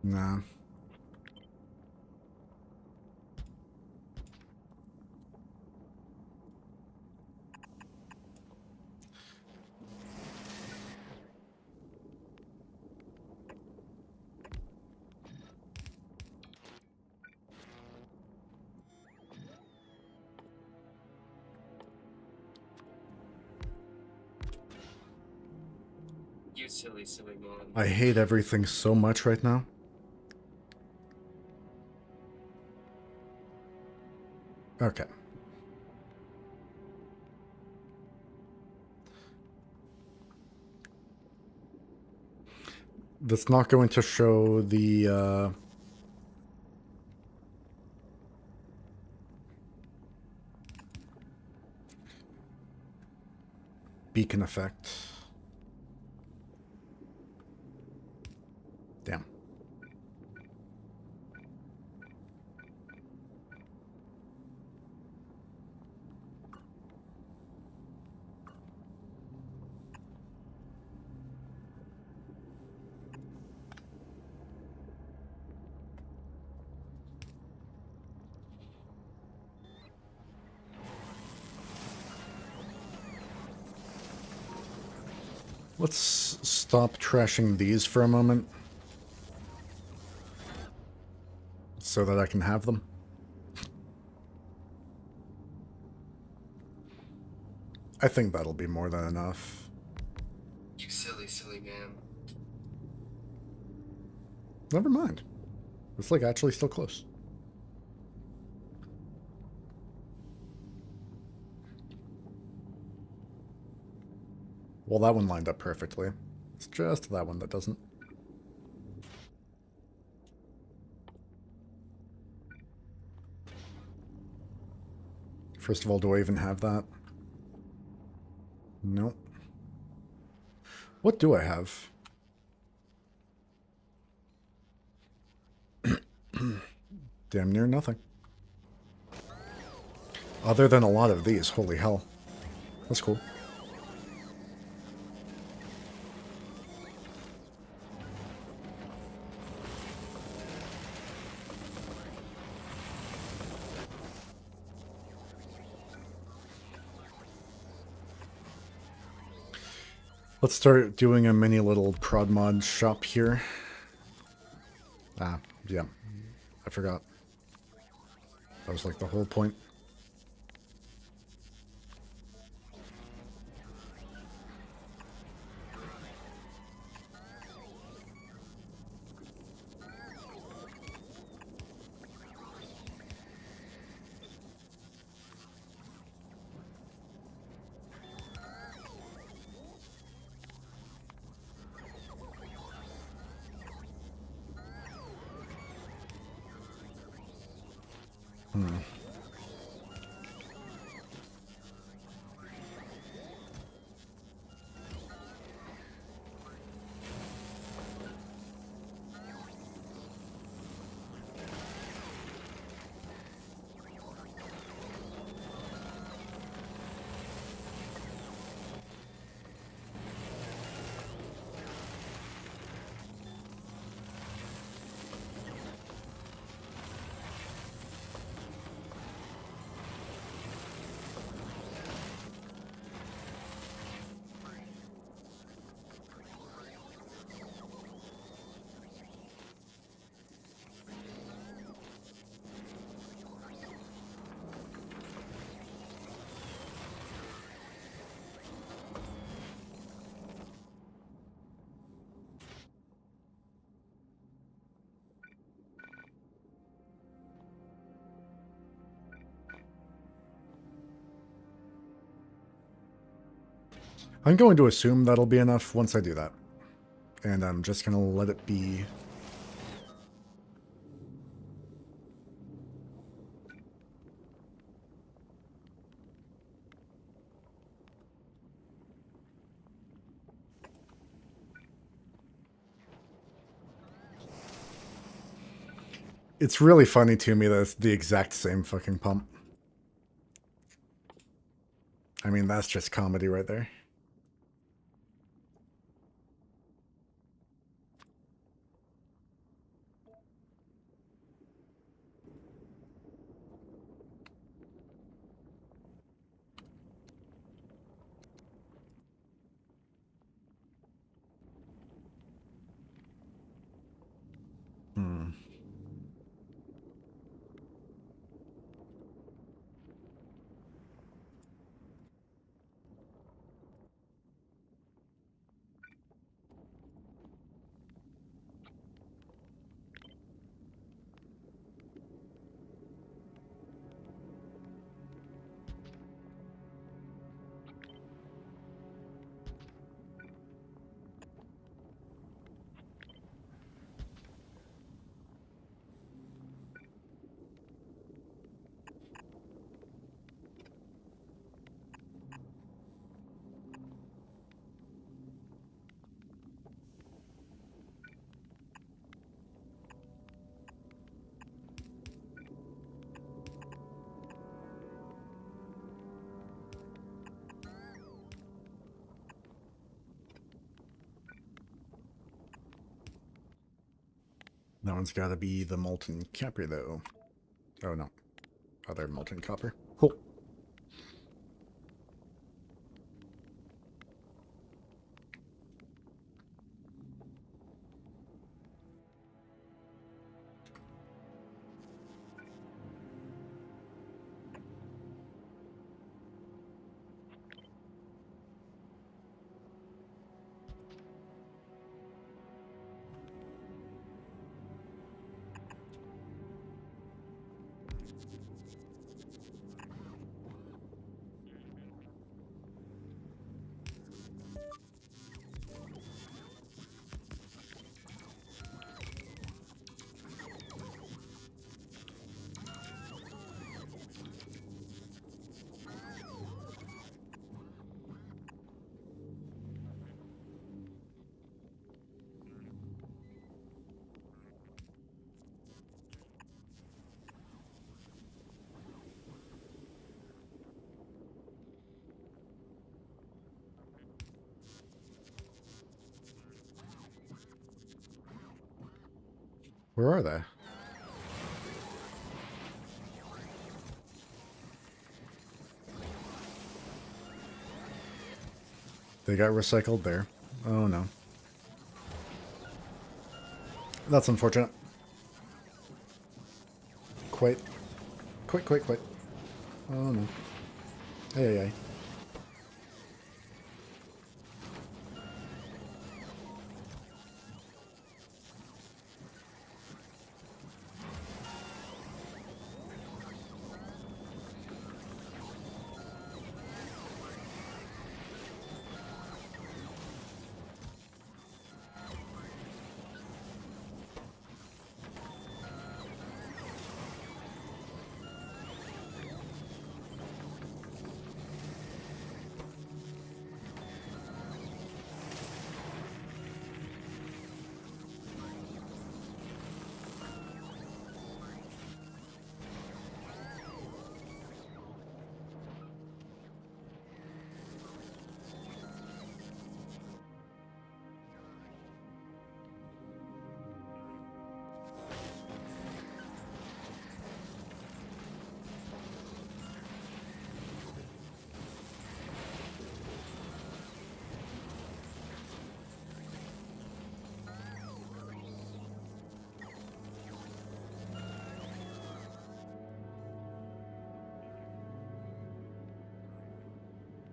Nah. You silly, silly man. I hate everything so much right now. Okay. That's not going to show the beacon effect. Damn. Let's stop trashing these for a moment. So that I can have them. I think that'll be more than enough. You silly, silly man. Never mind. It's like actually still close. Well, that one lined up perfectly. It's just that one that doesn't. First of all, do I even have that? Nope. What do I have? Damn near nothing. Other than a lot of these, holy hell. That's cool. Let's start doing a mini little prod mod shop here. Ah, yeah. I forgot. That was like the whole point. I'm going to assume that'll be enough once I do that. And I'm just going to let it be. It's really funny to me that it's the exact same fucking pump. I mean, that's just comedy right there. Hmm. That one's got to be the molten copper, though. Oh, no. Other molten copper. Cool. Where are they? They got recycled there. Oh no. That's unfortunate. Quite. Quite. Oh no. Hey.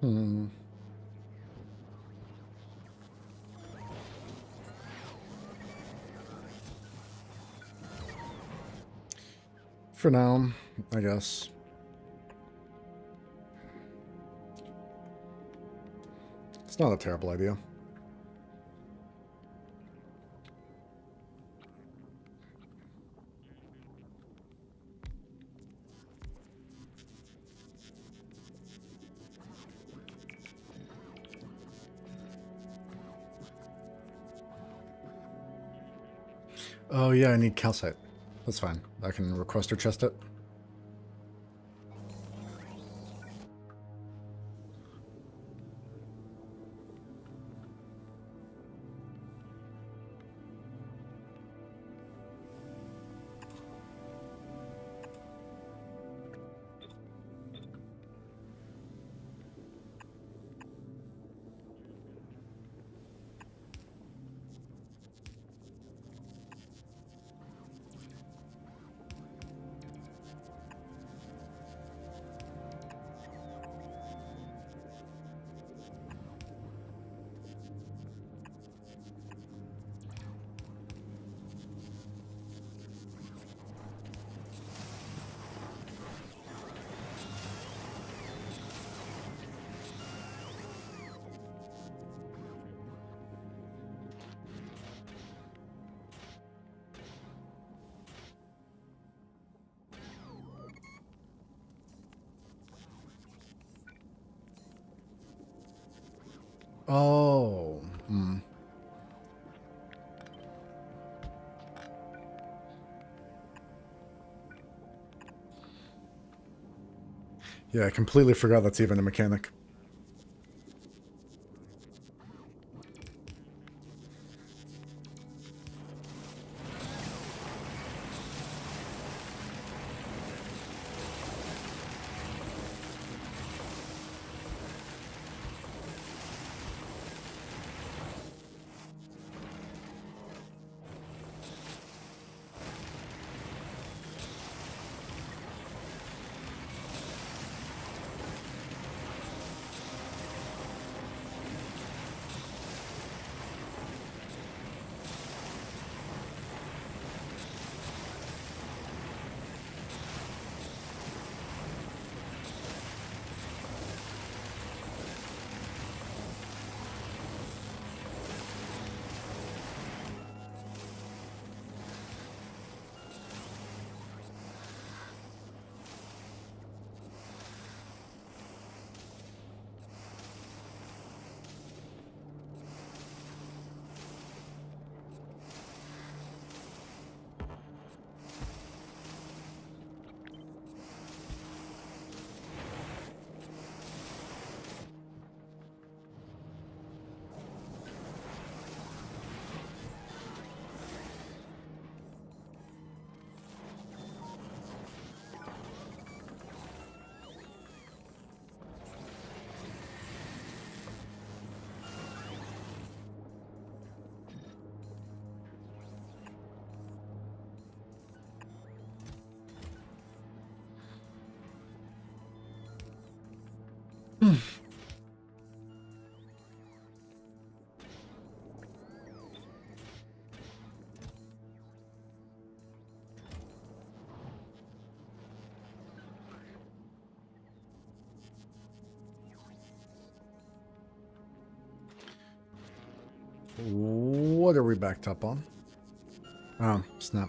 Hmm. For now, I guess. It's not a terrible idea. Oh yeah, I need calcite. That's fine. I can request or chest it. Oh. Hmm. Yeah, I completely forgot that's even a mechanic. What are we backed up on? Oh, snap.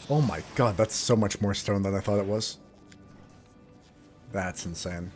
Oh my god, that's so much more stone than I thought it was. That's insane.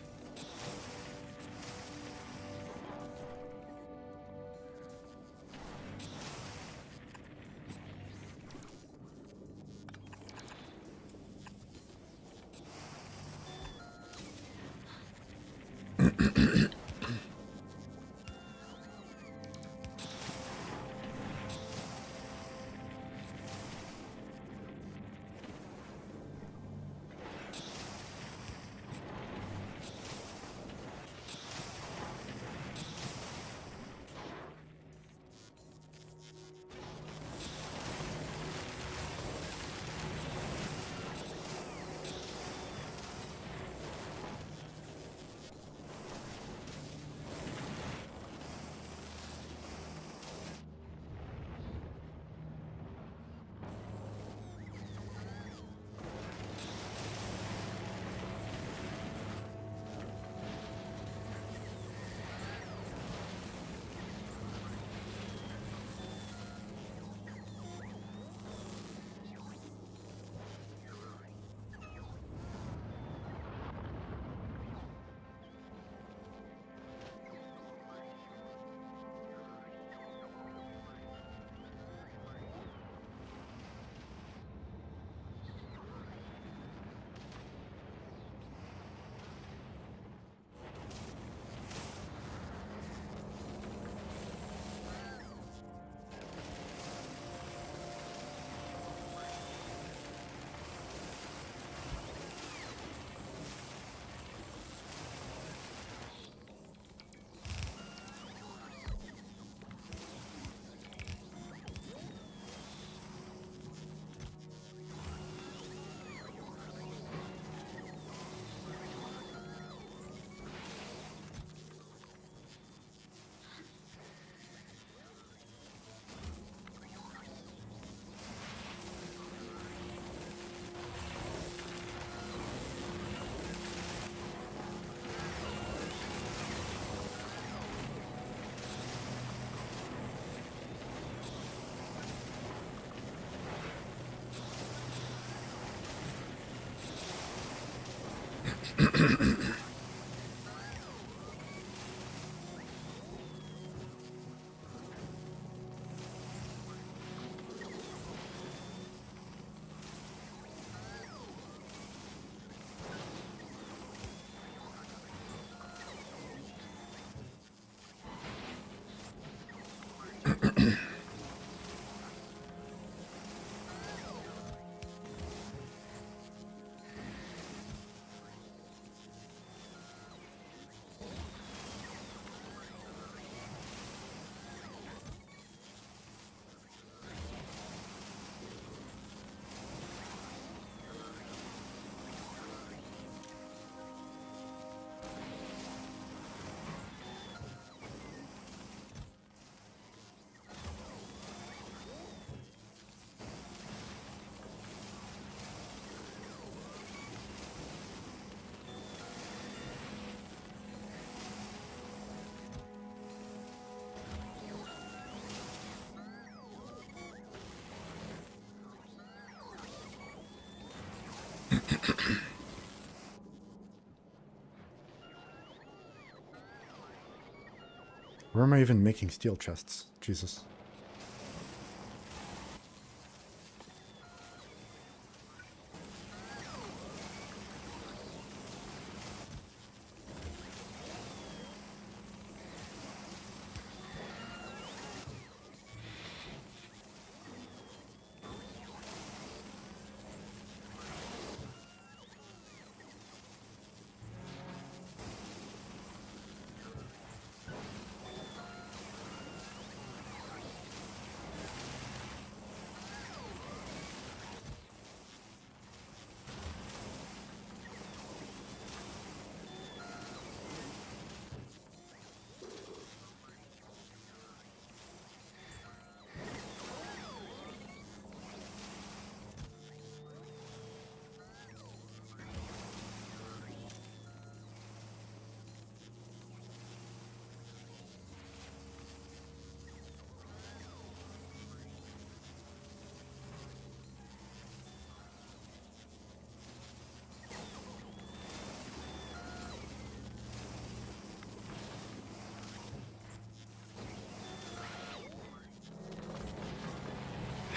Where am I even making steel chests? Jesus.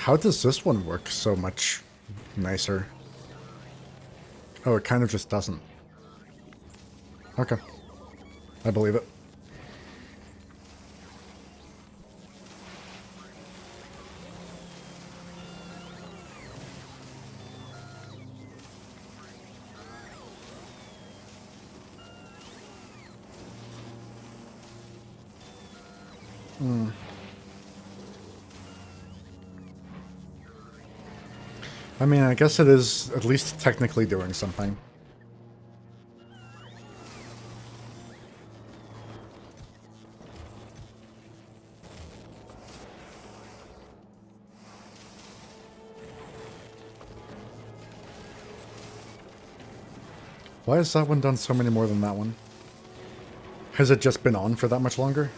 How does this one work so much nicer? Oh, it kind of just doesn't. Okay. I believe it. I mean, I guess it is at least technically doing something. Why has that one done so many more than that one? Has it just been on for that much longer?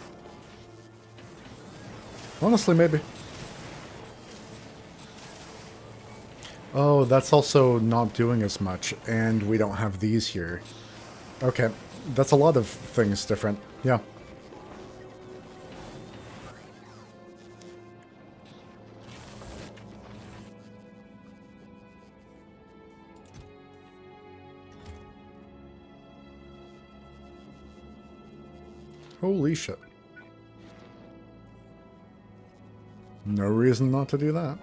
Honestly, maybe. Oh, that's also not doing as much, and we don't have these here. Okay, that's a lot of things different. Yeah. Holy shit. No reason not to do that.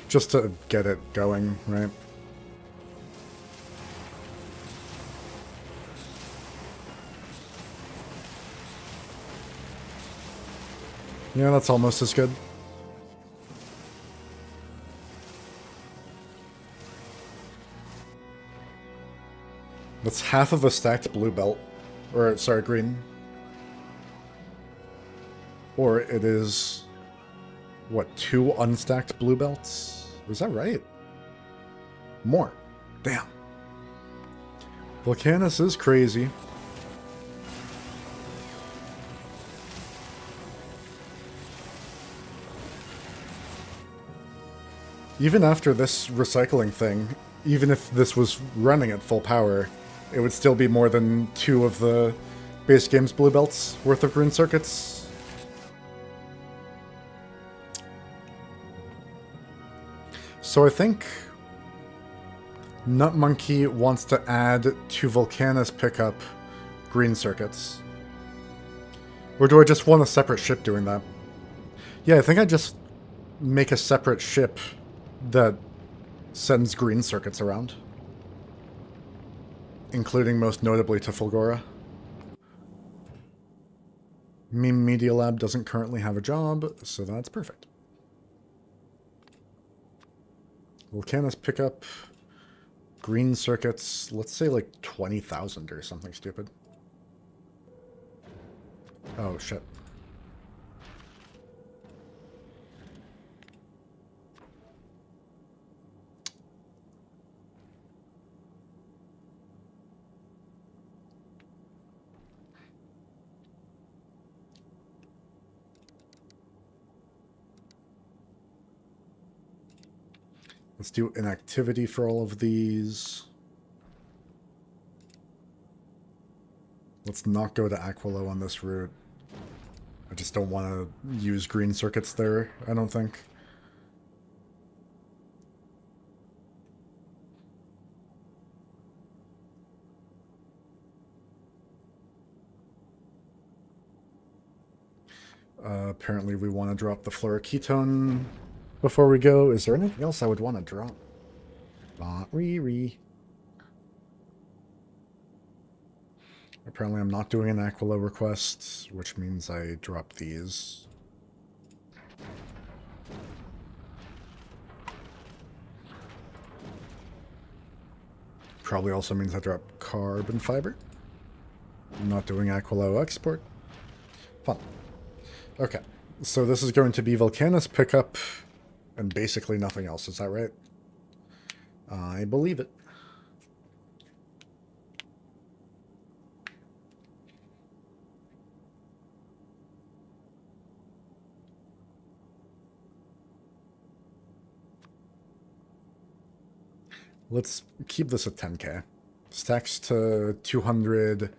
Just to get it going, right? Yeah, that's almost as good. That's half of a stacked blue belt. Or, sorry, green. Or it is... what, 2 unstacked blue belts? Is that right? More. Damn. Volcanus is crazy. Even after this recycling thing, even if this was running at full power, it would still be more than 2 of the base game's blue belts worth of green circuits. So I think Nut Monkey wants to add to Volcanus pickup green circuits. Or do I just want a separate ship doing that? Yeah, I think I just make a separate ship that sends green circuits around. Including most notably to Fulgora. Meme Media Lab doesn't currently have a job, so that's perfect. Volcanus pick up green circuits, let's say like 20,000 or something stupid. Oh, shit. Let's do inactivity for all of these. Let's not go to Aquilo on this route. I just don't want to use green circuits there, I don't think. Apparently we want to drop the fluoroketone before we go. Is there anything else I would want to drop? Not Riri. Apparently I'm not doing an Aquilo request, which means I drop these. Probably also means I drop carbon fiber. I'm not doing Aquilo export. Fun. Okay, so this is going to be Volcanus pickup and basically nothing else, is that right? I believe it. Let's keep this at 10k. Stacks to 200,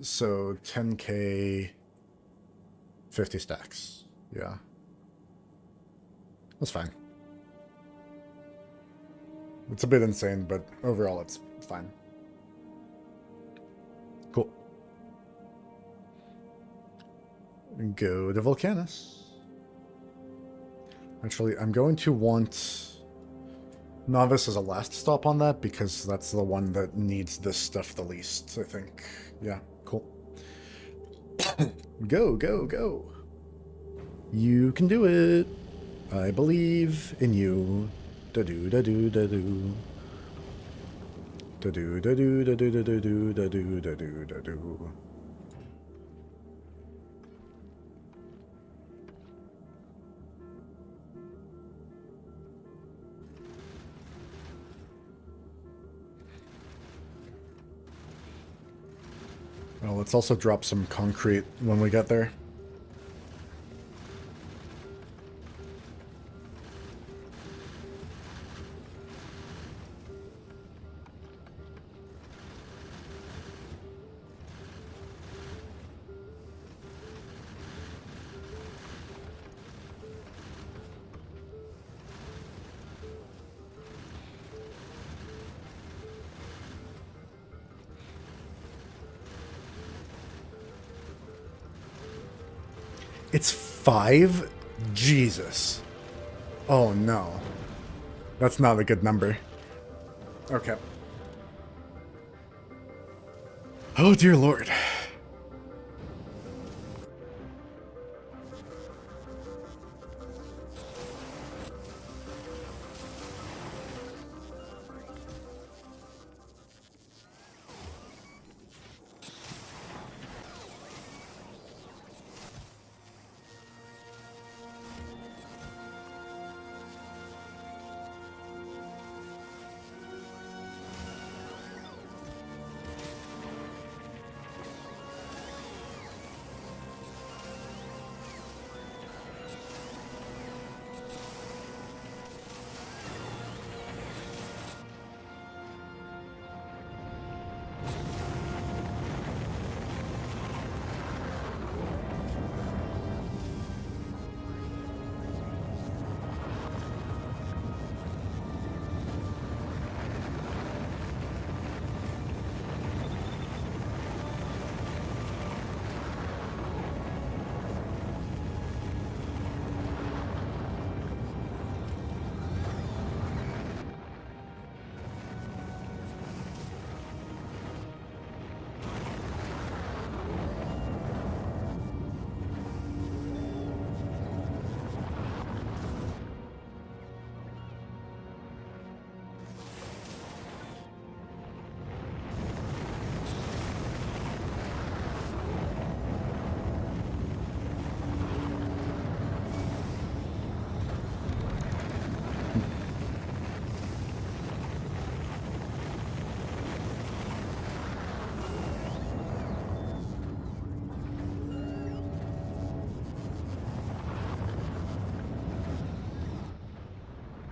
so 10k, 50 stacks. Yeah. That's fine. It's a bit insane, but overall it's fine. Cool. Go to Volcanus. Actually, I'm going to want Novice as a last stop on that, because that's the one that needs this stuff the least, I think. Yeah, cool. Go, go, go. You can do it. I believe in you. Da-do, da-do, da-do. Da-do, da-do, da-do, da-do, da-do, da-do, da-do. Well, let's also drop some concrete when we get there. It's 5? Jesus. Oh no. That's not a good number. Okay. Oh dear lord.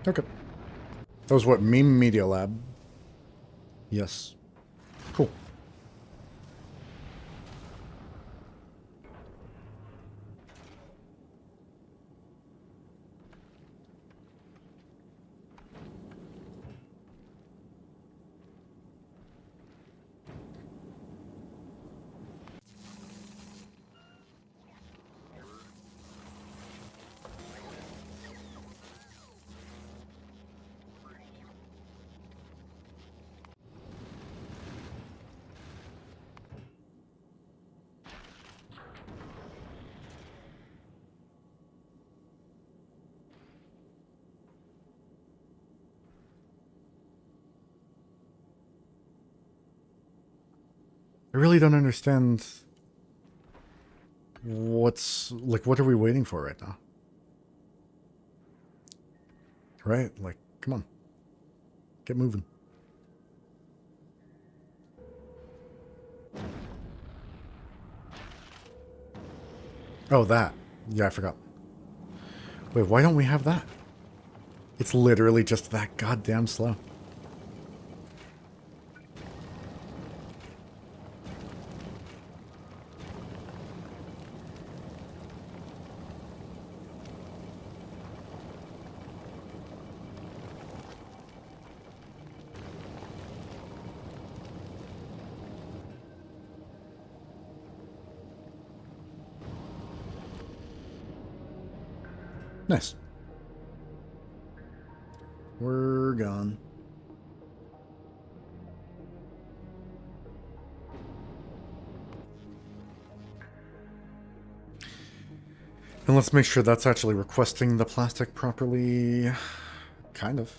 Okay. That was what? Meme Media Lab. Yes. Cool. I really don't understand what's... Like, what are we waiting for right now? Right? Like, come on. Get moving. Oh, that. Yeah, I forgot. Wait, why don't we have that? It's literally just that goddamn slow. Nice. We're gone. And let's make sure that's actually requesting the plastic properly. Kind of.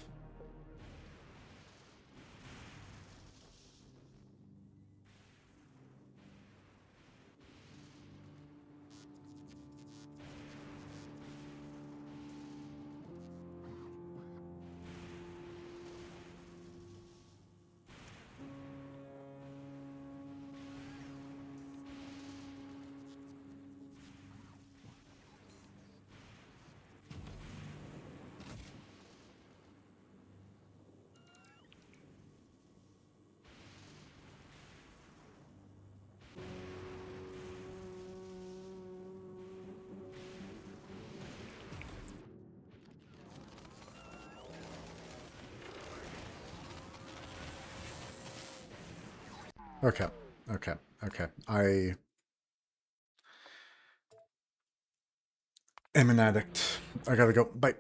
Okay. Okay. Okay. I am an addict. I gotta go. Bye.